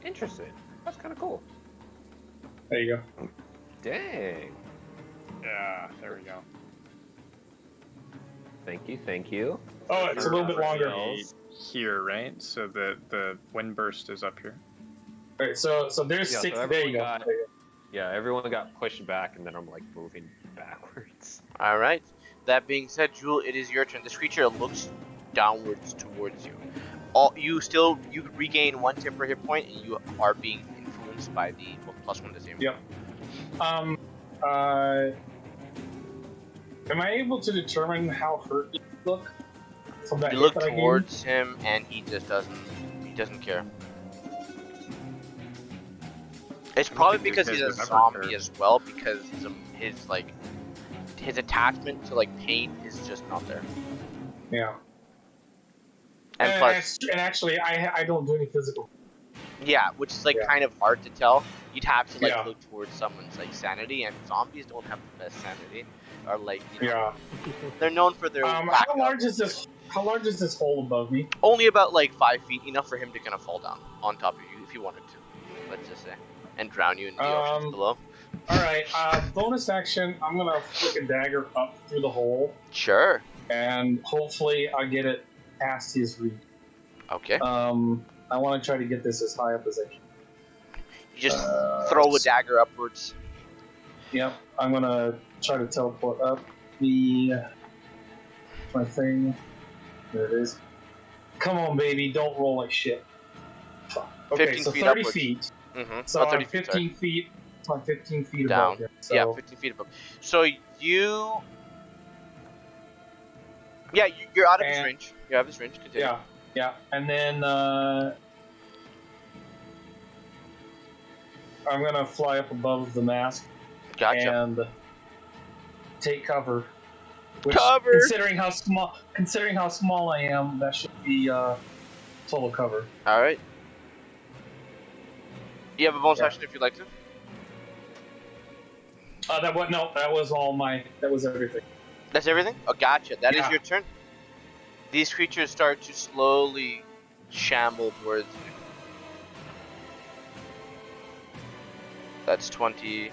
interesting. That's kind of cool. There you go. Dang. Yeah, there we go. Thank you. Thank you. Oh, it's a little bit longer. Right here, right? So the wind burst is up here. Alright, so there's Yeah, so 60. There everyone you go. got- There you Yeah, everyone got pushed back, and then I'm like moving backwards. Alright. That being said, Jewel, it is your turn. This creature looks downwards towards you. You regain 1 temporary hit point, and you are being influenced by the +1 to save. Yep. Am I able to determine how hurt you look? from that You hit look that I gave him? towards him, and he just doesn't. He doesn't care. It's I don't probably think because these he's a guys have ever zombie cared. as well. Because his like his attachment to like pain is just not there. Yeah. And plus, and actually, I don't do any physical. yeah, which is like Yeah. kind of hard to tell. You'd have to like Yeah. look towards someone's like sanity, and zombies don't have the best sanity, or like you know, Yeah. they're known for their lack How of- large is this? How large is this hole above me? Only about like 5 feet, enough for him to kind of fall down on top of you if he wanted to. Let's just say, and drown you in the oceans below. All right. Bonus action. I'm gonna flick a dagger up through the hole, Sure. and hopefully I get it past his reach. Okay. I want to try to get this as high up as I can. You just throw a dagger upwards. Yep. I'm gonna try to teleport up my thing. There it is. Come on, baby. Don't roll like shit. Fuck. Okay, 15 so feet 30 upwards. feet. Mm-hmm. So oh, I'm 30 feet, 15 feet. I'm 15 feet Down. above him. So, Yeah, 15 feet above. So you. Yeah, you're out of his And- range. You're out of his range. Continue. yeah. And then I'm gonna fly up above the mast Gotcha. and take cover. Which, Cover! Considering how small I am, that should be total cover. All right. You have a bonus Yeah. action if you'd like to. That was all my. That was everything. That's everything? Oh, gotcha. That is Yeah. your turn. These creatures start to slowly shamble towards you. That's 20.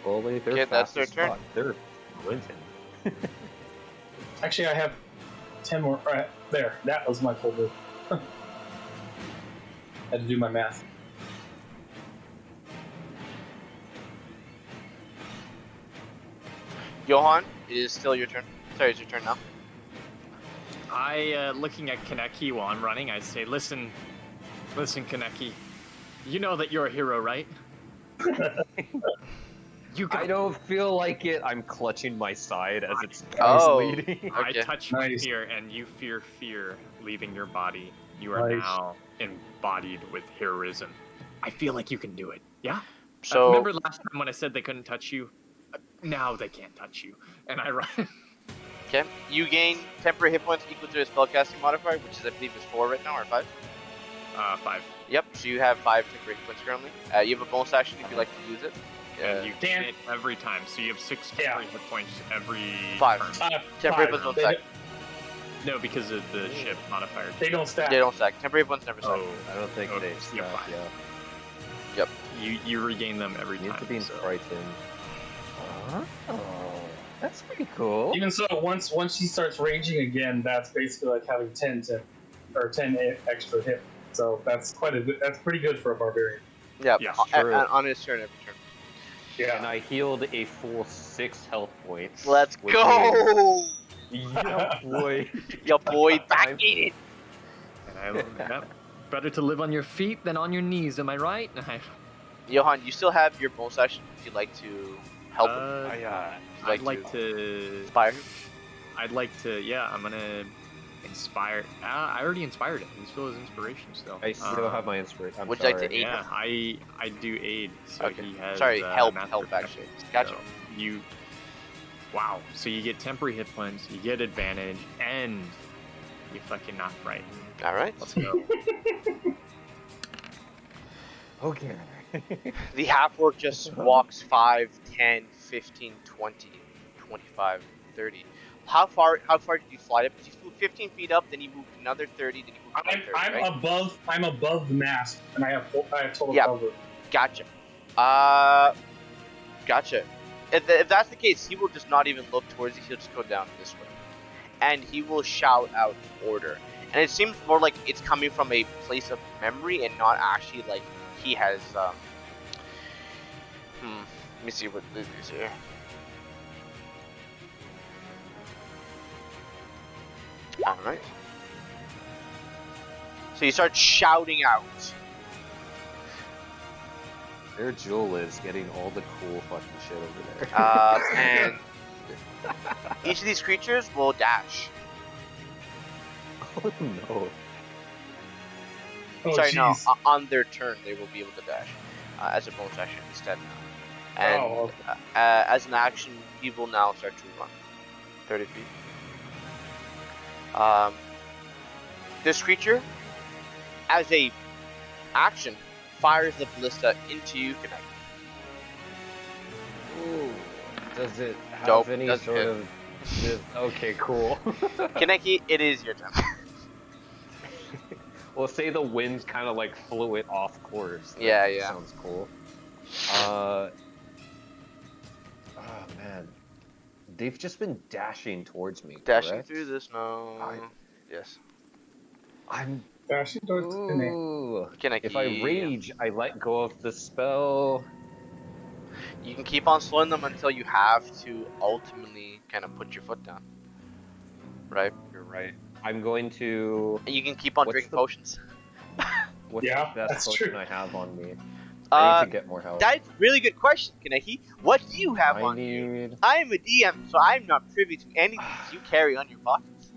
Slowly, they're Okay, that's their fast as turn. fuck. They're sprinting. Actually, I have 10 more. Right there. That was my full move. Had to do my math. Johan, it is still your turn. Sorry, it's your turn now. Looking at Kaneki while I'm running, I say, listen, Kaneki, you know that you're a hero, right? You got I don't feel like it. I'm clutching my side as it's Oh. bleeding. I Okay. touch my Nice. fear, and you fear fear leaving your body. You are Nice. now embodied with heroism. I feel like you can do it. Yeah. So Remember last time when I said they couldn't touch you? Now they can't touch you, and I run. okay, you gain temporary hit points equal to a spellcasting modifier, which is I believe is 4 right now, or 5. 5. Yep. So you have 5 temporary hit points currently. You have a bonus action if you'd like to use it. And you gain Dan- it every time, so you have 6 Yeah. temporary hit points every 5. turn. Temporary Five. hit points They, don't stack. No, because of the ship modifier. they don't stack. They don't stack. Temporary hit points never stack. Oh, I don't think Oh, they yeah, stack, fine. yeah. you regain them every You need time. to be so. frightened. Oh, that's pretty cool. Even so, once she starts raging again, that's basically like having 10 extra hit. So that's that's pretty good for a barbarian. Yeah. Yeah, true. On his turn every turn. And I healed a full 6 health points. Let's which go! means- Yeah, boy. Your boy back I'm- in it. And yep. Better to live on your feet than on your knees, am I right? Johan, you still have your bonus action if you'd like to help him. I'd like to. Inspire him. I'd like to. Yeah, I'm gonna inspire. I already inspired him. He's still his inspiration still. I still have my inspiration. I'm Would you sorry. like to aid Yeah, I do aid. So Okay. he has. Sorry, help master actually. protection, Gotcha. so you. Wow. So you get temporary hit points, you get advantage, and you fucking not frightened. All right. Let's go. Okay. The half-orc just walks 5, 10, 15, 20, 25, 30. How far did you fly up? You flew 15 feet up, then you moved another 30, then you moved another 30, I'm right? I'm above the mast, and I have total Yeah. cover. Gotcha. Gotcha. If that's the case, he will just not even look towards you. He'll just go down this way, and he will shout out order. And it seems more like it's coming from a place of memory and not actually like he has. Let me see what this is here. All right. So you start shouting out. There Jewel is getting all the cool fucking shit over there. And each of these creatures will dash. Oh no. Oh, Sorry, no. jeez. On their turn, they will be able to dash as a bonus action instead. And Oh, okay. as an action, he will now start to run 30 feet. This creature, as a action, fires the ballista into you, Kaneki. Ooh. Does it have Nope, any doesn't sort hit. of? Okay, cool. Kaneki, it is your turn. Well, say the winds kind of like flew it off course. That Yeah. Sounds cool. Oh man, they've just been dashing towards me. Dashing correct? through the snow. Yes. I'm. Dashing towards the name. Ooh. Kaneki. If I rage, I let go of the spell. You can keep on slowing them until you have to ultimately kind of put your foot down. Right? You're right. I'm going to. And you can keep on What's drinking the- potions. What's Yeah, the best that's potion true. I have on me? I need to get more health. That's a really good question, Kaneki. What do you have I on you? need. I am a DM, so I'm not privy to anything you carry on your pockets.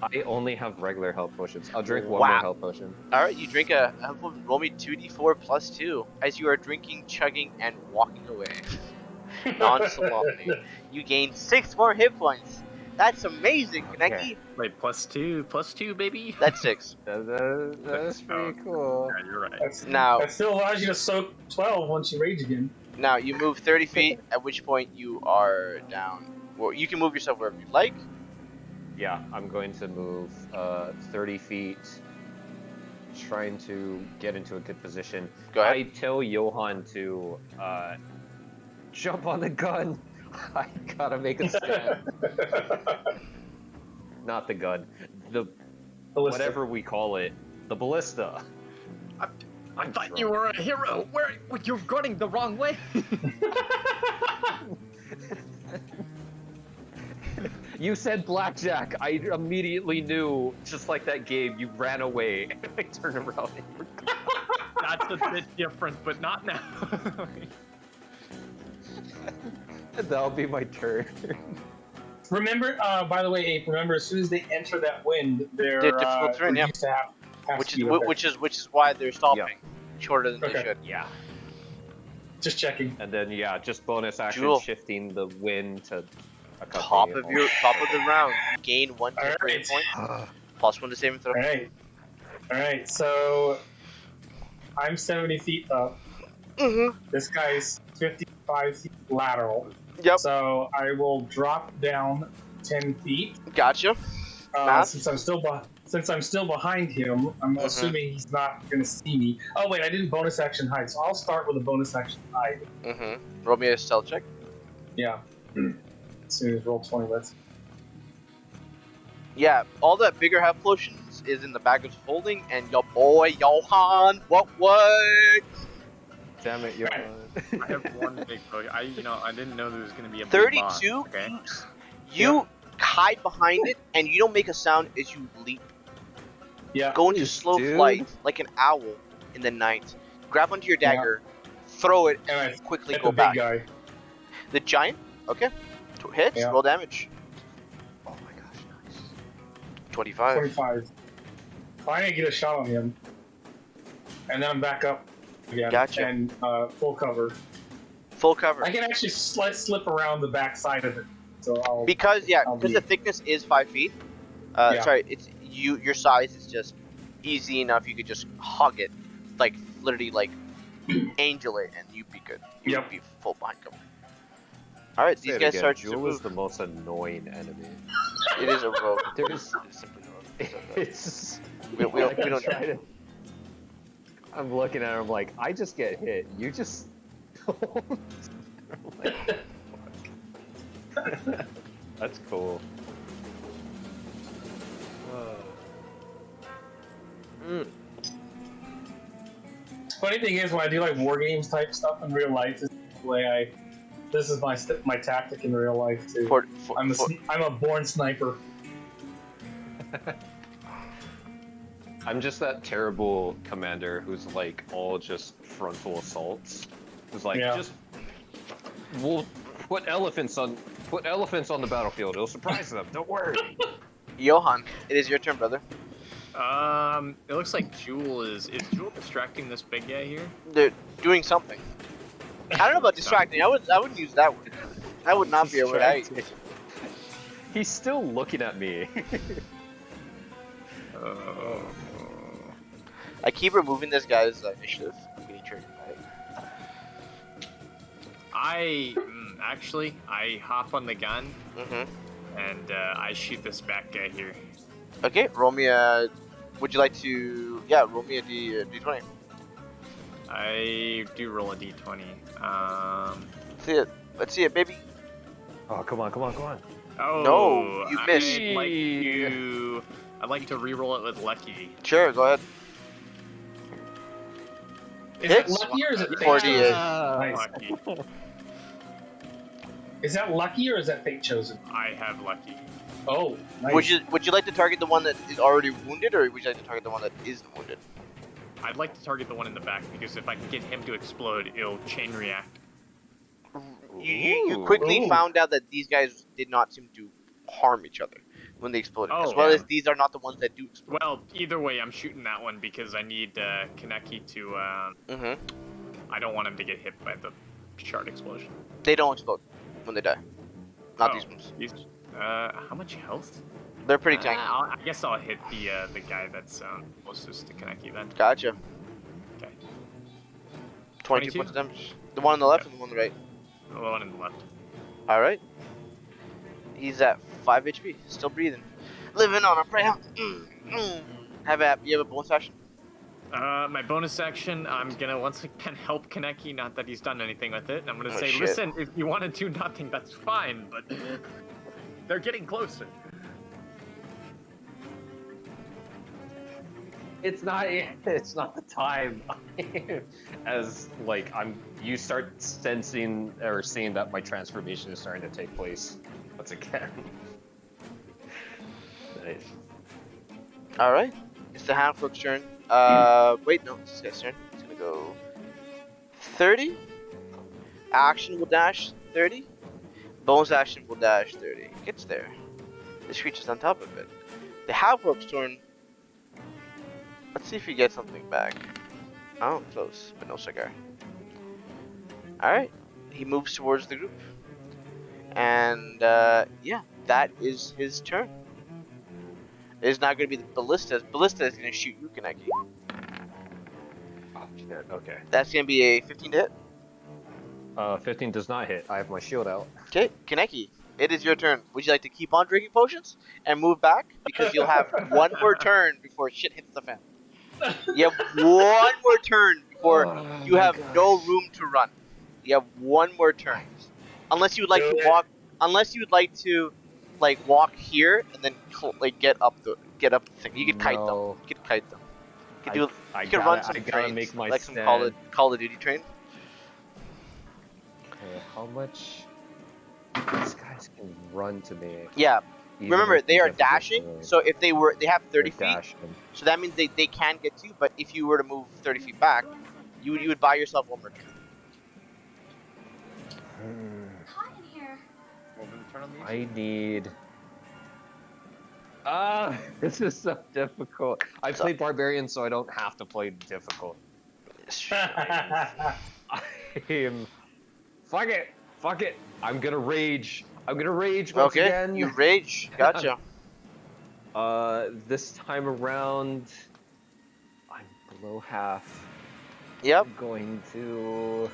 I only have regular health potions. I'll drink one Wow. more health potion. Alright, you drink a roll me 2d4 plus 2 as you are drinking, chugging, and walking away. Nonchalantly. You gain 6 more hit points. That's amazing, Kaneki. Okay. Wait, +2, baby. That's 6. That's pretty cool. Yeah, you're right. Now- that still allows you to soak 12 once you rage again. Now you move 30 feet, at which point you are down. Well, you can move yourself wherever you like. Yeah, I'm going to move 30 feet, trying to get into a good position. Go ahead. I tell Johan to jump on the gun. I gotta make a stand. Not the gun, the Ballista. whatever we call it, the ballista. I thought you were a hero. Where you're running the wrong way. You said blackjack. I immediately knew, just like that game, you ran away. I turned around and you were That's a bit different, but not now. That'll be my turn. Remember, by the way, Ape, remember, as soon as they enter that wind, they're difficult terrain, yeah. reduced to half Which is speed. Okay. which is why they're stopping shorter than Okay. they should. Yeah. Just checking. And then yeah, just bonus action Jewel. shifting the wind to Top of the round, you gain 1 temporary hit point, your. plus 1 to saving throw. Alright, so I'm 70 feet up. Mm-hmm. This guy's 55 feet lateral. Yep. So I will drop down 10 feet. Gotcha. Math? Since I'm still behind him, I'm Mhm. assuming he's not gonna see me. Oh wait, I didn't bonus action hide, so I'll start with a bonus action hide. Mm-hmm. Roll me a stealth check. Yeah. As soon as roll 20, let's. Yeah, all that bigger health potions is in the bag of holding, and your boy Johan, what? Damn it, Johan. I have one big book. I didn't know there was gonna be a big boss. 32. Okay. You hide behind it, and you don't make a sound as you leap. Yeah. Go into You slow dude. flight like an owl in the night. Grab onto your dagger, throw it, And I and quickly hit go the big back. guy. The giant, okay, hits. Yeah. Roll damage. Oh my gosh, nice. 25. 25. Finally get a shot on him. And then I'm back up again. Gotcha. And full cover. Full cover. I can actually slip around the back side of it. So I'll. Because I'll because be- the thickness is 5 feet. Yeah. Sorry, it's your size is just easy enough. You could just hug it, like literally like angel it, and you'd be good. You'd Yep. be full behind cover. All right, Say these it guys again, start to Jewel is move. the most annoying enemy. It is a rogue. There's. It is simply a rogue. It's. We don't try to. I'm looking at him like I just get hit. You just. That's cool. Funny thing is, when I do like war games type stuff in real life, this is the way this is my tactic in real life too. I'm a born sniper. I'm just that terrible commander who's like all just frontal assaults. Who's like Yeah. just we'll put elephants on the battlefield. It'll surprise them. Don't worry. Johan, it is your turn, brother. It looks like Jewel is Jewel distracting this big guy here? They're doing something. I don't know about distracting. I wouldn't use that word. That would not be a word I use. Distracting. He's still looking at me. I keep removing this guy's initiative. I'm getting triggered by it. Actually, I hop on the gun Mm-hmm. and I shoot this back guy here. Okay, roll me a. Would you like to? Yeah, roll me a d20. I do roll a d20. See it. Let's see it, baby. Oh, come on, come on, come on. Oh, No, you missed. I'd like to re-roll it with Lucky. Sure, go ahead. Is that Hits? lucky or is it fate 48. chosen? Ah. Nice. Lucky. Is that lucky or is that fate chosen? I have Lucky. Oh, nice. Would you like to target the one that is already wounded, or would you like to target the one that isn't wounded? I'd like to target the one in the back because if I can get him to explode, it'll chain react. You Ooh. quickly Ooh. found out that these guys did not seem to harm each other when they exploded, as Oh, well yeah. as these are not the ones that do explode. Well, either way, I'm shooting that one because I need Kaneki to. Mm-hmm. I don't want him to get hit by the shard explosion. They don't explode when they die. Not Oh, these ones. How much health? They're pretty tanky. I guess I'll hit the guy that's closest to Kaneki then. Gotcha. Okay. 22 22? points of damage. The one on the left and the one on the right. The one in the left. All right. He's at 5 HP, still breathing, living on a prayer. You have a bonus action? My bonus action, I'm gonna once again help Kaneki. Not that he's done anything with it. And I'm gonna Oh, say, shit. listen, if you want to do nothing, that's fine. But they're getting closer. It's not the time. As like you start sensing or seeing that my transformation is starting to take place once again. Nice. All right. It's the Handfork's turn. Wait, no, it's this guy's turn. It's gonna go 30. Action will dash 30. Bonus action will dash 30. Gets there. This creature's on top of it. The Handfork's turn. Let's see if he gets something back. Oh, close, but no cigar. Alright, he moves towards the group. And, yeah, that is his turn. It is not going to be the Ballista. Ballista is going to shoot you, Kaneki. Oh shit. Okay. That's going to be a 15 to hit. 15 does not hit. I have my shield out. Okay, Kaneki, it is your turn. Would you like to keep on drinking potions and move back? Because you'll have one more turn before shit hits the fan. You have one more turn before you have no room to run. You have one more turn. Unless you would like to walk. Unless you would like to, like, walk here and then like get up the thing. You could kite them. No. You could kite them. You could, I you could run some I gotta trains, make my like some stand. Call of Duty train. Okay, how much? These guys can run to me. Yeah. even Remember, if they are have to dashing. go- So if they have 30 they're feet. dashing. So that means they can get to you, but if you were to move 30 feet back, you would buy yourself one more turn. Hot in here. I need. This is so difficult. I play barbarian, so I don't have to play difficult. I am. Fuck it. Fuck it. I'm gonna rage. I'm gonna rage once Okay, again. you rage. Gotcha. This time around, I'm below half. Yep. I'm going to. You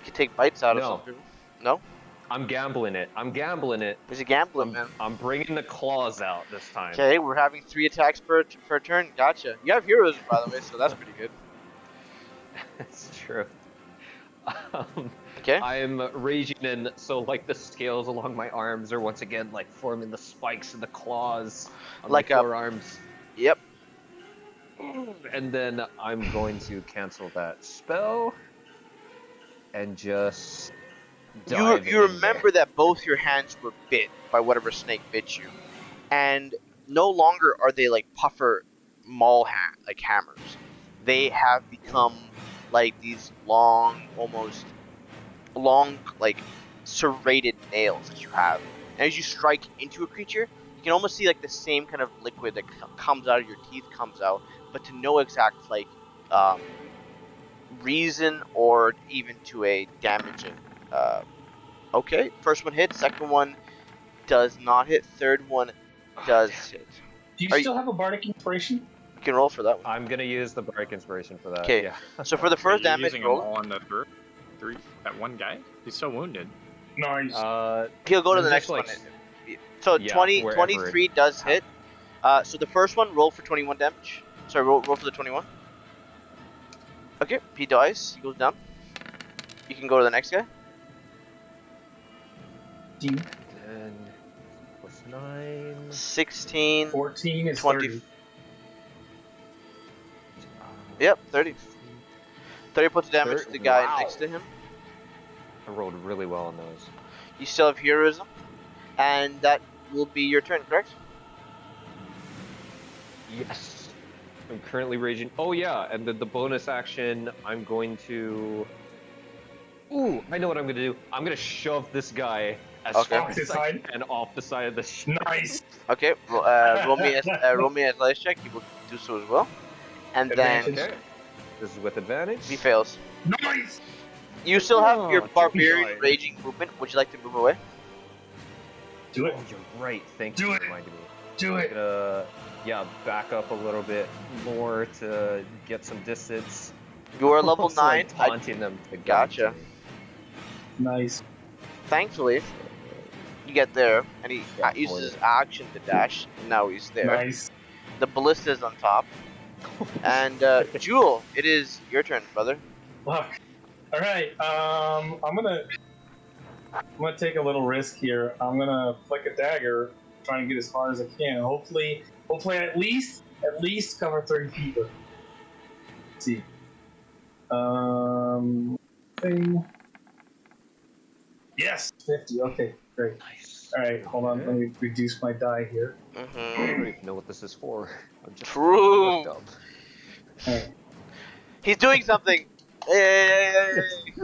can take bites out of No. some people. No? I'm gambling it. I'm gambling it. There's a gambling, man. I'm bringing the claws out this time. Okay, we're having 3 attacks per turn. Gotcha. You have heroes, by the way, so that's pretty good. That's true. Okay. I am raging, and so like the scales along my arms are once again like forming the spikes and the claws on Like my a- forearms. Yep. And then I'm going to cancel that spell and just dive You in remember that both your hands were bit by whatever snake bit you, and no longer are they like puffer maul like hammers. They have become like these long, almost long, like serrated nails that you have. And as you strike into a creature, you can almost see like the same kind of liquid that comes out of your teeth comes out, but to no exact like reason or even to a damaging. Okay, first one hits, second one does not hit, third one does hit. Do you Are you- still have a bardic inspiration? You can roll for that one. I'm gonna use the Bardic Inspiration for that. Okay. Yeah. So for the Wait, first you're damage using them roll, all on the three. That one guy. He's so wounded. Nice. he'll go to the just next one. like So yeah, 23 does hit. So the first one, roll for 21 damage. Sorry, roll for the 21. Okay, he dies. He goes down. You can go to the next guy. 15, 10 plus 9. 16. 14 is 20. 30. Yep, 30. 30 points of damage to the guy Wow. next to him. I rolled really well on those. You still have heroism. And that will be your turn, correct? Yes. I'm currently raging. Oh yeah, and the bonus action, I'm going to. Ooh, I know what I'm gonna do. I'm gonna shove this guy as Okay. far Off as his I side? can off the side of the ship. Nice. Okay, roll me an athletics check. He will do so as well. And Advantage. then Okay. This is with advantage. he fails. Nice. You still have your Oh, barbarian don't be shy. raging movement. Would you like to move away? Do it. Oh, you're right. Thank Do you it. for reminding me. Do I'm it. gonna, yeah, back up a little bit more to get some distance. You are level Also, like, 9. taunting them to get Gotcha. to me. Nice. Thankfully, you get there, and he Yeah, uses his action to dash. And now he's there. Nice. The ballista is on top. And Jewel, it is your turn, brother. Look. All right. I'm gonna take a little risk here. I'm gonna flick a dagger, trying to get as far as I can. Hopefully at least cover 30 feet. Let's see. Thing. Yes, 50. Okay, great. Nice. All right, hold on. Let me reduce my die here. I Mm-hmm. don't even know what this is for. I'm just True. looked up. All right. He's doing something. Hey.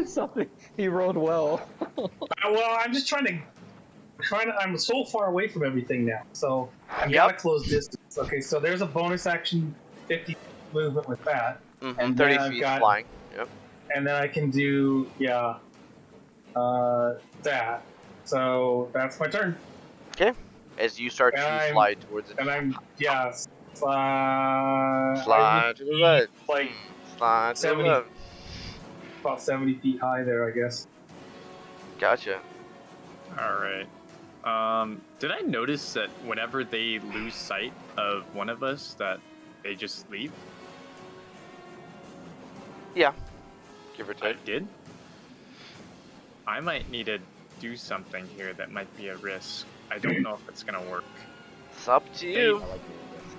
Something. He rolled well. Well, I'm just trying to. I'm so far away from everything now, so I've Yep. got to close distance. Okay, so there's a bonus action, 50 movement with that, Mm-hmm. And 30 then I've feet got- flying. Yep. and then I can do that. So that's my turn, As you start And to I'm- fly towards it. and I'm Slide to the right. like Slide to the 70. left. about 70 feet high there, I guess. Gotcha. All right. Did I notice that whenever they lose sight of one of us, that they just leave? Give or I take. did. I might need to do something here that might be a risk. I don't know if it's gonna work. It's up to you. I like doing this.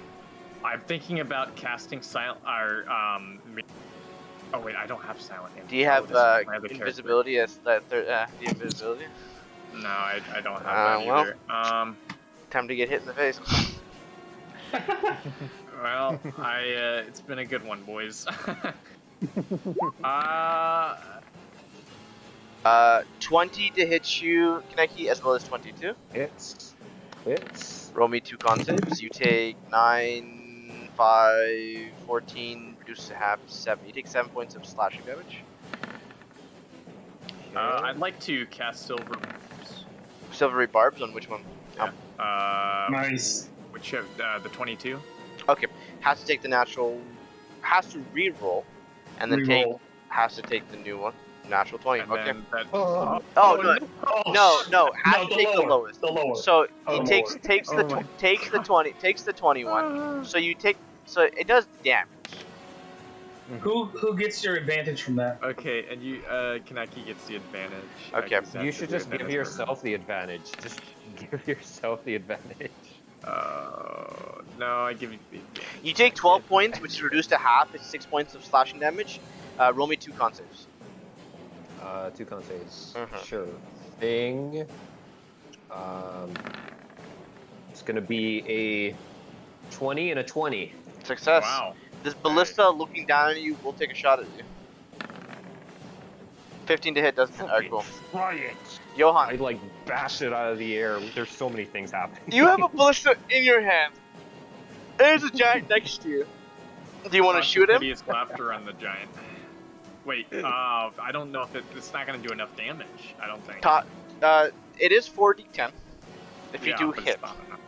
I'm thinking about casting silent. Oh wait, I don't have silent. Do you have this is my other character. invisibility as that? The invisibility. No, I don't have that well. either. Time to get hit in the face. Well, it's been a good one, boys. 20 to hit you, Kaneki, as well as 22. Hits. Roll me 2 con saves. You take 9, 5, 14, reduce to half, 7. You take 7 points of slashing damage. I'd like to cast silver. Silvery barbs on which one? Nice. Which the 22? Okay. Has to take the natural. Has to re-roll, and then Reroll. has to take the new one. Natural 20. And Okay. then that, Oh, Oh no, Oh, no. Has No, to the take the lower. lowest. The lower. So Oh, he the takes lower. takes Oh the my takes the 20 takes the 21. So you take it does damage. Who gets your advantage from that? okay, and you Kaneki gets the advantage. Okay. 'cause that's You the should just give advantage yourself the advantage. Just give yourself the advantage. No, I give you the advantage. You take 12 points, which is reduced to half. It's 6 points of slashing damage. Roll me 2 con saves. 2 con saves. Mhm. Sure thing. It's gonna be a 20 and a 20. Success. Wow. This ballista looking down at you will take a shot at you. 15 to hit doesn't hit. Alright, cool. Try it. I Johan, like bash it out of the air. There's so many things happening. you have a ballista in your hand. There's a giant next to you. Do you want to Tasha's shoot him? hideous laughter on the giant. Wait, I don't know if it's not gonna do enough damage. I don't think. It is 4d10 if you Yeah, do but hit. it's not enough.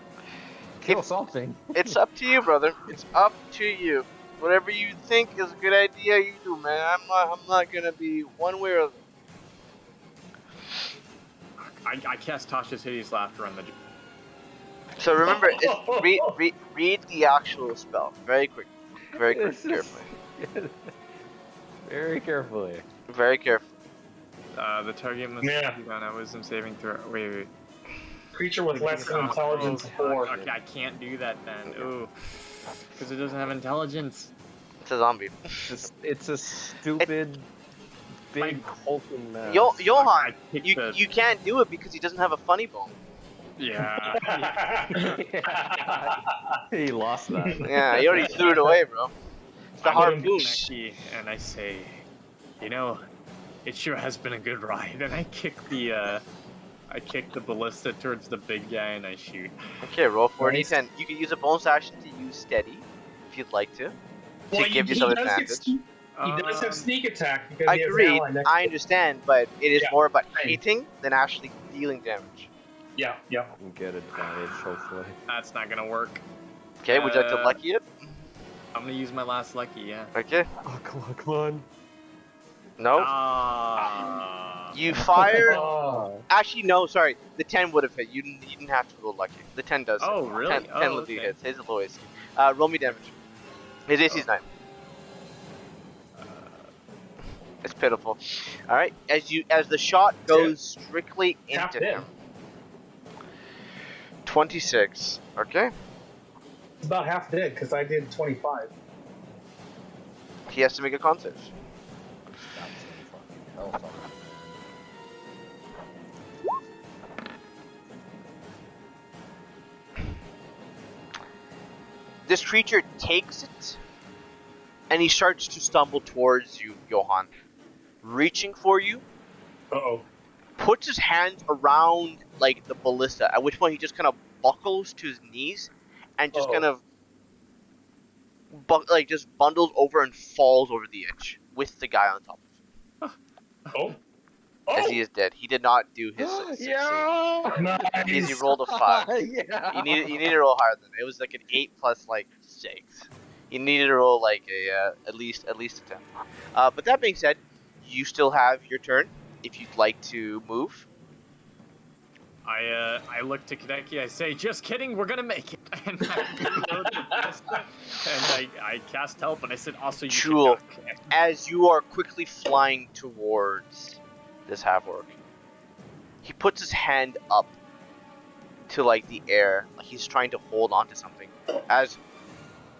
Kill something. It's up to you, brother. It's up to you. Whatever you think is a good idea, you do, man. I'm not gonna be one way or the other. I cast Tasha's hideous laughter on the. So remember, read the actual spell very quick, very quick, carefully, Very carefully. very carefully. The target must Yeah. be on a wisdom saving throw. Wait. Creature with less than intelligence Oh, 4. okay, I can't do that then. Ooh, because it doesn't have intelligence. It's a zombie. It's a stupid, big hulking mess. Johan, I picked you the- you can't do it because he doesn't have a funny bone. Yeah. He lost that. Yeah, he already threw it away, bro. It's the I look at harpoon. Becky and I say, you know, it sure has been a good ride. And I kick the ballista towards the big guy and I shoot. Okay, roll 4d10. Nice. You can use a bonus action to use steady if you'd like to. Well, give he yourself does get advantage. sneak- He does have sneak attack because he Agreed. has ally next I understand, but it is Yeah, more about same. hitting than actually dealing damage. Yeah, yeah. Get advantage, hopefully. That's not gonna work. Okay, would you like to lucky it? I'm gonna use my last lucky, yeah. Okay. Oh, come on. No. Ah. You fire. Oh. Actually, no. Sorry. The 10 would have hit. You didn't have to roll lucky. The 10 does. hit. Oh, really? 10 Oh, lucky okay. hits. His is the lowest. Roll me damage. His AC's 9. It's pitiful. All right. As the shot goes strictly Tapped into in. him. 26. Okay. It's about half dead because I did 25. He has to make a con save. This creature takes it, and he starts to stumble towards you, Johan. Reaching for you, Uh-oh. puts his hands around, like, the ballista, at which point he just kind of buckles to his knees, and just Oh. kind of, just bundles over and falls over the edge, with the guy on top of him. Oh. As Oh! he is dead. He did not do his succeed. Nice. He rolled a 5. Yeah. You needed to roll higher than it. It was like an 8 plus like 6. You needed to roll like a at least a 10. But that being said, you still have your turn if you'd like to move. I look to Kadeki, I say, just kidding, we're gonna make it. And I reload the ballista, and I cast help, and I said, also you should Jewel. duck. As you are quickly flying towards this half-orc, he puts his hand up to like the air, like he's trying to hold on to something. As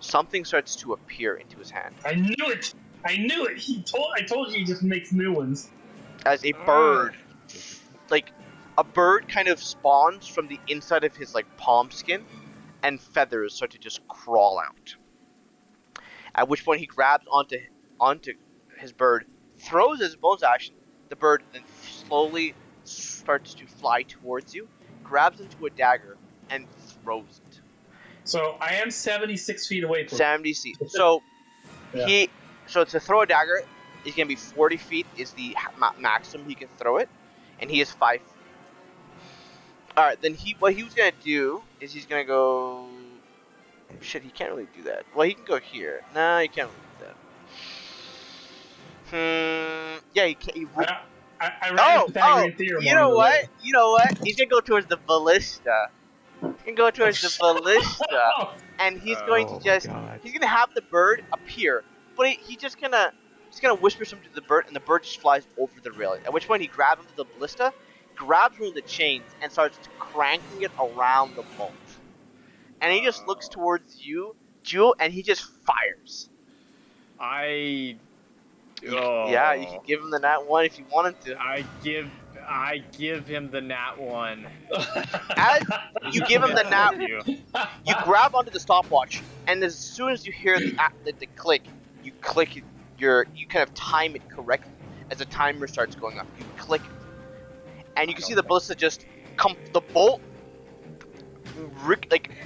something starts to appear into his hand. I knew it. I knew it. I told you he just makes new ones. As a bird, like a bird kind of spawns from the inside of his like palm skin, and feathers start to just crawl out. At which point he grabs onto his bird, throws his bonus action. The bird then slowly starts to fly towards you, grabs into a dagger, and throws it. So I am 76 feet away from 70 feet. So Yeah. so to throw a dagger, he's gonna be 40 feet is the maximum he can throw it, and he is 5 feet. All right, then what he was gonna do is he's gonna go. Shit, he can't really do that. Well, he can go here. Nah, he can't really do that. Yeah, he can't. I ran Pythagorean theorem. You know on the what? way. You know what? He's gonna go towards the ballista. He can go towards the ballista, and he's going to just. He's gonna have the bird appear, but he's gonna whisper something to the bird, and the bird just flies over the railing. At which point he grabs onto the ballista, grabs one of the chains, and starts cranking it around the bolt. And he just looks towards you, Jewel, and he just fires. I Yeah, you can give him the nat 1 if you wanted to. I give him the nat 1. As you give him the nat, You. you grab onto the stopwatch, and as soon as you hear the click, you kind of time it correctly. as a timer starts going up. You click it, and you can see the ballista just come. The bolt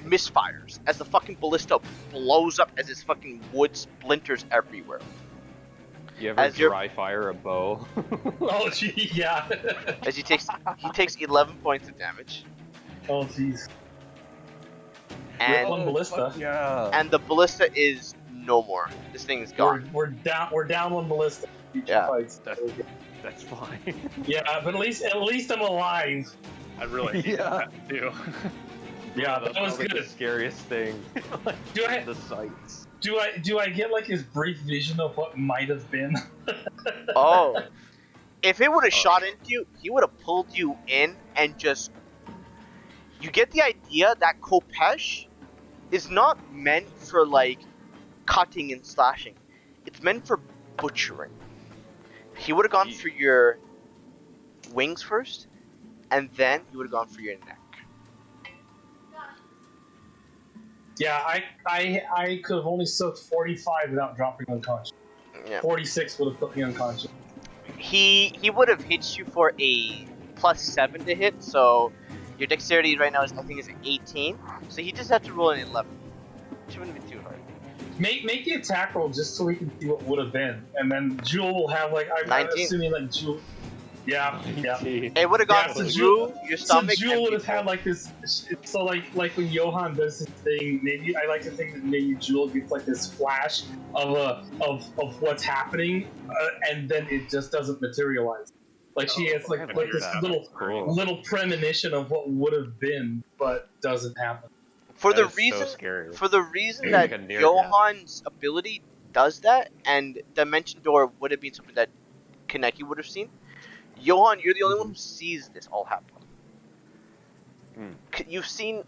misfires as the fucking ballista blows up as its fucking wood splinters everywhere. You ever As you're- dry fire a bow? Oh, gee, yeah. As he takes 11 points of damage, Oh, jeez. and One ballista. Yeah. and the ballista is no more. This thing is gone. We're down one ballista. Future Yeah. fights. That's fine. Yeah, but at least I'm alive. I really hate Yeah. that too. Yeah, That's that was probably good. the scariest thing. Do I The sights. do I get like his brief vision of what might have been? Oh, if it would have shot into you, he would have pulled you in and just. You get the idea that Kopesh is not meant for like cutting and slashing. It's meant for butchering. He would have gone for your wings first, and then he would have gone for your neck. Yeah, I could have only soaked 45 without dropping unconscious. Yeah. 46 would have put me unconscious. He would have hit you for a +7 to hit, so your dexterity right now is I think is 18. So he just had to roll an 11. Which wouldn't be too hard. Make the attack roll just so we can see what would have been, and then Jewel will have like I'm 19. assuming like Jewel. Yeah. It would have gone Yeah, so through your So stomach. Jewel and would have before- had like this. So like when Johan does his thing, maybe I like to think that maybe Jewel gets like this flash of what's happening, and then it just doesn't materialize. Like she has like this Cool. little premonition of what would have been, but doesn't happen. for the That is reason so scary. for the reason Like that a near Johan's ability does that, and Dimension Door would have been something that Kaneki would have seen. Johan, you're the only one who sees this all happen. You've seen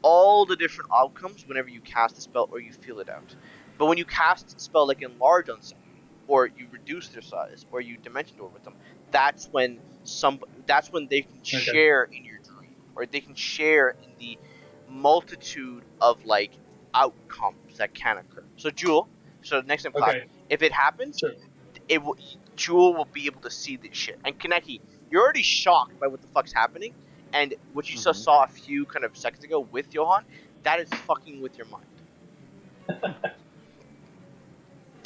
all the different outcomes whenever you cast a spell or you feel it out. But when you cast a spell like Enlarge on someone, or you reduce their size, or you Dimension Door with them, that's when they can share in your dream, or they can share in the multitude of like outcomes that can occur. So Jewel, so next time, Cloud, Okay. if it happens, Sure. Jewel will be able to see this shit. And Kaneki, you're already shocked by what the fuck's happening, and what you just saw a few kind of seconds ago with Johan, that is fucking with your mind.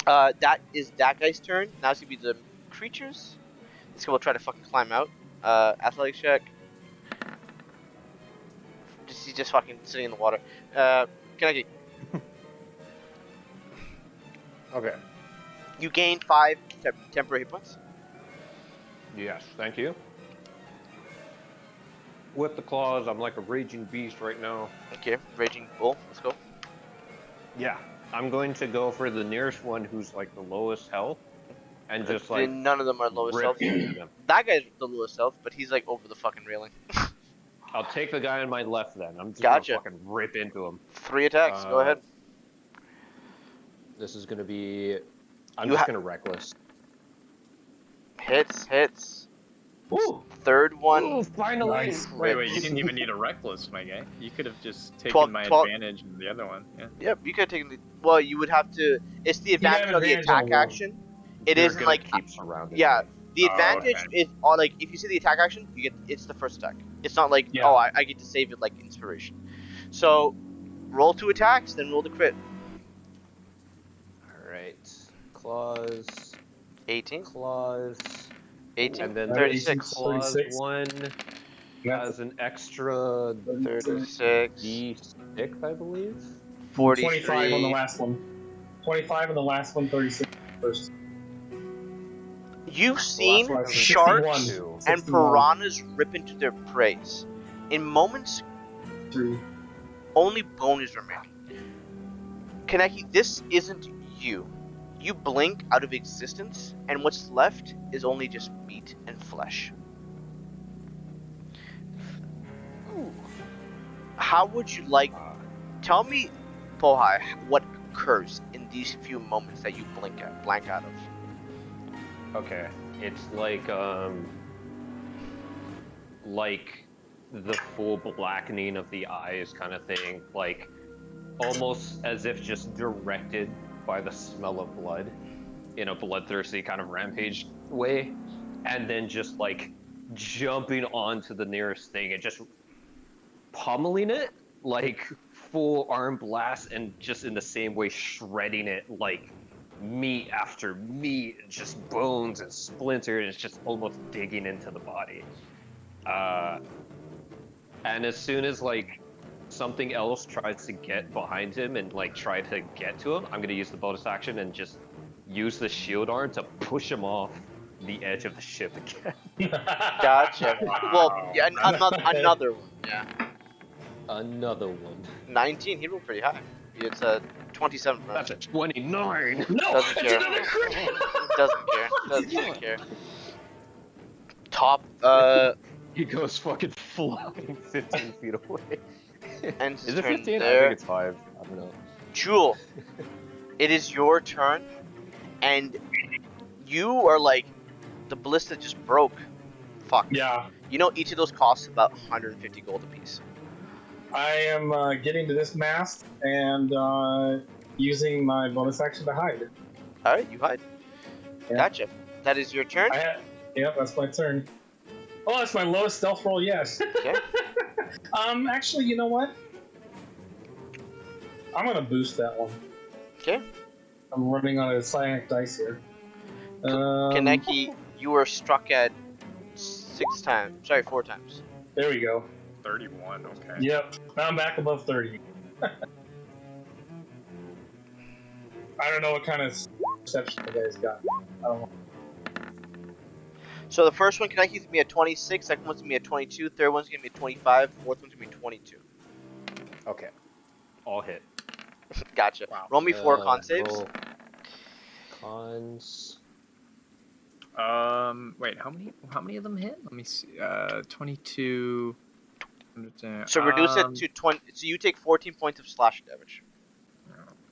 That is that guy's turn. Now it's gonna be the creatures. This guy will try to fucking climb out. Athletic check. He's just fucking sitting in the water. Kaneki, Okay. you gain 5 temporary hit points. Yes, thank you. With the claws, I'm like a raging beast right now. Okay, Raging Bull, let's go. Yeah. I'm going to go for the nearest one who's like the lowest health, and just like None of them are lowest rip health. into them. That guy's the lowest health, but he's like over the fucking railing. I'll take the guy on my left then. I'm just Gotcha. gonna fucking rip into him. 3 attacks, go ahead. This is gonna be. I'm You just ha- gonna reckless. Hits. Woo! Third one. Ooh, finally! Nice. Wait, you didn't even need a reckless, my guy. You could have just taken 12 my 12 advantage in the other one. Yeah. Yep, you could have taken the. Well, you would have to. It's the advantage have of the advantage on attack the roll. action. It You're isn't gonna like. keep surrounded. Yeah, the Oh, advantage okay. is on like if you see the attack action, you get it's the first attack. It's not like Yeah. oh I get to save it like inspiration. So, roll 2 attacks, then roll the crit. All right. Claws. 18, Claws. 18, And then 36, claws 36. one That's has an extra 36, D6, I believe. 43. 25 on the last one. 25 on the last one, 36 first. You've seen one has a sharks 61. and 61. piranhas rip into their prey. In moments, 3. only bone is remaining. Kaneki, this isn't you. You blink out of existence, and what's left is only just meat and flesh. How would you like? Tell me, Pohai, what occurs in these few moments that you blank out of. Okay. It's like the full blackening of the eyes kind of thing, like almost as if just directed by the smell of blood. in a bloodthirsty kind of rampage way, and then just like jumping onto the nearest thing and just pummeling it like full arm blast, and just in the same way shredding it like meat after meat, just bones and splinters, and it's just almost digging into the body. And as soon as like something else tries to get behind him and like try to get to him, I'm gonna use the bonus action and just use the shield arm to push him off the edge of the ship again. Gotcha. Well, yeah, another one. Yeah. Another one. 19. He rolled pretty high. It's a 27. That's a 29. No, Doesn't that's care. another crit. Doesn't care. Top. He goes fucking flying 15 feet away. Ends his Is it turn 15? I there. think it's 5. I don't know. Jewel, it is your turn, and you are like, the ballista just broke. Fuck. Yeah, You know, each of those costs about 150 gold apiece. I am getting to this mast and using my bonus action to hide. Alright, you hide. Yeah. Gotcha. That is your turn. Yep, that's my turn. Oh, that's my lowest stealth roll yet. Okay. Actually, you know what? I'm gonna boost that one. Okay. I'm running on a cyanic dice here. Kaneki, you were struck at 4 times. There we go. 31. Okay. Yep, now I'm back above 30. I don't know what kind of perception the guy's got. I don't know. So the first one, Kaneki's gonna be at 26, second one's gonna be at 22, third one's gonna be at 25, fourth one's gonna be 22. Okay. All hit. Gotcha. Wow. Roll me 4 con saves. roll Cons. Wait, how many of them hit? Let me see. 22. So reduce it to 20. So you take 14 points of slashing damage.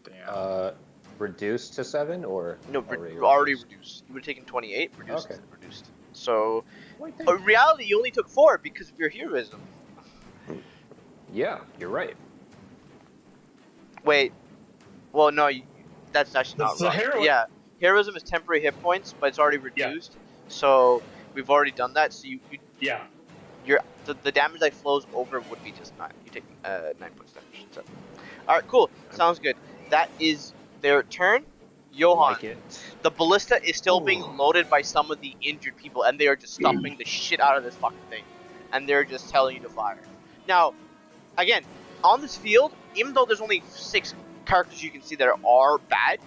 Damn. Reduced to 7 or No, already already reduced? reduced. You would have taken 28, reduced. Okay. Reduced. So, Wait, in reality, you only took 4 because of your heroism. Yeah, you're right. Wait. Well, no, that's actually not That's the right. heroism. Yeah, heroism is temporary hit points, but it's already Yeah. reduced. So we've already done that. So Yeah. the damage that flows over would be just 9. You take 9 points damage. So. All right, cool. Sounds good. That is their turn. Johan, Like it. the ballista is still being Ooh. loaded by some of the injured people, and they are just stuffing the shit out of this fucking thing, and they're just telling you to fire. Now, again, on this field, even though there's only 6 characters you can see that are bad,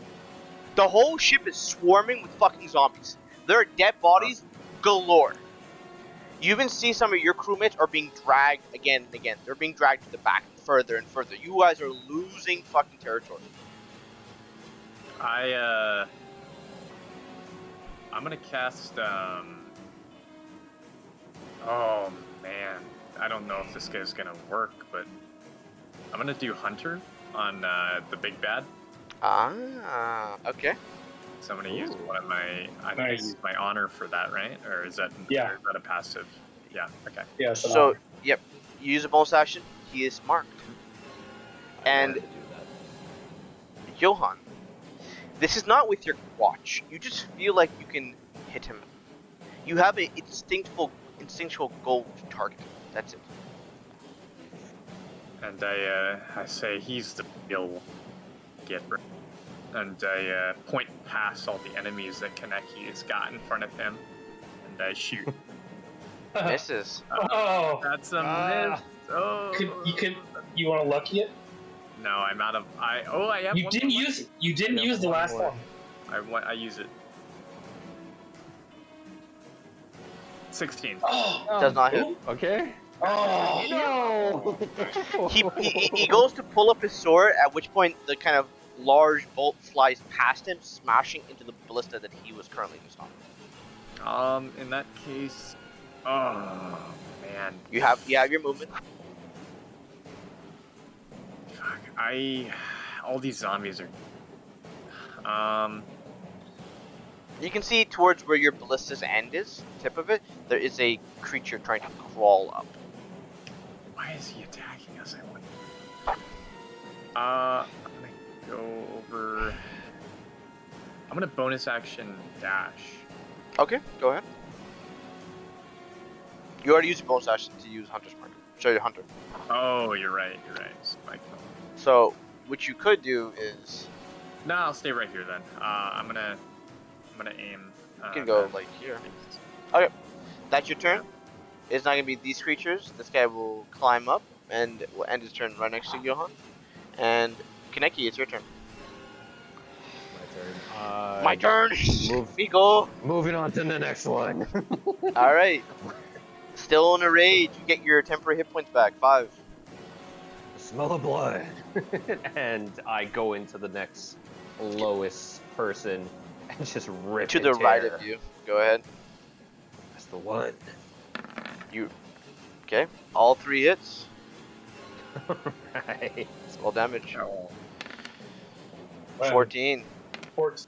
the whole ship is swarming with fucking zombies. There are dead bodies galore. You even see some of your crewmates are being dragged again and again. They're being dragged to the back further and further. You guys are losing fucking territory. I'm gonna cast. Oh man, I don't know if this guy's gonna work, but I'm gonna do Hunter on the big bad. Ah, okay. So I'm gonna use one of my. I'm gonna Nice. use my honor for that, right? Or is that? Yeah. Or is that a passive? Yeah. Okay. Yeah. So, yep, you use a bonus action. He is marked. And- I wanted to do that. Johan, this is not with your watch. You just feel like you can hit him. You have a instinctual goal to target. That's it. And I say he's the real Gipper. And I point past all the enemies that Kaneki has got in front of him, and I shoot. Misses. Oh, That's a miss. Oh. you want to lucky it? No, I'm out of. I have. You one didn't more. use Yeah, the one last more. one. I use it. 16. Oh, Does not hit. Ooh. Okay. Oh, No. He goes to pull up his sword, at which point the kind of large bolt flies past him, smashing into the ballista that he was currently just on. In that case, oh man, You have your movement. fuck. All these zombies are. You can see towards where your ballista's end is, tip of it, there is a creature trying to crawl up. Why is he attacking us? I wonder. I'm gonna go over I'm gonna bonus action dash. Okay, go ahead. You already used your bonus action to use Hunter's Mark. Show your Hunter. Oh, you're right. So, what you could do is No, I'll stay right here then. I'm gonna aim. you can go like here. Okay, that's your turn. It's not gonna be these creatures. This guy will climb up and will end his turn right next to Johan. And Kaneki, it's your turn. My turn. My turn. Move. Figo. Moving on to the next one. All right. Still in a rage. You get your temporary hit points back. 5. Smell of blood. And I go into the next lowest person and just rip To and the right tear. of you. Go ahead. That's the one. Okay. All 3 hits. Right. Roll damage. Oh. 14. 14.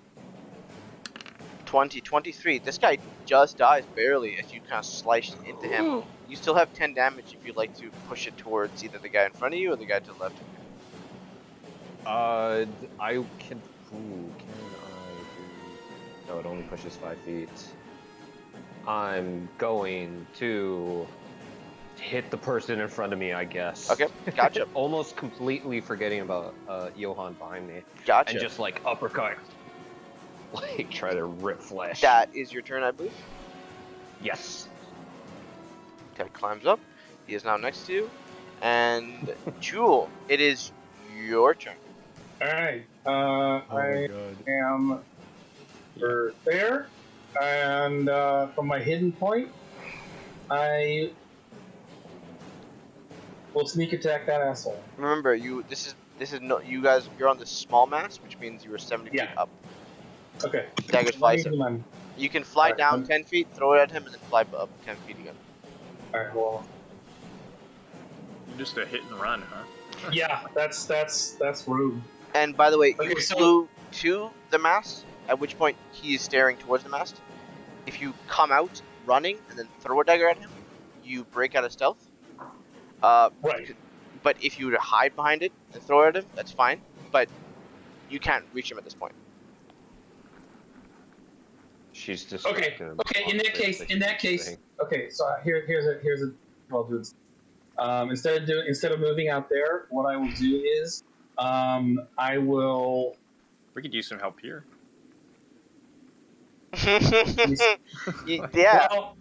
20. 23. This guy just dies barely as you kind of slice into him. You still have 10 damage if you'd like to push it towards either the guy in front of you or the guy to the left of you. I can. Ooh, can I do? No, it only pushes 5 feet. I'm going to hit the person in front of me, I guess. Okay, gotcha. Almost completely forgetting about Johan behind me, Gotcha. and just like uppercut, like try to rip flesh. That is your turn, I believe. Yes. Guy climbs up. He is now next to you. And Jewel, it is your turn. Alright. I am there. And from my hidden point, I will sneak attack that asshole. Remember, this is no, you guys, you're on the small mast, which means you were 70 feet Yeah. up. Okay. Daggers fly. You can fly Alright, down 10 feet, throw it at him, and then fly up 10 feet again. Alright, well. You're just a hit and run, huh? Yeah, that's rude. And by the way, Okay, you so- flew to the mast, at which point he is staring towards the mast. If you come out running and then throw a dagger at him, you break out of stealth. Right. But if you were to hide behind it and throw it at him, that's fine. But you can't reach him at this point. She's just Okay. Okay. In that case. Okay. So here's a. Well, dude. Instead of moving out there, what I will do is, I will. We could use some help here. Yeah. Well,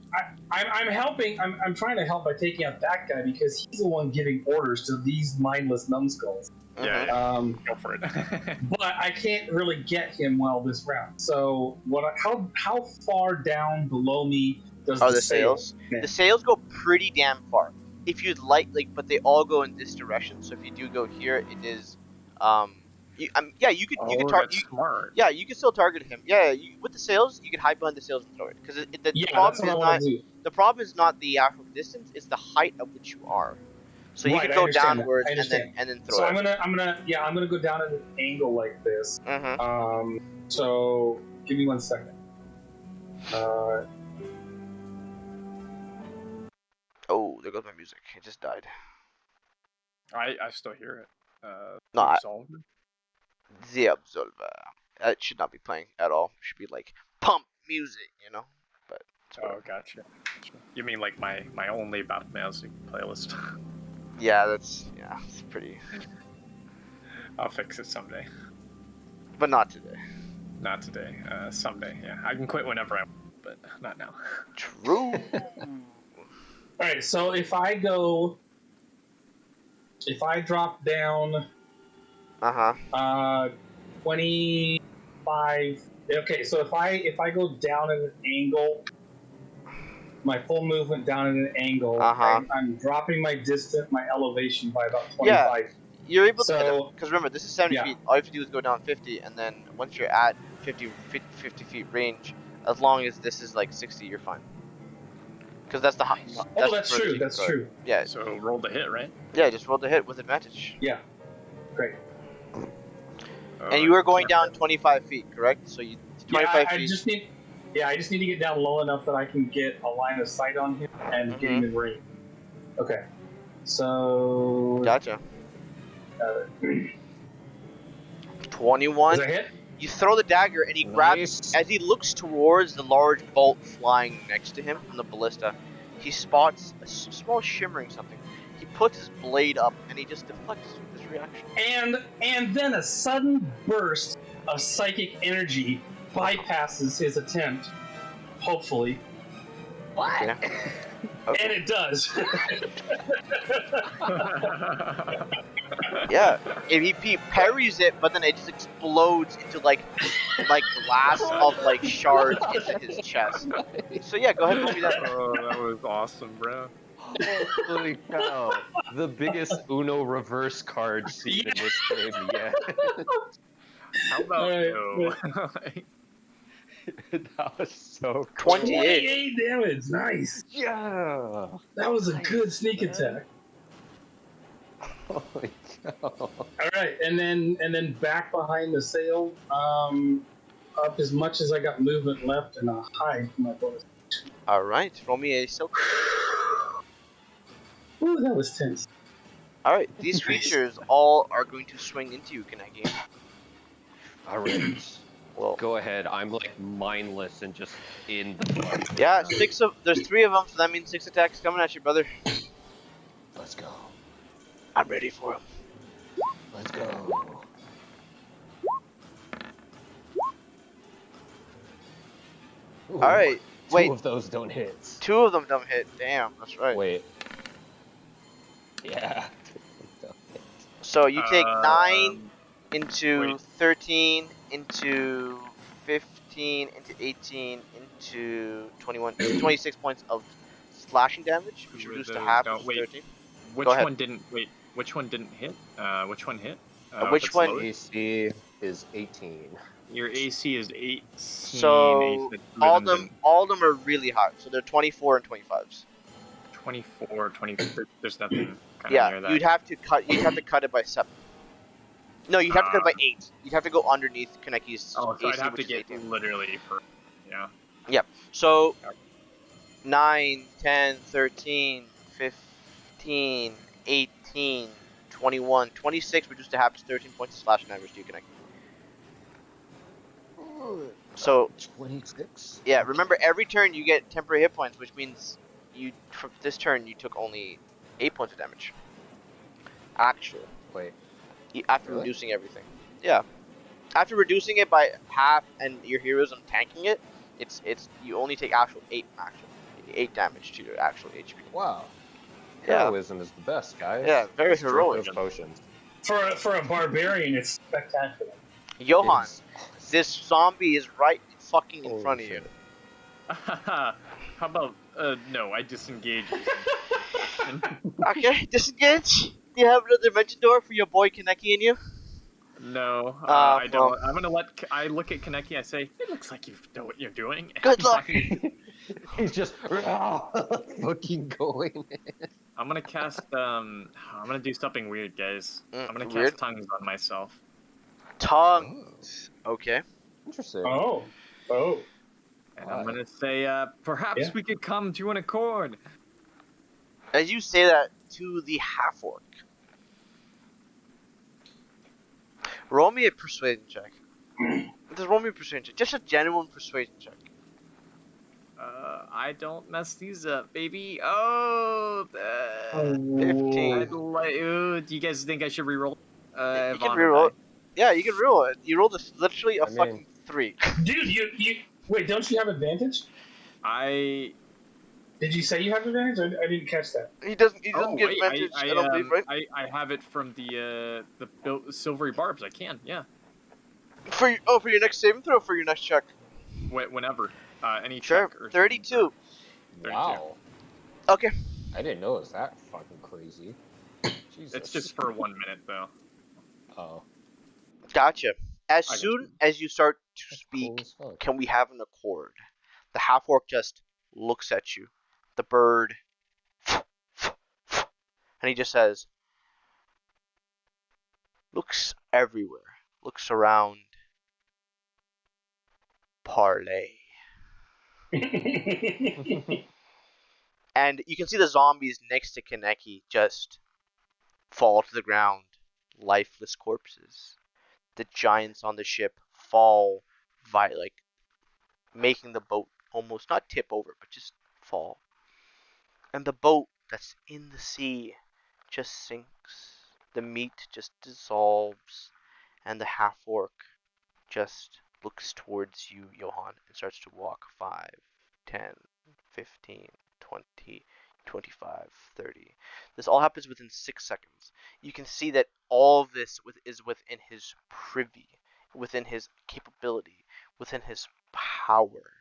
I'm helping. I'm trying to help by taking out that guy because he's the one giving orders to these mindless numbskulls. Yeah, go for it. But I can't really get him well this round. So how far down below me does Are the the sails? The sails go pretty damn far. If you'd like, but they all go in this direction. So if you do go here, it is, you could target. Smart. Yeah, you can still target him. Yeah, with the sails, you can hide behind the sails and throw it. Because the problem is not the problem is not the actual distance; it's the height at which you are. So you Right, can I go understand that. downwards I understand. and then throw So it. I'm gonna go down at an angle like this. Mm-hmm. So give me 1 second. Oh, there goes my music. It just died. I still hear it. No, Absolver? The Absolver. It should not be playing at all. It should be like pump music, you know. But it's Oh, gotcha. You mean like my only Battle Music playlist? yeah, it's pretty. I'll fix it someday. But not today. Not today. Someday. Yeah, I can quit whenever I want, but not now. True. All right. So if I drop down. 25. Okay, so if I go down at an angle, my full movement down at an angle, I'm dropping my my elevation by about 25. Yeah, you're able to hit him. So Because remember, this is 70 feet. All you have to do is go down 50, and then once you're at 50 feet range, as long as this is like 60, you're fine. Because that's the height. that's true. That's true. Yeah. So roll the hit, right? Yeah, just roll the hit with advantage. Yeah. Great. And you were going down 25 feet, correct? So you 25 I feet. just need to get down low enough that I can get a line of sight on him and get him in range. Okay. So. Gotcha. 21. 21. Is that hit? You throw the dagger, and he grabs. Nice. As he looks towards the large bolt flying next to him from the ballista, he spots a small shimmering something. He puts his blade up, and he just deflects this reaction. And then a sudden burst of psychic energy bypasses his attempt. Hopefully, What? Okay. Okay. and it does. Yeah, if he parries it, but then it just explodes into like glass of like shards into his chest. So yeah, go ahead and roll me that. Oh, that was awesome, bro. Holy cow! The biggest Uno reverse card seen in this game yet. How about Alright, no? That was so cool. 28. 28 damage. Nice. Yeah. That was a good sneak attack. Holy cow. All right, and then back behind the sail, up as much as I got movement left, and I'll hide from my bonus. All right, roll me a silk. Ooh, that was tense. All right, these creatures all are going to swing into you, Kaneki. Alright. Well, Go ahead. I'm like mindless and just in the yeah, there's 3 of them, so that means 6 attacks coming at you, brother. Let's go. I'm ready for them. Let's go. Ooh, All right, wait. 2 of those don't hit. 2 of them don't hit. Damn, that's right. Wait. Yeah. So you take 9 Um, into wait. 13 into 15 into 18 into 21, 26 points of slashing damage, which reduced to Those half, don't- which is wait. 13. Which Go ahead. one didn't hit? Which one hit? Which one hit? Which if it's one- lower? AC is 18. Your AC is 18. So all of them are really high. So they're 24 and 25s. 24, 24. There's nothing kind of near Yeah, that. you'd have to cut it by 7. No, you'd have to cut it by 8. You'd have to go underneath Kaneki's Oh, so AC, I'd have to which is get 18. literally per. Yeah. So Okay. 9, 10, 13, 15, 18, 21, 26 reduced to half is 13 points of slashing damage to you, Kaneki. So 26? yeah, remember every turn you get temporary hit points, which means from this turn you took only 8 points of damage. Actually, Wait. after Really? reducing everything. Yeah, after reducing it by half and your heroism tanking it, it's you only take 8 damage to your actual HP. Wow. Yeah. Heroism is the best, guys. Yeah, very Let's drink heroic. those potions. For a barbarian, it's spectacular. Johan, It's- this zombie is right fucking in Holy front of you. shit. How about no? I disengage. Okay, disengage. Do you have another dimension door for your boy Kaneki and you? No, I don't. well. I'm gonna I look at Kaneki. I say, it looks like you know what you're doing. Good luck. He's just fucking going. I'm gonna cast. I'm gonna do something weird, guys. I'm gonna cast Weird? tongues on myself. Tongues. Okay. Interesting. Oh. And I'm Why? gonna say, perhaps Yeah. we could come to an accord. As you say that to the half orc, roll me a persuasion check. Just roll me a persuasion check. Just a genuine persuasion check. I don't mess these up, baby. Oh, 15. I'd like. Do you guys think I should reroll? You can Vaughn, reroll it. I- Yeah, you can roll it. You rolled literally a I mean- fucking 3. Dude, you wait, don't you have advantage? I Did you say you have advantage? I didn't catch that. He doesn't get wait, advantage, I don't believe, right? I have it from the silvery barbs. I can, yeah. For your next saving throw or for your next check? Whenever, any Sure. check or 32. 32. Wow. Okay. I didn't know it was that fucking crazy. Jesus. It's just for 1 minute though. Oh. Gotcha. As I got soon you. as you start to That's speak, cool as fuck. can we have an accord? The half orc just looks at you. The bird. And he just says, looks everywhere. Looks around. Parlay. And you can see the zombies next to Kaneki just fall to the ground. Lifeless corpses. The giants on the ship fall, like making the boat almost not tip over, but just fall. And the boat that's in the sea just sinks. The meat just dissolves, and the half-orc just looks towards you, Johann, and starts to walk 5, 10, 15, 20, 25, 30. This all happens within 6 seconds. You can see that all of this is within his privy, within his capability, within his power.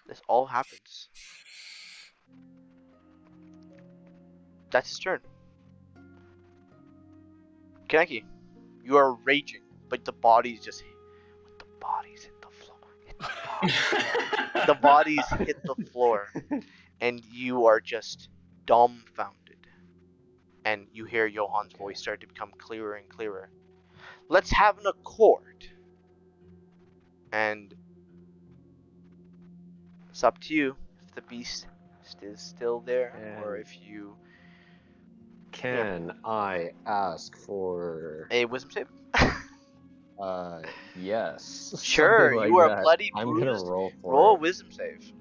This all happens. That's his turn. Kaneki, you are raging, but the bodies just the bodies hit the floor. The bodies hit the floor, and you are just dumbfounded. And you hear Johann's voice start to become clearer and clearer. Let's have an accord. And it's up to you if the beast is still there, or if you Can I ask for a wisdom save. yes. Sure, something like you are that. bloody I'm gonna bruised. roll for Roll a it. wisdom save.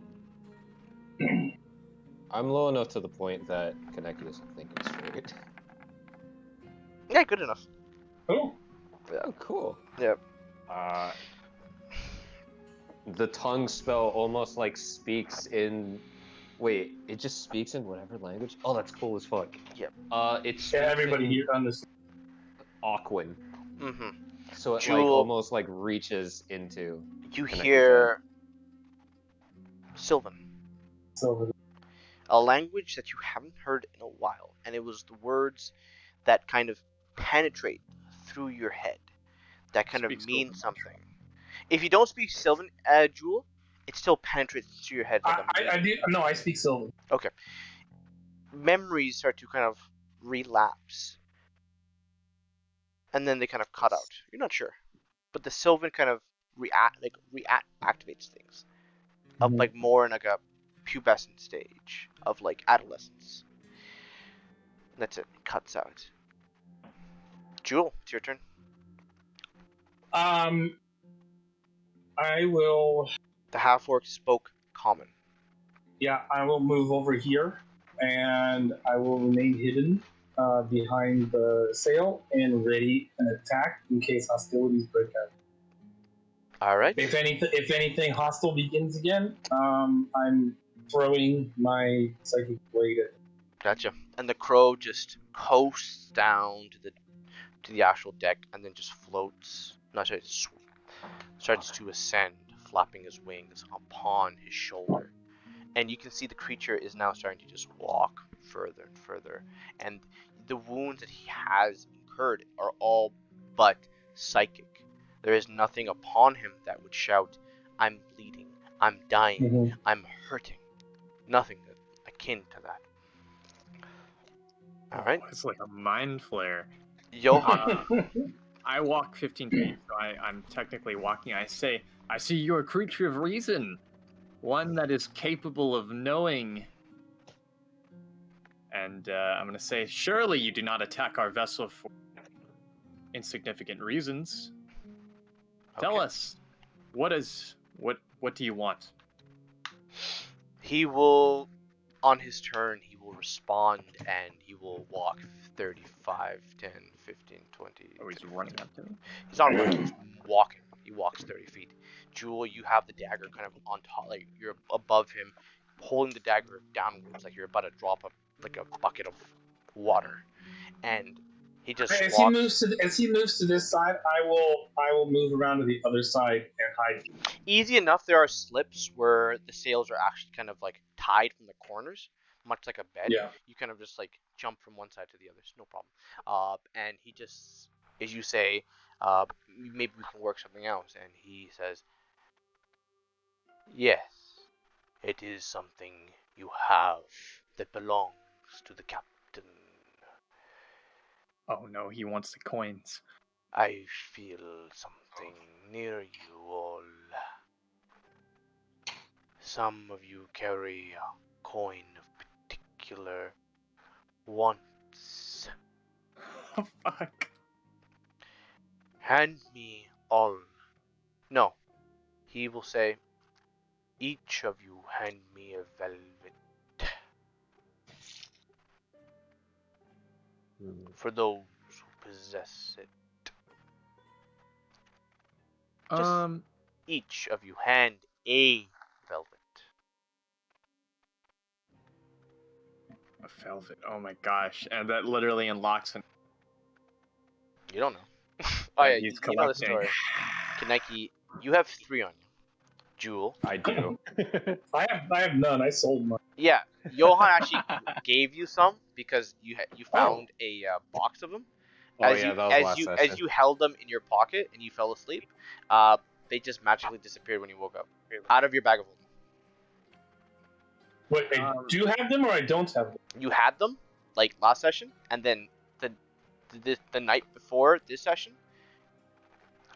I'm low enough to the point that Kaneki isn't thinking straight. Yeah, good enough. Oh, Oh, cool. Yeah. The tongue spell almost like speaks in. Wait, it just speaks in whatever language? Oh, that's cool as fuck. Yep. It speaks yeah, everybody in here understands. Aquan. Mm-hmm. So it like Jewel, almost like reaches into. you Kaneki's hear Sylvan, So, a language that you haven't heard in a while, and it was the words that kind of penetrate through your head, that kind of Speak mean Sylvan, something. If you don't speak Sylvan, Jewel, it still penetrates through your head like I do. No, I speak Sylvan. Okay. Memories start to kind of relapse, and then they kind of cut out. You're not sure, but the Sylvan kind of activates things, of like more in like a pubescent stage of like adolescence. That's it. It cuts out. Jewel, it's your turn. I will. The half-orc spoke common. Yeah, I will move over here, and I will remain hidden behind the sail and ready an attack in case hostilities break out. All right. If anything hostile begins again, I'm throwing my psychic blade at. Gotcha. And the crow just coasts down to the actual deck and then just floats. Not sorry, starts to ascend, flapping his wings upon his shoulder. And you can see the creature is now starting to just walk further and further. And the wounds that he has incurred are all but psychic. There is nothing upon him that would shout, I'm bleeding, I'm dying, I'm hurting. Nothing akin to that. Alright. Oh, it's like a mind flare. Johann. I walk 15 feet, so I'm technically walking. I say, I see you're a creature of reason. One that is capable of knowing. And I'm going to say, surely you do not attack our vessel for insignificant reasons. Tell us, what do you want? He will, on his turn, he will respond and he will walk 35, 10, 15, 20. Oh, he's running up to me? He's not running, he's walking. He walks 30 feet. Jewel, you have the dagger kind of on top, like you're above him, holding the dagger downwards, like you're about to drop like a bucket of water. And he just As walks. he moves to this side, I will move around to the other side and hide. Easy enough. There are slips where the sails are actually kind of like tied from the corners, much like a bed. Yeah. You kind of just like jump from one side to the other. It's no problem. And he just, as you say, maybe we can work something out. And he says, yes, it is something you have that belongs to the captain. Oh no, he wants the coins. I feel something near you all. Some of you carry a coin of particular wants. Oh fuck. Hand me all No. He will say, each of you hand me a velvet for those who possess it. Each of you hand a velvet. A velvet. Oh my gosh, and that literally unlocks an. You don't know. Oh yeah, he's you know the collecting. story. Kaneki, you have 3 on you. Jewel. I do. I have none. I sold mine. Yeah, Johan actually gave you some because you found a box of them. Oh yeah, that was last session. As you held them in your pocket and you fell asleep, they just magically disappeared when you woke up out of your bag of holding. Wait, I do have them or I don't have them? You had them like last session, and then the night before this session,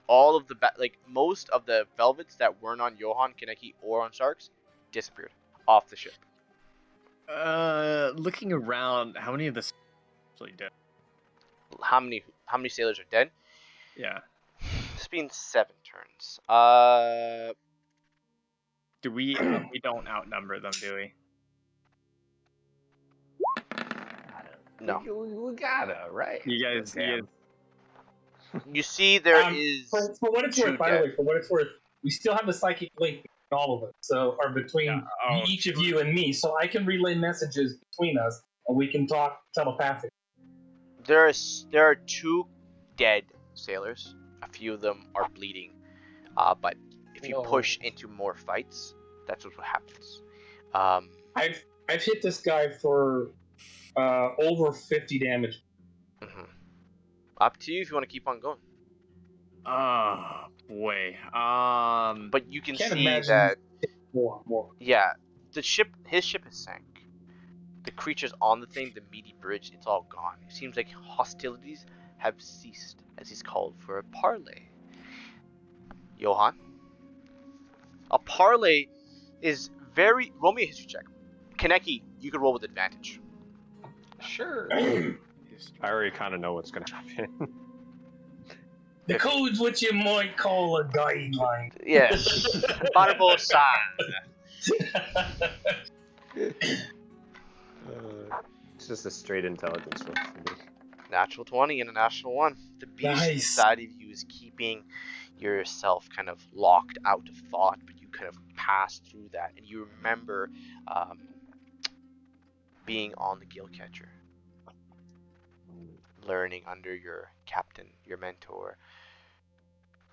all of the most of the velvets that weren't on Johan, Kaneki, or on Sarks disappeared off the ship. Looking around, how many of this actually dead? How many sailors are dead? Yeah. It's been 7 turns. Do we don't outnumber them, do we? No. We gotta, right? You guys. You see, there is. For what it's worth, by the way, for what it's worth, we still have a psychic link between all of us. So, or between each of you and me, so I can relay messages between us, and we can talk telepathically. There are 2 dead sailors. A few of them are bleeding. But if you push into more fights, that's what happens. I've hit this guy for over 50 damage. Mm-hmm. Up to you if you want to keep on going. Oh boy. But you can Can't see imagine that. More. Yeah, his ship is sank. The creatures on the thing, the meaty bridge, it's all gone. It seems like hostilities have ceased as he's called for a parley. Johan? A parley is very... Roll me a history check. Kaneki, you can roll with advantage. Sure. I already kind of know what's gonna happen. The code's what you might call a guideline. Yes. Barbosa. It's just a straight intelligence roll for me. Natural 20 and a natural 1. The beast inside of you is keeping yourself kind of locked out of thought, but you kind of pass through that, and you remember being on the Gill Catcher, learning under your captain, your mentor,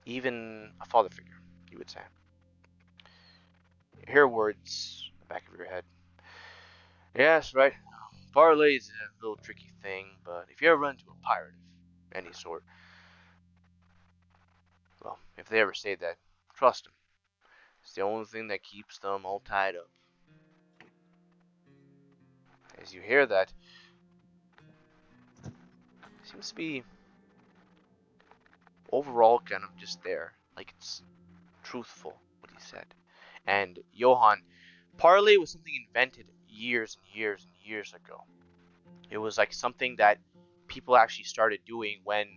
even a father figure, you would say. You hear words in the back of your head. Yes, right. Parley is a little tricky thing, but if you ever run into a pirate of any sort, well, if they ever say that, trust them. It's the only thing that keeps them all tied up. As you hear that, it seems to be overall kind of just there, like it's truthful what he said. And Johan, parley was something invented years and years and years ago. It was like something that people actually started doing when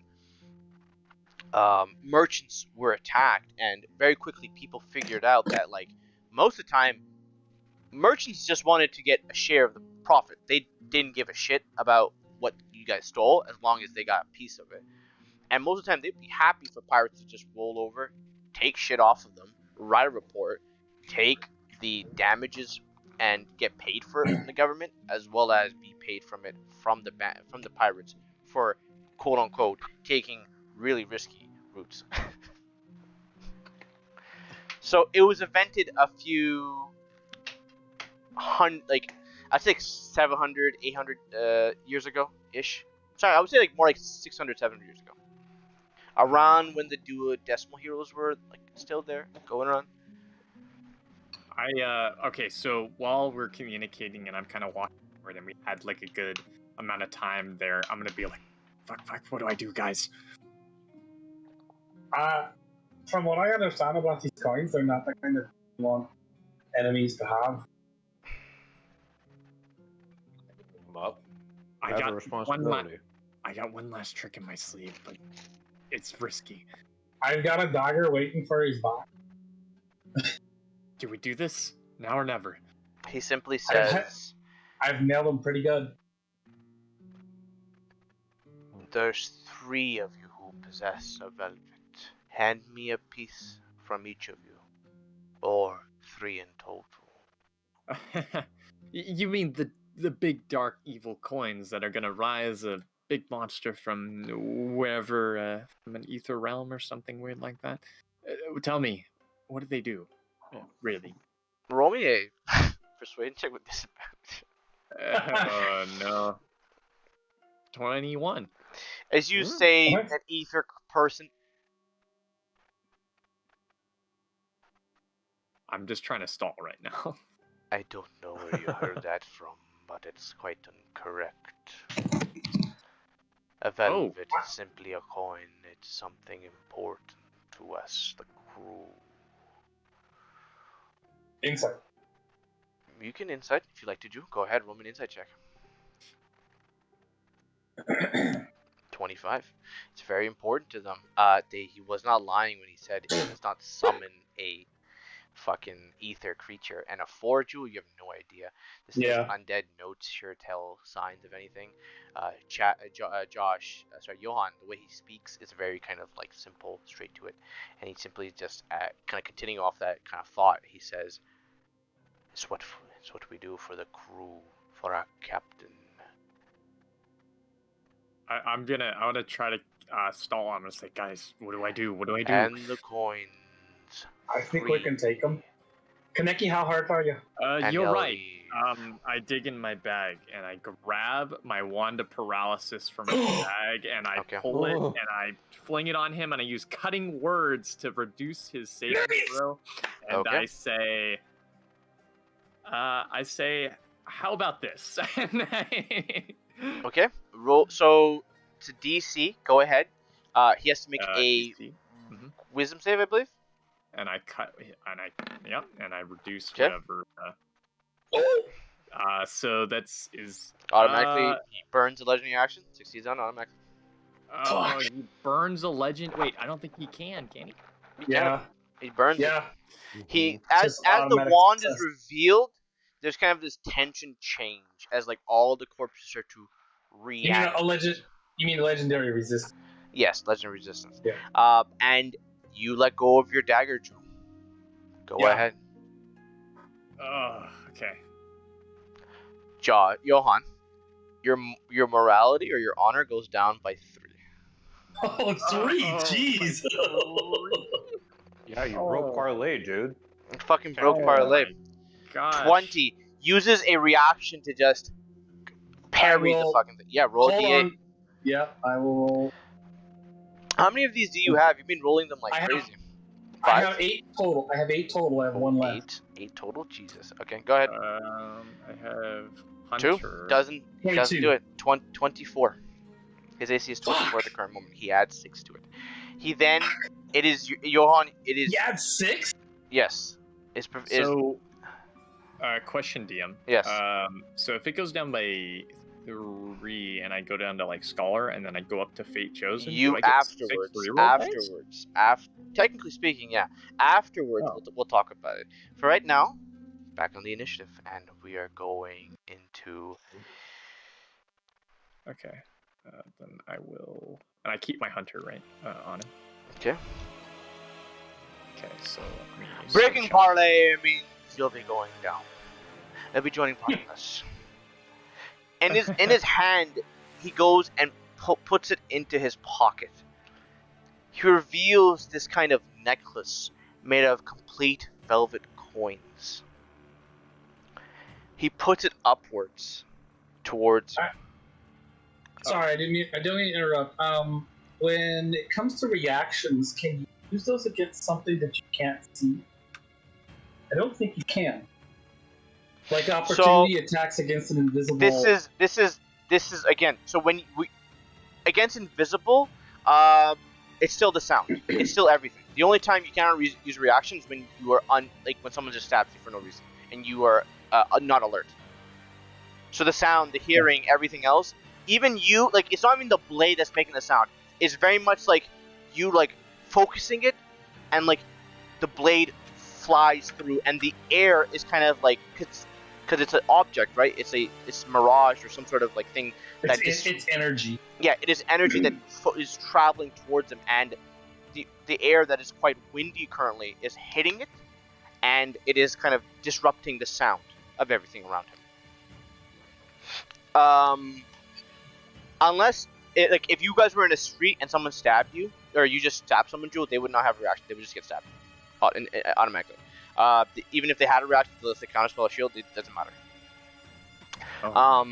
merchants were attacked, and very quickly people figured out that like most of the time merchants just wanted to get a share of the profit. They didn't give a shit about what you guys stole as long as they got a piece of it. And most of the time they'd be happy for pirates to just roll over, take shit off of them, write a report, take the damages and get paid for it from the government, as well as be paid from it from the pirates for quote unquote taking really risky routes. So it was invented a few I'd say 700, 800 years ago ish. Sorry, I would say like more like 600, 700 years ago. Around when the duodecimal heroes were like still there, going on. Okay, so while we're communicating and I'm kind of walking forward and we had like a good amount of time there, I'm gonna be like, fuck, what do I do, guys? From what I understand about these coins, they're not the kind of you want enemies to have. I'm up. I got got one last trick in my sleeve, but it's risky. I've got a dagger waiting for his body. Do we do this now or never? He simply I've- says, I've nailed him pretty good. "There's 3 of you who possess a velvet. Hand me a piece from each of you, or 3 in total." You mean the big dark evil coins that are gonna rise a big monster from wherever, from an ether realm or something weird like that? Tell me, what do they do? Really? Roll me a persuasion check with disadvantage. Oh no. 21. As you say, What? an ether person. I'm just trying to stall right now. I don't know where you heard that from, but it's quite incorrect. A velvet is simply a coin. It's something important to us, the crew. Insight. You can insight if you like to do. Go ahead, roll me an insight check. 25. It's very important to them. He was not lying when he said he does not summon a fucking ether creature. And a 4 jewel, you have no idea. This is undead, no sure tell signs of anything. Johan, the way he speaks is very kind of like simple, straight to it. And he simply just kind of continuing off that kind of thought, he says, it's what we do for the crew, for our captain. I'm gonna try to stall. I'm gonna say, guys, what do I do? What do I do? And the coins. I think we can take him. Kaneki, how hard are you? You're right. I dig in my bag and I grab my wand of paralysis from my bag and I pull it and I fling it on him and I use cutting words to reduce his saving throw. And I say, how about this? Okay, roll. So to DC, go ahead. He has to make a wisdom save, I believe. And I cut, and I reduce whatever. So that's automatically he burns a legendary action. Succeeds on automatically. Oh, he burns a legend. Wait, I don't think he can he? He burns. Yeah. It. He as the wand is revealed, there's kind of this tension change as like all the corpses start to react. You mean legendary resistance? Yes, legendary resistance. Yeah. And you let go of your dagger, Joe. Go ahead. Oh, okay. Johan, your morality or your honor goes down by 3. Oh, 3! Jeez. Yeah, you broke parlay, dude. Fucking broke parlay. Gosh. 20 uses a reaction to just parry the fucking thing. Yeah, roll a d8. Yeah, I will roll. How many of these do you have? You've been rolling them like crazy. 5? I have 8 total. I have 1 left. 8 total? Jesus. Okay, go ahead. I have 2? Hunter. Doesn't do it. 24. His AC is 24 at the current moment. He adds 6 to it. He then... It is... Johan, it is... He adds 6? Yes. Question, DM. Yes. So if it goes down by 3 and I go down to like Scholar and then I go up to Fate Chosen, you afterwards, technically speaking, yeah. Afterwards, we'll talk about it. For right now, back on the initiative, and we are going into... Okay. Then I will... And I keep my Hunter, right? On him. Okay. Okay, so... Breaking parlay means you'll be going down. They'll be joining us. In his hand, he goes and puts it into his pocket. He reveals this kind of necklace made of complete velvet coins. He puts it upwards towards... Sorry, I don't mean to interrupt. When it comes to reactions, can you use those against something that you can't see? I don't think you can. Like opportunity attacks against an invisible. This is again. So when we against invisible, it's still the sound. It's still everything. The only time you cannot use reactions when you are like when someone just stabs you for no reason and you are not alert. So the sound, the hearing, everything else, even you, like it's not even the blade that's making the sound. It's very much like you like focusing it, and like the blade flies through, and the air is kind of like because it's an object, right? It's mirage or some sort of like thing that It's energy. yeah, it is energy that is traveling towards him, and the air that is quite windy currently is hitting it, and it is kind of disrupting the sound of everything around him. Unless like if you guys were in a street and someone stabbed you, or you just stabbed someone, Jewel, they would not have a reaction. They would just get stabbed automatically. Even if they had a reaction to the counterspell or shield, it doesn't matter. Oh,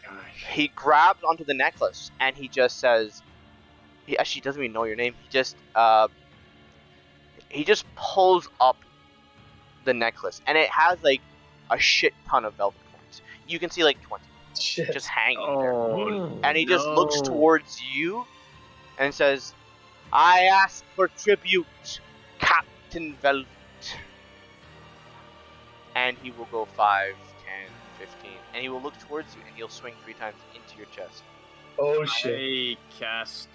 gosh. He grabs onto the necklace and he just says, he actually doesn't even know your name. He just pulls up the necklace, and it has like a shit ton of velvet coins. You can see like 20 Shit. just hanging Oh, there, and he just looks no. towards you and says, "I ask for tribute, Captain Velvet." And he will go 5, 10, 15, and he will look towards you, and he'll swing 3 times into your chest. Oh shit. I cast.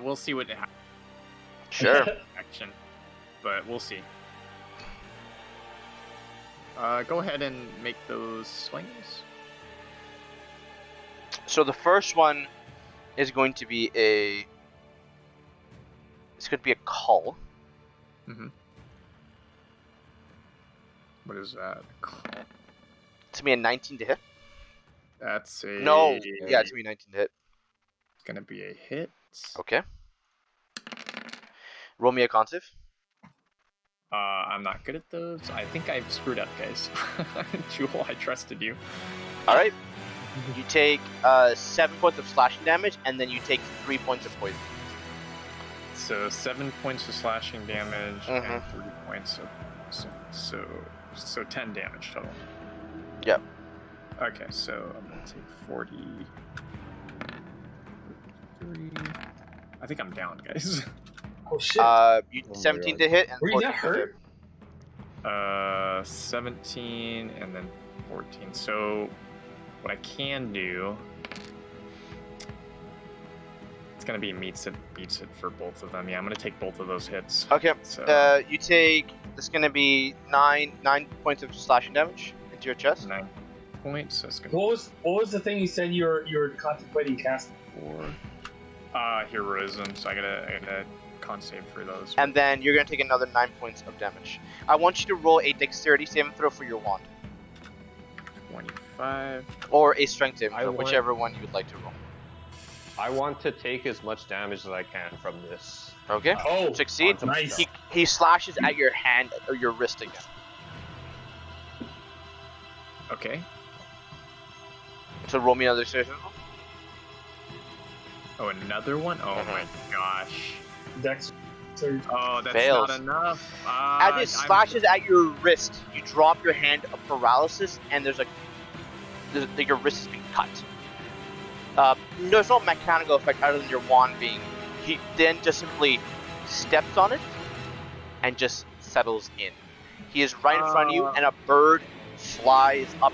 We'll see what happens. Sure. Action, but we'll see. Go ahead and make those swings. So the first one is going to be a. It's going to be a call. Mm-hmm. What is that? It's going to be a 19 to hit. That's a. No. Yeah, it's going to be 19 to hit. It's gonna be a hit. Okay. Roll me a con save. I'm not good at those. I think I've screwed up, guys. Jewel, I trusted you. All right. You take 7 points of slashing damage, and then you take 3 points of poison. So 7 points of slashing damage Mhm. and 3 points of so 10 damage total. Yep. Okay, so I'm gonna take 40. 3. I think I'm down, guys. Oh shit. You Oh my 17 God. to hit and Were you 14 that to hit. hurt? 17 and then 14. So what I can do, it's gonna be beats it for both of them. Yeah, I'm gonna take both of those hits. Okay. So You take. It's going to be 9 points of slashing damage into your chest. 9 points. So it's gonna What was the thing you said you were contemplating casting? be 4. Heroism. So I gotta con save for those. And then you're going to take another 9 points of damage. I want you to roll a dexterity saving throw for your wand. 25. Or a strength saving I throw, want- whichever one you would like to roll. I want to take as much damage as I can from this. Okay. Oh, Succeed. nice. He slashes at your hand or your wrist again. Okay. So roll me another saving throw. Oh, another one? Oh Mhm. my gosh. Dex. Oh, that's Fails. not enough. As it I'm- slashes at your wrist, you drop your hand of paralysis, and there's your wrist is being cut. There's no mechanical effect other than your wand being. He then just simply steps on it and just settles in. He is right in front of you, and a bird flies up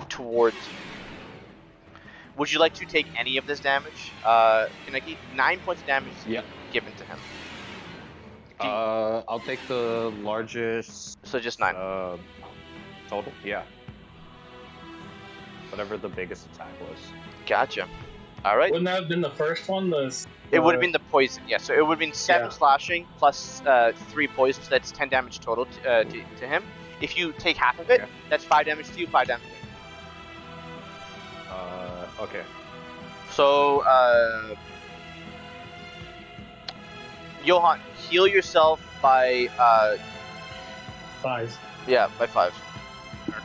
towards you. Would you like to take any of this damage? Can I keep 9 points of damage Yep. given to him? I'll take the largest. So just 9. Total. Yeah. Whatever the biggest attack was. Gotcha. All right. Wouldn't that have been the first one? It would have been the poison, yeah. So it would have been 7 Yeah. slashing plus 3 poison, so that's 10 damage total to him. If you take half of it, Okay. that's 5 damage to you, 5 damage to him. Okay. So, Johan, heal yourself by, 5. by 5. Okay.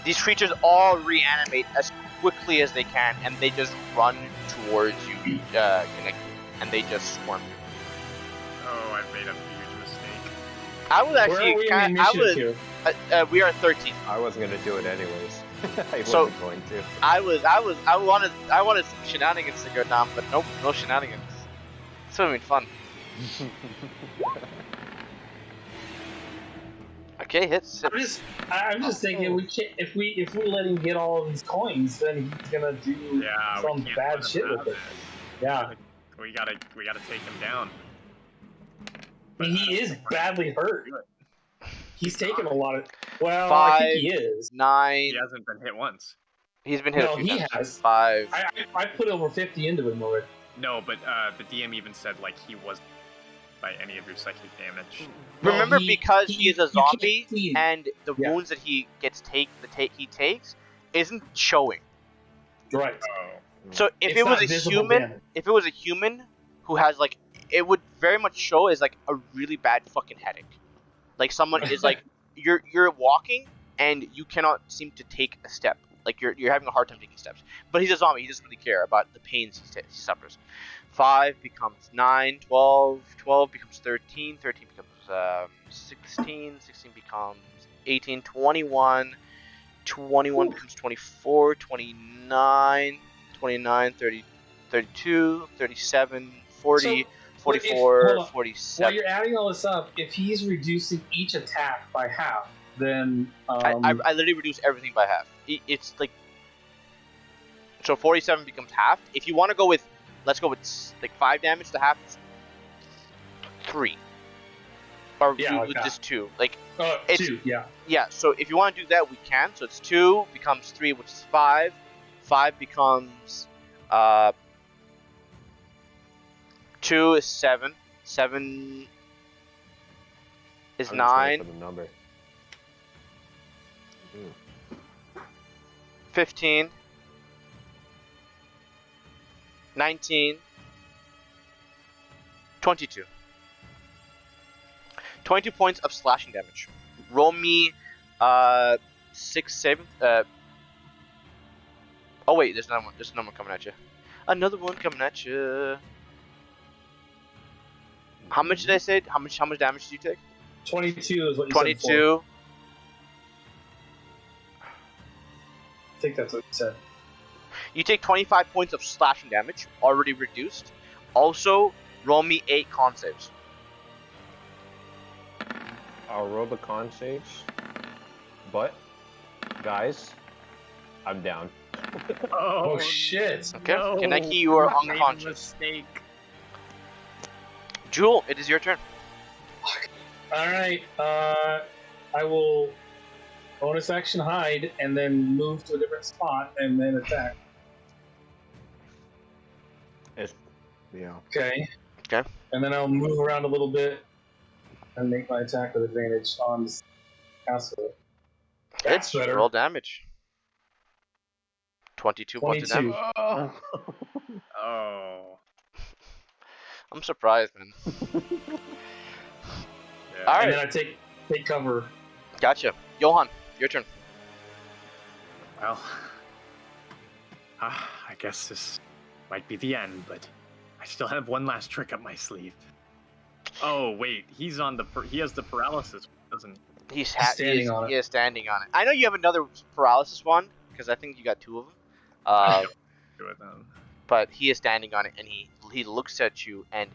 These creatures all reanimate as quickly as they can, and they just run towards you, Kaneki, and they just swarm you. Oh, I've made a huge mistake. I was Where actually, are we in the initiative queue? we are 13. I wasn't gonna do it anyways. I So- wasn't going to. I wanted some shenanigans to go down, but nope, no shenanigans. This would have been fun. Okay, hits. I'm just thinking we can't if we let him get all of these coins, then he's gonna do Yeah, some we can't bad let shit him with have it. Yeah. We we gotta take him down. But He is badly hurt. He's taken a lot of. Well, I 5, think he is. 9. He hasn't been hit once. He's been hit No, a few he times. has. 5. I put over 50 into him already. No, but the DM even said like he was by any of your psychic damage. Remember, No, because he is a you can't zombie, see. and the Yeah. wounds that he gets he takes isn't showing. Right. Oh. So if It's it was not a visible human, damage. if it was a human who has like, it would very much show as like a really bad fucking headache. Like someone is like, you're walking and you cannot seem to take a step. Like you're having a hard time taking steps. But he's a zombie. He doesn't really care about the pains he suffers. 5 becomes 9, 12, 12 becomes 13, 13 becomes 16, 16 becomes 18, 21, 21 becomes 24, 29, 29, 30, 32, 37, 40, So, 44, hold on. While 47. you're adding all this up, if he's reducing each attack by half, then I literally reduce everything by half. It's like, so 47 becomes half. If you want to go with, let's go with like 5 damage to half, it's 3. Or Yeah, like with that. just 2. Like, it's- 2, yeah. yeah, so if you want to do that, we can. So it's 2 becomes 3, which is 5. 5 becomes 2 is 7. 7 is I'm just waiting 9. for the number. 15, 19, 22. 22 points of slashing damage. Roll me 6 save. Oh wait, there's another one. There's another one coming at you. Another one coming at you. How much did I say? How much damage did you take? 22 is what you said before. 22. I think that's what you said. You take 25 points of slashing damage, already reduced. Also, roll me 8 con saves. I'll roll the con saves, but guys, I'm down. Oh, shit. Okay, No, Kaneki, you are I made a unconscious. mistake. Jewel, it is your turn. Alright, I will bonus action hide and then move to a different spot and then attack. Yeah. Okay. Okay. And then I'll move around a little bit and make my attack with advantage on this castle. That's Hit, better. roll damage. 22 points of 22. damage. Oh. I'm surprised, man. Yeah. All And right, then I take cover. gotcha. Johan, your turn. Well, I guess this might be the end, but I still have one last trick up my sleeve. Oh wait, he's on the he has the paralysis, doesn't? He's Standing on it. He is standing on it. I know you have another paralysis one because I think you got 2 of them. Do it then. But he is standing on it, and he looks at you, and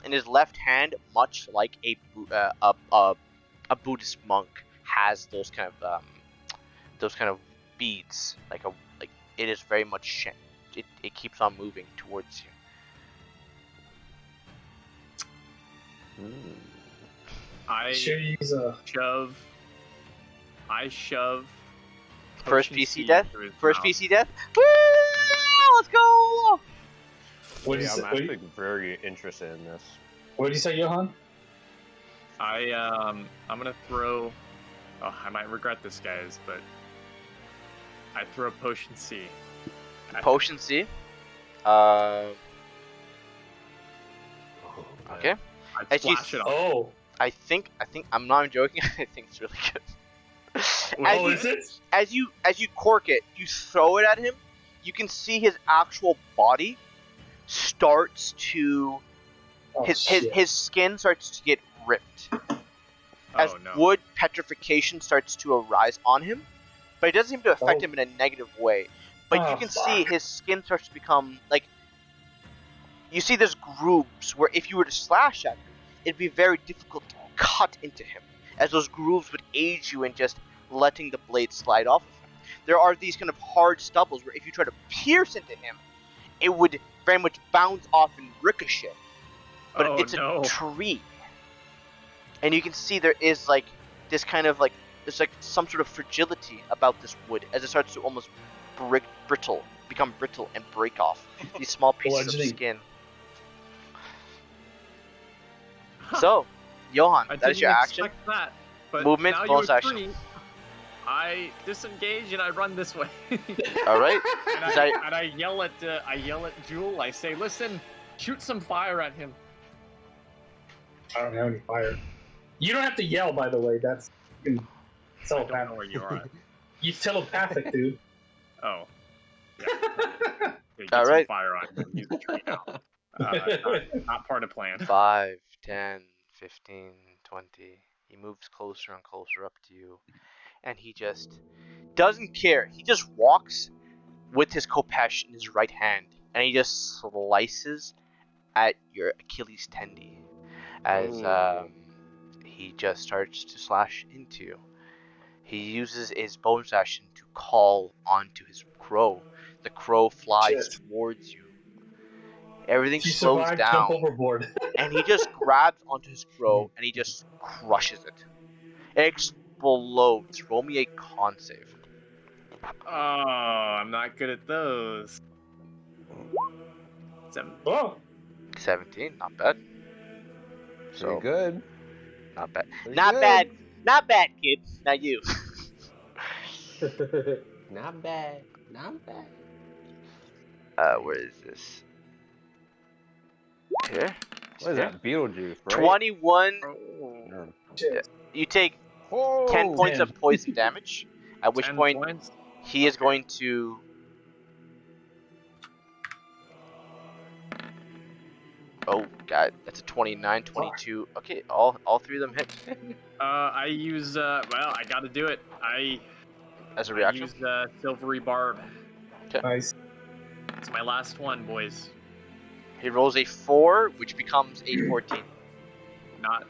in his left hand, much like a Buddhist monk, has those kind of beads. Like it is very much it keeps on moving towards you. I Should use a. shove. First Potion PC seed death. through his First mouth. PC death. Woo! Let's go. What did Yeah, you I'm say? actually very interested in this. What did you say, Johan? I'm gonna throw. Oh, I might regret this, guys, but I throw potion C. Potion C. Okay. I As you splash it on. Oh. I think I'm not even joking. I think it's really good. Oh, is it? As you cork it, you throw it at him. You can see his actual body starts to Oh, shit. his skin starts to get ripped as Oh no. wood petrification starts to arise on him, but it doesn't seem to affect Oh. him in a negative way. But Oh, you can see fuck. his skin starts to become like, you see there's grooves where if you were to slash at him, it'd be very difficult to cut into him, as those grooves would aid you in just letting the blade slide off of him. There are these kind of hard stubbles where if you try to pierce into him, it would very much bounce off and ricochet. But Oh, it's no. a tree. And you can see there is like this kind of like, there's like some sort of fragility about this wood as it starts to almost become brittle and break off these small pieces of Bludgeoning. skin. Huh. So, Johan, I that is didn't your action. expect that. But Movement, now bonus you action. agree, I disengage and I run this way. All right. and, Is that- I yell at Jewel. I say, "Listen, shoot some fire at him." I don't have any fire. You don't have to yell, by the way. That's I don't know telepathic. where you are. At. You telepathic, dude. Oh. Yeah. Okay, get All some right. fire on him. Use the tree now. Not part of plan. 5, 10, 15, 20. He moves closer and closer up to you. And he just doesn't care. He just walks with his Kopesh in his right hand. And he just slices at your Achilles tendon. As he just starts to slash into you. He uses his bonus action to call onto his crow. The crow flies Shit. towards you. Everything If you slows survive, down. jump overboard. And he just grabs onto his crow and he just crushes it. It explodes. Roll me a con save. Oh, I'm not good at those. 7. Oh, 17, not bad. So Pretty good. not bad. Pretty Not good. bad. Not bad, kid. Not you. Not bad. Not bad. Where is this? Here. What is that? Beetlejuice, right? 21. Oh, shit. You take Oh, 10 points 10. of poison damage. At which 10 point points? he is going to. Oh god, that's a 29, 22. Okay, all 3 of them hit I use, well, I gotta do it. as a I reaction. use Silvery Barb. Nice. It's my last one, boys. He rolls a 4, which becomes a 14. Not,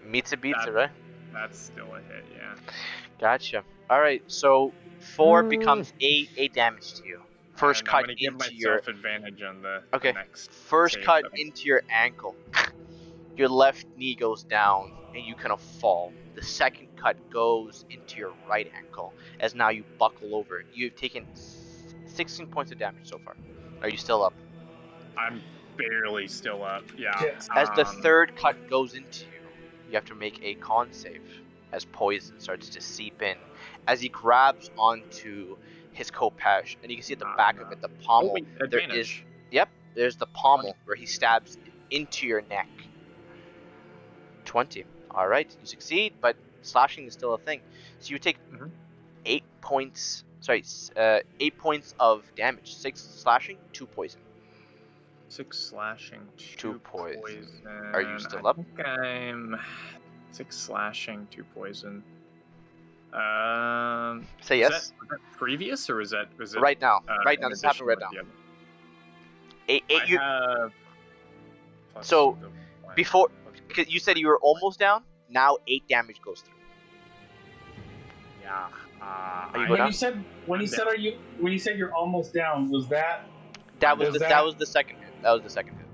Meets a beats it, That- right? that's still a hit, yeah. Gotcha. Alright, so 4 becomes 8 damage to you. First And cut I'm gonna give into myself your advantage on the Okay. next. first save, cut I think. into your ankle. Your left knee goes down and you kind of fall. The second cut goes into your right ankle as now you buckle over. You've taken 16 points of damage so far. Are you still up? I'm barely still up, yeah. Yes. As the Um, third cut goes into you, you have to make a con save as poison starts to seep in. As he grabs onto his Kopesh, and you can see at the back of it, the Oh, pommel. wait, There advantage. Yep, there's the pommel where he stabs into your neck. 20. Alright, you succeed, but slashing is still a thing. So you take Mhm. 8 points. Sorry, 8 points of damage. 6 slashing, 2 poison. 6 slashing, 2 2 poison. poison. Are you still I up? think I'm 6 slashing, 2 poison. Say was yes. that previous or was it Right now. Right in now. This happened addition right with now. the other? 8, I you have plus So, the one. before, because you said you were almost down. Now 8 damage goes through. Yeah. Are you When down? you said when you I'm said are you when you said you're almost down, was that That was Was that that- was the second hit. That was the second hit.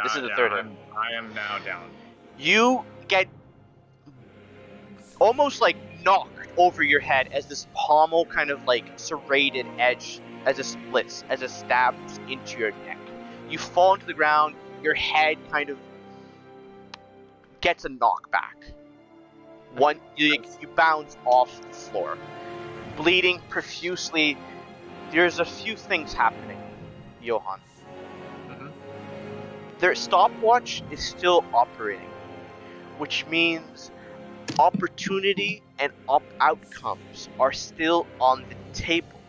This is the third hit. I am now down. You get almost like knocked over your head as this pommel kind of like serrated edge as it splits, as it stabs into your neck. You fall into the ground, your head kind of gets a knockback. You bounce off the floor. Bleeding profusely. There's a few things happening, Johan. Mhm. Their stopwatch is still operating, which means opportunity and outcomes are still on the table.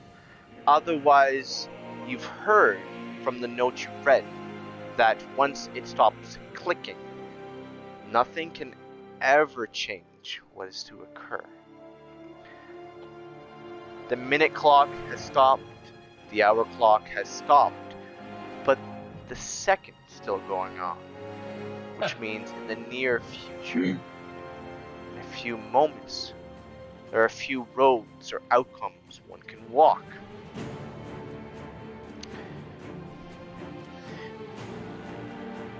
Otherwise, you've heard from the note you've read that once it stops clicking, nothing can ever change what is to occur. The minute clock has stopped, the hour clock has stopped, but the second is still going on, which means in the near future, in a few moments, there are a few roads or outcomes one can walk.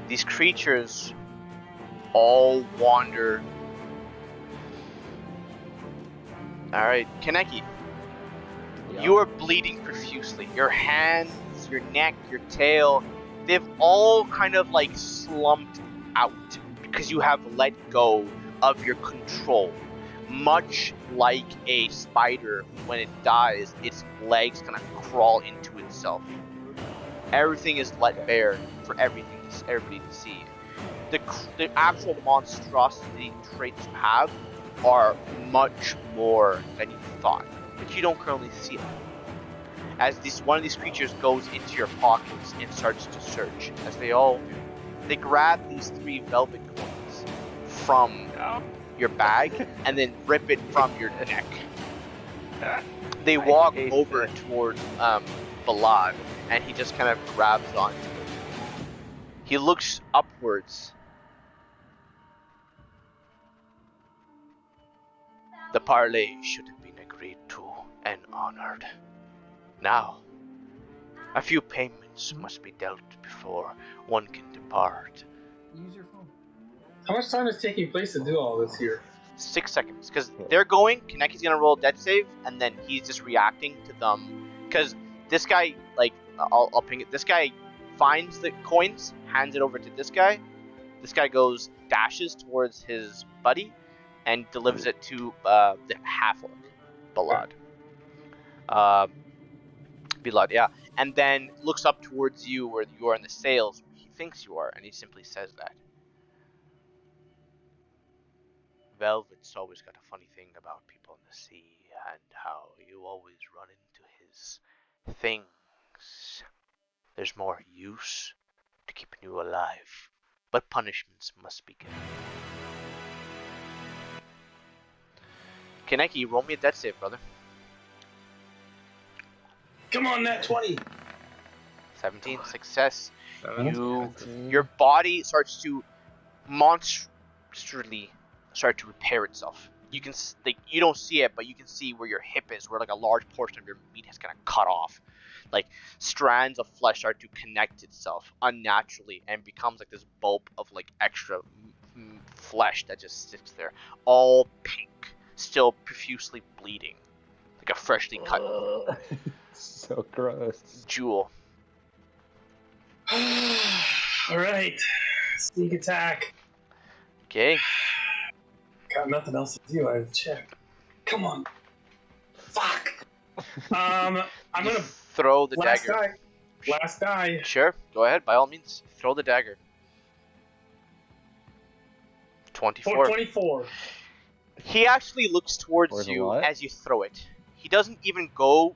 these creatures all wander. Alright, Kaneki, you are bleeding profusely. Your hands, your neck, your tail, they've all kind of like slumped out because you have let go of your control. Much like a spider, when it dies, its legs kind of crawl into itself. Everything is let bare for everybody to see. The actual monstrosity traits you have are much more than you thought, but you don't currently see them. As one of these creatures goes into your pockets and starts to search, as they all do, they grab these 3 velvet coins from your bag and then rip it from your neck. They walk over towards Balad, and he just kind of grabs onto it. He looks upwards. The parley should have been agreed to and honored. Now, a few payments must be dealt before one can depart. Use your phone. How much time is taking place to do all this here? 6 seconds, because they're going. Kaneki's gonna roll a death save, and then he's just reacting to them. Because this guy, like, I'll ping it. This guy finds the coins, hands it over to this guy. This guy dashes towards his buddy, and delivers it to the half-orc, Balad. Balad, yeah. And then looks up towards you, where you are in the sails, where he thinks you are, and he simply says that. Velvet's always got a funny thing about people in the sea, and how you always run into his things. There's more use to keeping you alive, but punishments must be given. Kaneki, roll me a death save, brother. Come on, Nat 20! 17, success. 17. Your body starts to monstrously start to repair itself. You can, like, you don't see it, but you can see where your hip is, where like a large portion of your meat has kind of cut off. Like strands of flesh start to connect itself unnaturally and becomes like this bulb of like extra flesh that just sits there, all pink, still profusely bleeding, like a freshly cut So gross. jewel. Alright. Sneak attack. Okay. Got nothing else to do, I have to check. Come on. Fuck! I'm gonna... Throw the Last dagger. die. Last die. Sure, go ahead, by all means. Throw the dagger. 24. 24. He actually looks towards Towards you what? as you throw it. He doesn't even go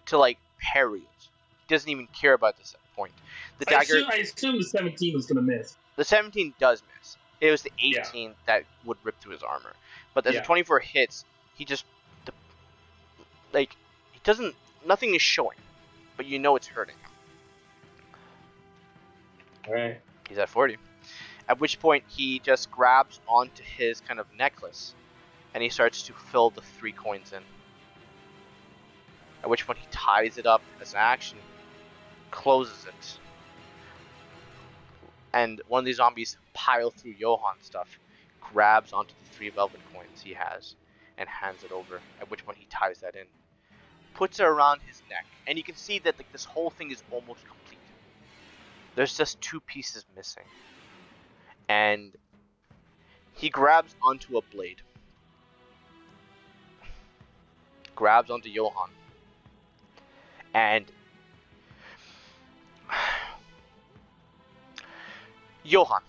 to like parry it. He doesn't even care about this point. The dagger. I assume the 17 was gonna miss. The 17 does miss. It was the 18 that would rip through his armor. But as the 24 hits, he just he doesn't. Nothing is showing, but you know it's hurting him. Alright. He's at 40. At which point he just grabs onto his kind of necklace, and he starts to fill the 3 coins in. At which point he ties it up as an action, closes it, and one of these zombies pile through Johan's stuff, grabs onto the 3 velvet coins he has, and hands it over. At which point he ties that in, puts it around his neck, and you can see that like this whole thing is almost complete. There's just 2 pieces missing, and he grabs onto a blade, grabs onto Johan, and Johan,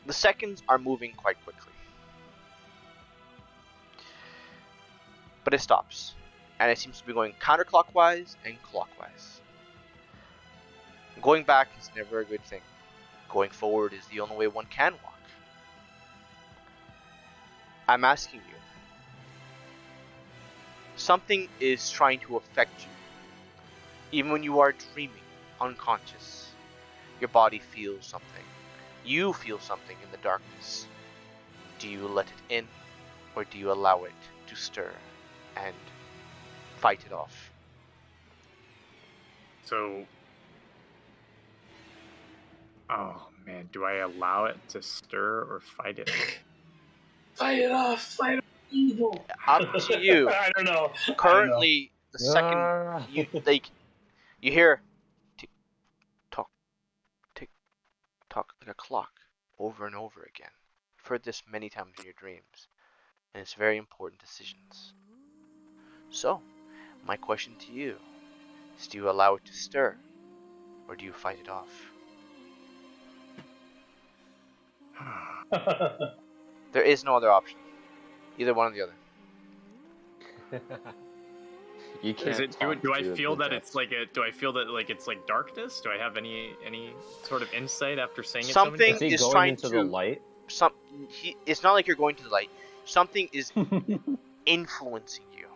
the seconds are moving quite quickly, but it stops, and it seems to be going counterclockwise and clockwise. Going back is never a good thing. Going forward is the only way one can walk. I'm asking you. Something is trying to affect you. Even when you are dreaming, unconscious, your body feels something. You feel something in the darkness. Do you let it in, or do you allow it to stir and fight it off? So, Oh man, do I allow it to stir or fight it? Fight it off! Fight off evil! Up to you. I don't know. Currently, the second Ah. you you hear tick tock, tick tock like a clock over and over again. You've heard this many times in your dreams, and it's very important decisions. So, my question to you is: do you allow it to stir, or do you fight it off? There is no other option. Either one or the other. You can't. Is it? talk Do I to feel the that it's depths. like a? Do I feel that like it's like darkness? Do I have any sort of insight after saying it so Something many Is he is going trying into to the light? It's not like you're going to the light. Something is influencing you.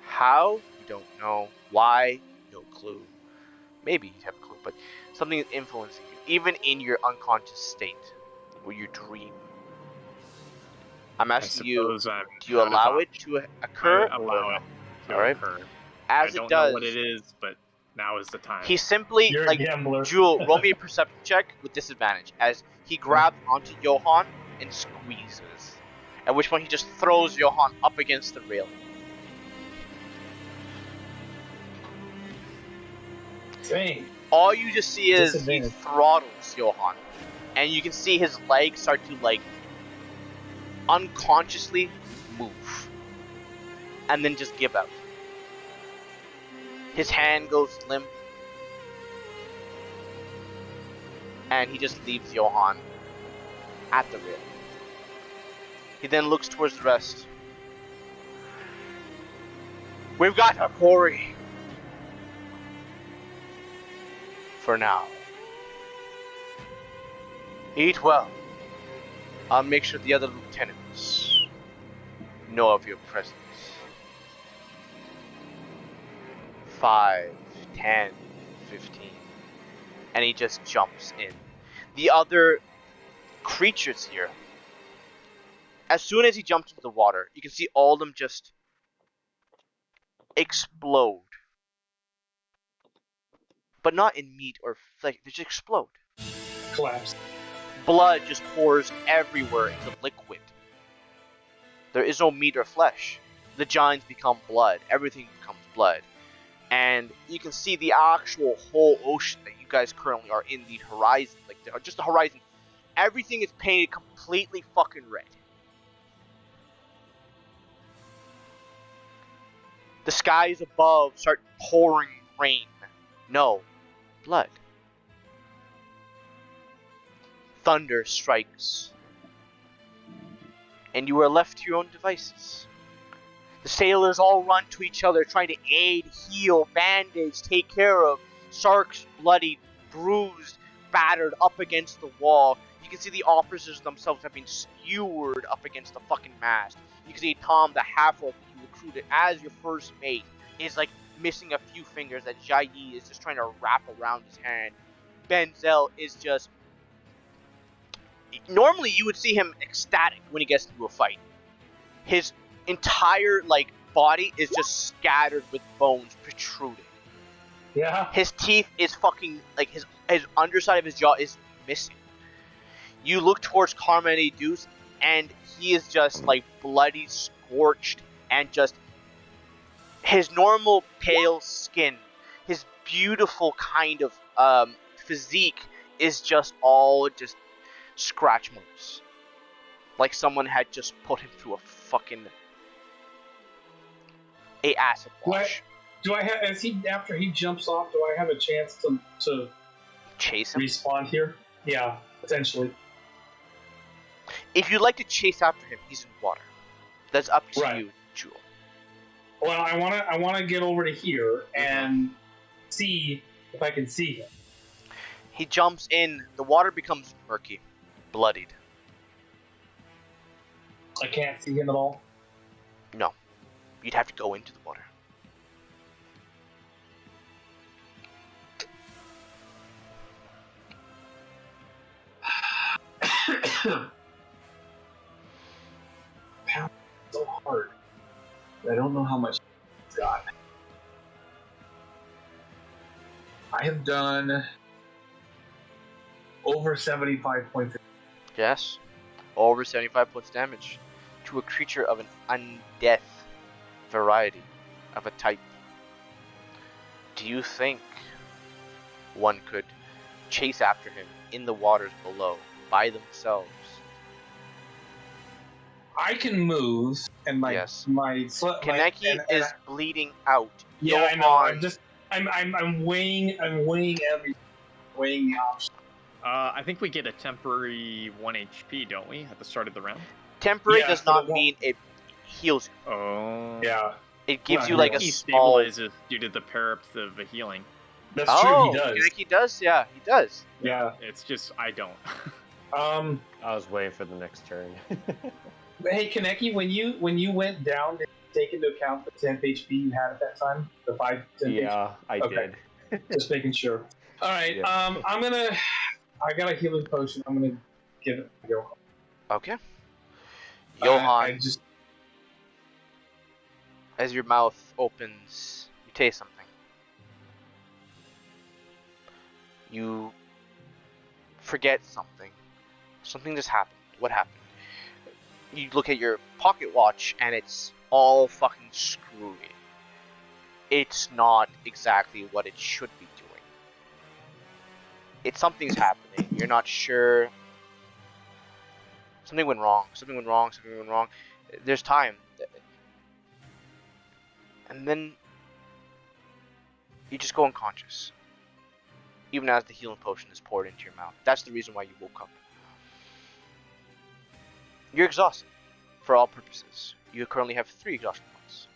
How? You don't know. Why? No clue. Maybe you have a clue, but something is influencing you, even in your unconscious state, where you dream. I'm I asking you, suppose I'm do you out of allow it options. to occur I or allow no? it to Alright. occur. As I it don't does, know what it is, but now is the time. he simply, You're like, a gambler. Jewel, roll me a perception check with disadvantage, as he grabs onto Johan and squeezes. At which point he just throws Johan up against the railing. Dang. All you just see is he Disadvantage. throttles Johan, and you can see his legs start to, like, unconsciously move, and then just give out. His hand goes limp, and he just leaves Johan at the railing. He then looks towards the rest. We've got our quarry. For now. Eat well. I'll make sure the other lieutenants know of your presence. 5, 10, 15. And he just jumps in. The other creatures here, as soon as he jumps into the water, you can see all of them just explode. But not in meat or flesh, they just explode. Collapse. Blood just pours everywhere into liquid. There is no meat or flesh. The giants become blood. Everything becomes blood. And you can see the actual whole ocean that you guys currently are in, the horizon. Like, just the horizon. Everything is painted completely fucking red. The skies above start pouring rain. No. Blood. Thunder strikes. And you are left to your own devices. The sailors all run to each other, trying to aid, heal, bandage, take care of Sark's bloodied, bruised, battered up against the wall. You can see the officers themselves have been skewered up against the fucking mast. You can see Tom, the half-orc that you recruited as your first mate, is like missing a few fingers that Jai Yi is just trying to wrap around his hand. Benzel is just... Normally you would see him ecstatic when he gets into a fight. His entire, like, body is just scattered with bones protruding. Yeah. His teeth is fucking, like, his underside of his jaw is missing. You look towards Carmine Deuce, and he is just, like, bloody, scorched, and just... His normal pale skin, his beautiful kind of physique is just all just scratch marks. Like someone had just put him through a fucking acid wash. Do I have, as he, after he jumps off, do I have a chance to Chase him? respawn here? Yeah, potentially. If you'd like to chase after him, he's in water. That's up to Right. you, Jewel. Well, I wanna get over to here and see if I can see him. He jumps in, the water becomes murky, bloodied. I can't see him at all. No. You'd have to go into the water. So hard. I don't know how much he's got. I have done over 75 points. Yes. Over 75 points damage to a creature of an undeath variety of a type. Do you think one could chase after him in the waters below by themselves? I can move, and Yes. Kaneki is bleeding out. Yeah, I know. Johan, I'm weighing weighing the options. I think we get a temporary 1 HP, don't we, at the start of the round? temporary Yeah, does but it not won't- mean it heals you. Oh. Yeah, It gives Well, you like a He small. stabilizes due to the parapth of the healing. that's Oh, true. He does. Kaneki does. Yeah, he does. Yeah. It's just I don't. I was waiting for the next turn. Hey, Kaneki, when you went down, did you take into account the 10 HP you had at that time? The 5 10 yeah, I Okay. did. Just making sure. All right. Yeah. I got a healing potion. I'm gonna give it to Johan. Okay. Johan, I just as your mouth opens, you taste something. You forget something. Something just happened. What happened? You look at your pocket watch and it's all fucking screwy. It's not exactly what it should be doing. Something's happening. You're not sure. Something went wrong. Something went wrong. Something went wrong. There's time. And then you just go unconscious. Even as the healing potion is poured into your mouth. That's the reason why you woke up. You're exhausted. For all purposes. You currently have 3 exhaustion points.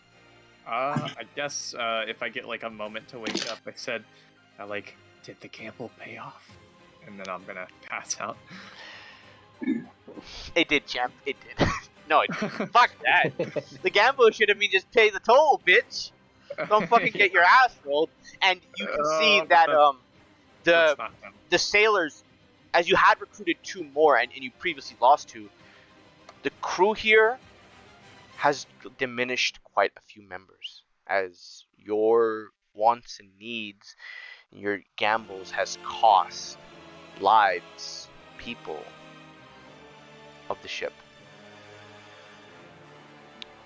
I guess if I get like a moment to wake up, I said, did the gamble pay off? And then I'm gonna pass out. It did, champ. It did. No, it didn't. Fuck that. The gamble should have been just pay the toll, bitch. Don't fucking get your ass rolled. And you can see that That's not done. the sailors, as you had recruited 2 more and you previously lost 2, the crew here has diminished quite a few members as your wants and needs, your gambles has cost lives, people of the ship.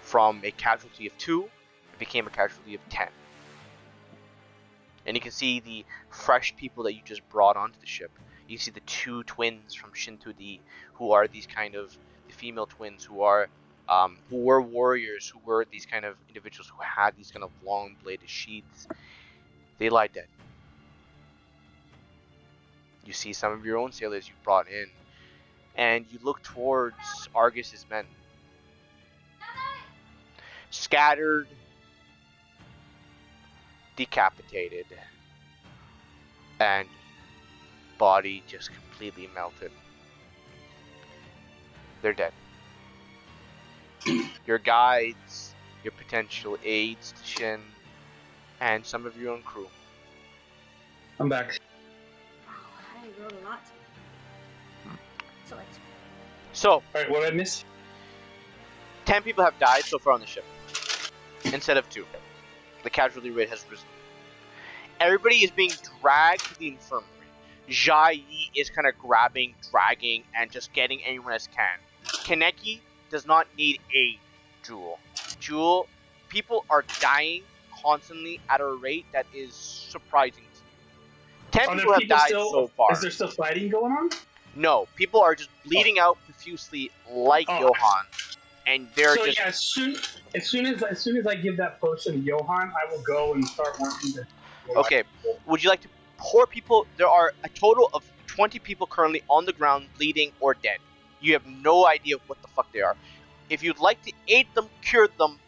From a casualty of 2, it became a casualty of 10. And you can see the fresh people that you just brought onto the ship. You see the 2 twins from Shinto-D, who are these kind of the female twins who were warriors, who were these kind of individuals who had these kind of long bladed sheaths. They lie dead. You see some of your own sailors you brought in, and you look towards Argus's men. Scattered, decapitated, and body just completely melted. They're dead. Your guides, your potential aides to Shin, and some of your own crew. I'm back. Wow, I wrote a lot. Excellent. So, All right, what did I miss? 10 people have died so far on the ship, instead of 2. The casualty rate has risen. Everybody is being dragged to the infirmary. Jai Yi is kind of grabbing, dragging, and just getting anyone as can. Kaneki does not need aid, Jewel. Jewel, people are dying constantly at a rate that is surprising to you. 10 Are there people have people died still- so far. Is there still fighting going on? No, people are just bleeding out profusely like Oh. Johan. And they're So just... yeah, as soon as I give that potion to Johan, I will go and start working to. Okay, would you like to pour people? There are a total of 20 people currently on the ground, bleeding or dead. You have no idea what the fuck they are. If you'd like to aid them, cure them,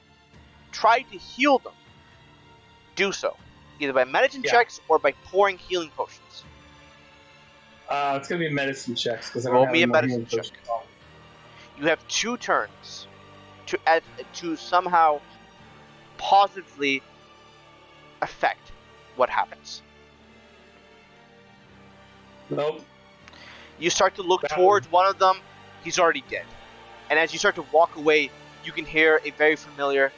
try to heal them, do so. Either by medicine Yeah. checks or by pouring healing potions. It's gonna be medicine checks because I Roll don't have me a any more medicine healing check. potions. You have 2 turns to somehow positively affect what happens. Nope. You start to look That towards one of them, he's already dead. And as you start to walk away, you can hear a very familiar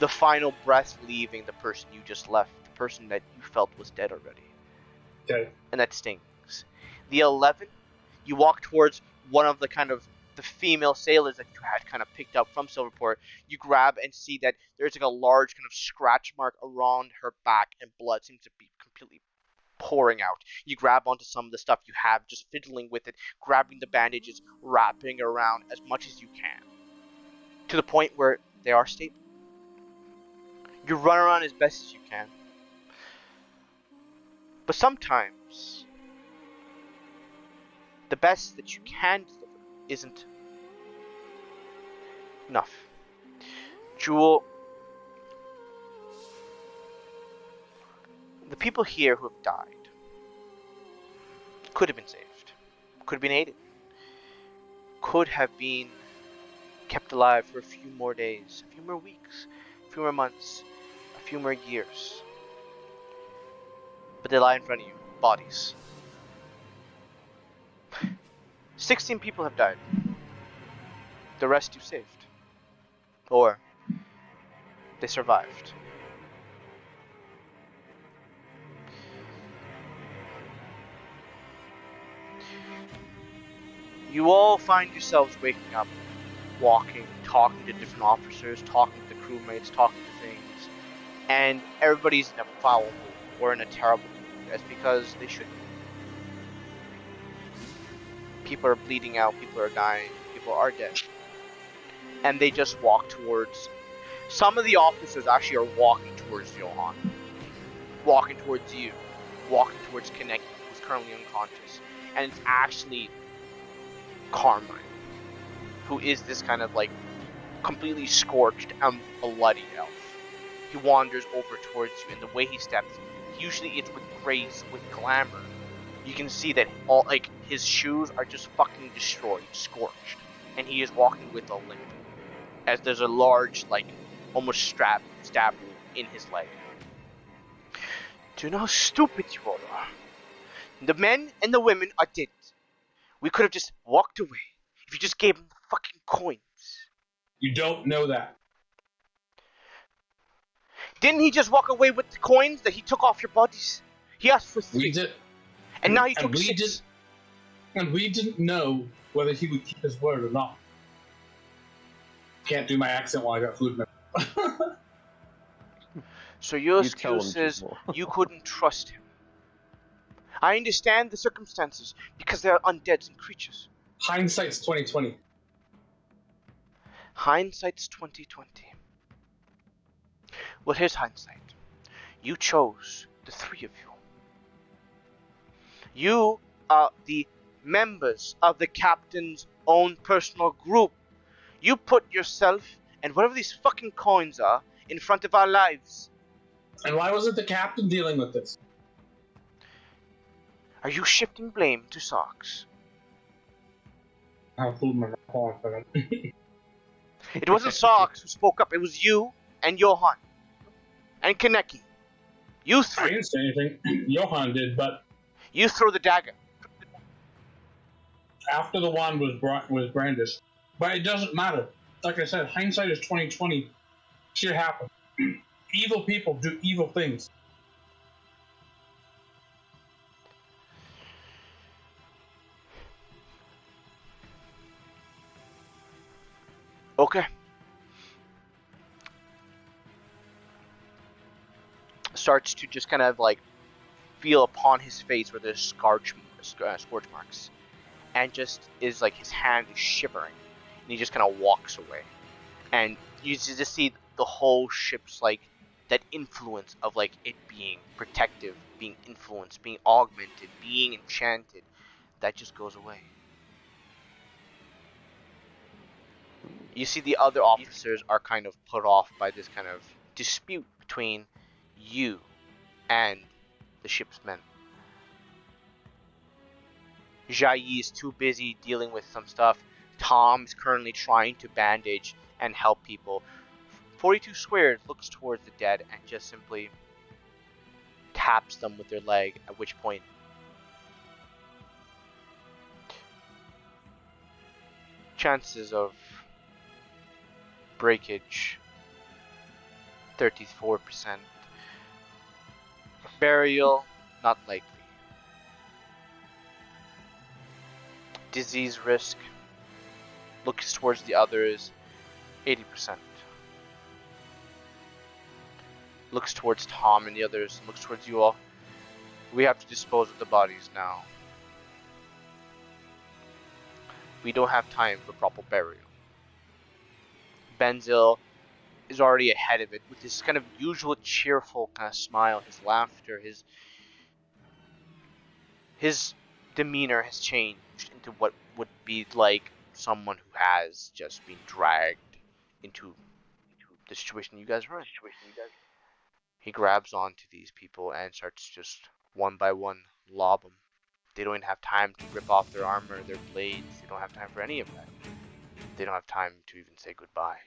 the final breath leaving the person you just left, the person that you felt was dead already. Okay. and that stings. The 11, you walk towards one of the kind of the female sailors that you had kind of picked up from Silverport. You grab and see that there's like a large kind of scratch mark around her back, and blood seems to be completely pouring out. You grab onto some of the stuff you have, just fiddling with it, grabbing the bandages, wrapping around as much as you can, to the point where they are stable. You run around as best as you can, but sometimes the best that you can deliver isn't enough. Jewel, the people here who have died could have been saved, could have been aided, could have been kept alive for a few more days, a few more weeks, a few more months, a few more years. But they lie in front of you, bodies. 16 people have died. The rest you saved. Or they survived. You all find yourselves waking up, walking, talking to different officers, talking to the crewmates, talking to things, and everybody's in a foul mood or in a terrible mood. That's because they should be. People are bleeding out, people are dying, people are dead. And they just walk towards... Some of the officers actually are walking towards Johan. Walking towards you. Walking towards Kaneki, who's currently unconscious. And it's actually Carmine, who is this kind of like completely scorched and bloody elf. He wanders over towards you, and the way he steps, usually it's with grace, with glamour. You can see that all like his shoes are just fucking destroyed, scorched, and he is walking with a limp, as there's a large like almost stab wound in his leg. Do you know how stupid you all are? The men and the women are dead. We could have just walked away if you just gave them the fucking coins. You don't know that. Didn't he just walk away with the coins that he took off your bodies? He asked for 3. We did, And now he and took we 6. and we didn't know whether he would keep his word or not. Can't do my accent while I got food in my mouth. So your You tell him, excuse is Jewel. you couldn't trust him. I understand the circumstances because they are undead and creatures. Hindsight's 2020. Hindsight's 2020. Well, here's hindsight. You chose the 3 of you. You are the members of the captain's own personal group. You put yourself and whatever these fucking coins are in front of our lives. And why wasn't the captain dealing with this? Are you shifting blame to Socks? I have food in my mouth. Hold on a second. It wasn't Socks who spoke up. It was you and Johan and Kaneki. You I 3. didn't say anything. Johan did, but You throw the dagger. after the wand was brandished. But it doesn't matter. Like I said, hindsight is 2020. Shit happened. Evil people do evil things. Okay. Starts to just kind of like feel upon his face where there's scorch marks, and just is like his hand is shivering, and he just kind of walks away, and you just see the whole ship's like that influence of like it being protective, being influenced, being augmented, being enchanted, that just goes away. You see the other officers are kind of put off by this kind of dispute between you and the ship's men. Jai is too busy dealing with some stuff. Tom is currently trying to bandage and help people. 42 Squared looks towards the dead and just simply taps them with their leg, at which point chances of breakage 34%. Burial, not likely. Disease risk looks towards the others, 80%. Looks towards Tom and the others, looks towards you all. We have to dispose of the bodies now. We don't have time for proper burial. Benzil is already ahead of it with his kind of usual cheerful kind of smile, his laughter, his demeanor has changed into what would be like someone who has just been dragged into the situation you guys are in. He grabs onto these people and starts just one by one lob them. They don't even have time to rip off their armor, their blades. They don't have time for any of that. They don't have time to even say goodbye.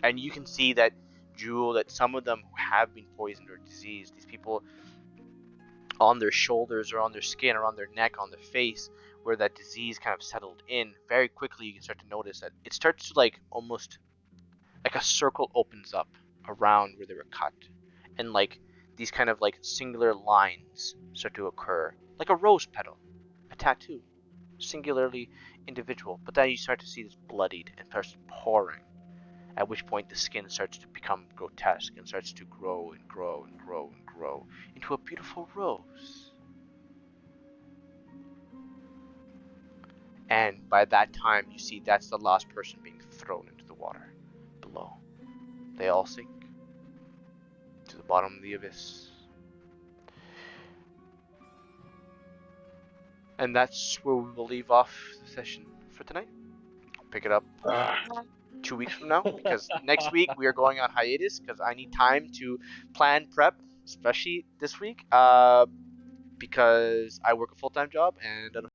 And you can see that, Jewel, that some of them who have been poisoned or diseased, these people on their shoulders or on their skin or on their neck, on their face, where that disease kind of settled in, very quickly you can start to notice that it starts to like almost like a circle opens up around where they were cut. And like these kind of like singular lines start to occur. Like a rose petal, a tattoo. Singularly individual. But then you start to see this bloodied and starts pouring. At which point the skin starts to become grotesque and starts to grow and grow and grow and grow into a beautiful rose. And by that time you see that's the last person being thrown into the water below. They all sink to the bottom of the abyss. And that's where we will leave off the session for tonight. Pick it up 2 weeks from now, because next week we are going on hiatus because I need time to plan prep, especially this week, because I work a full-time job and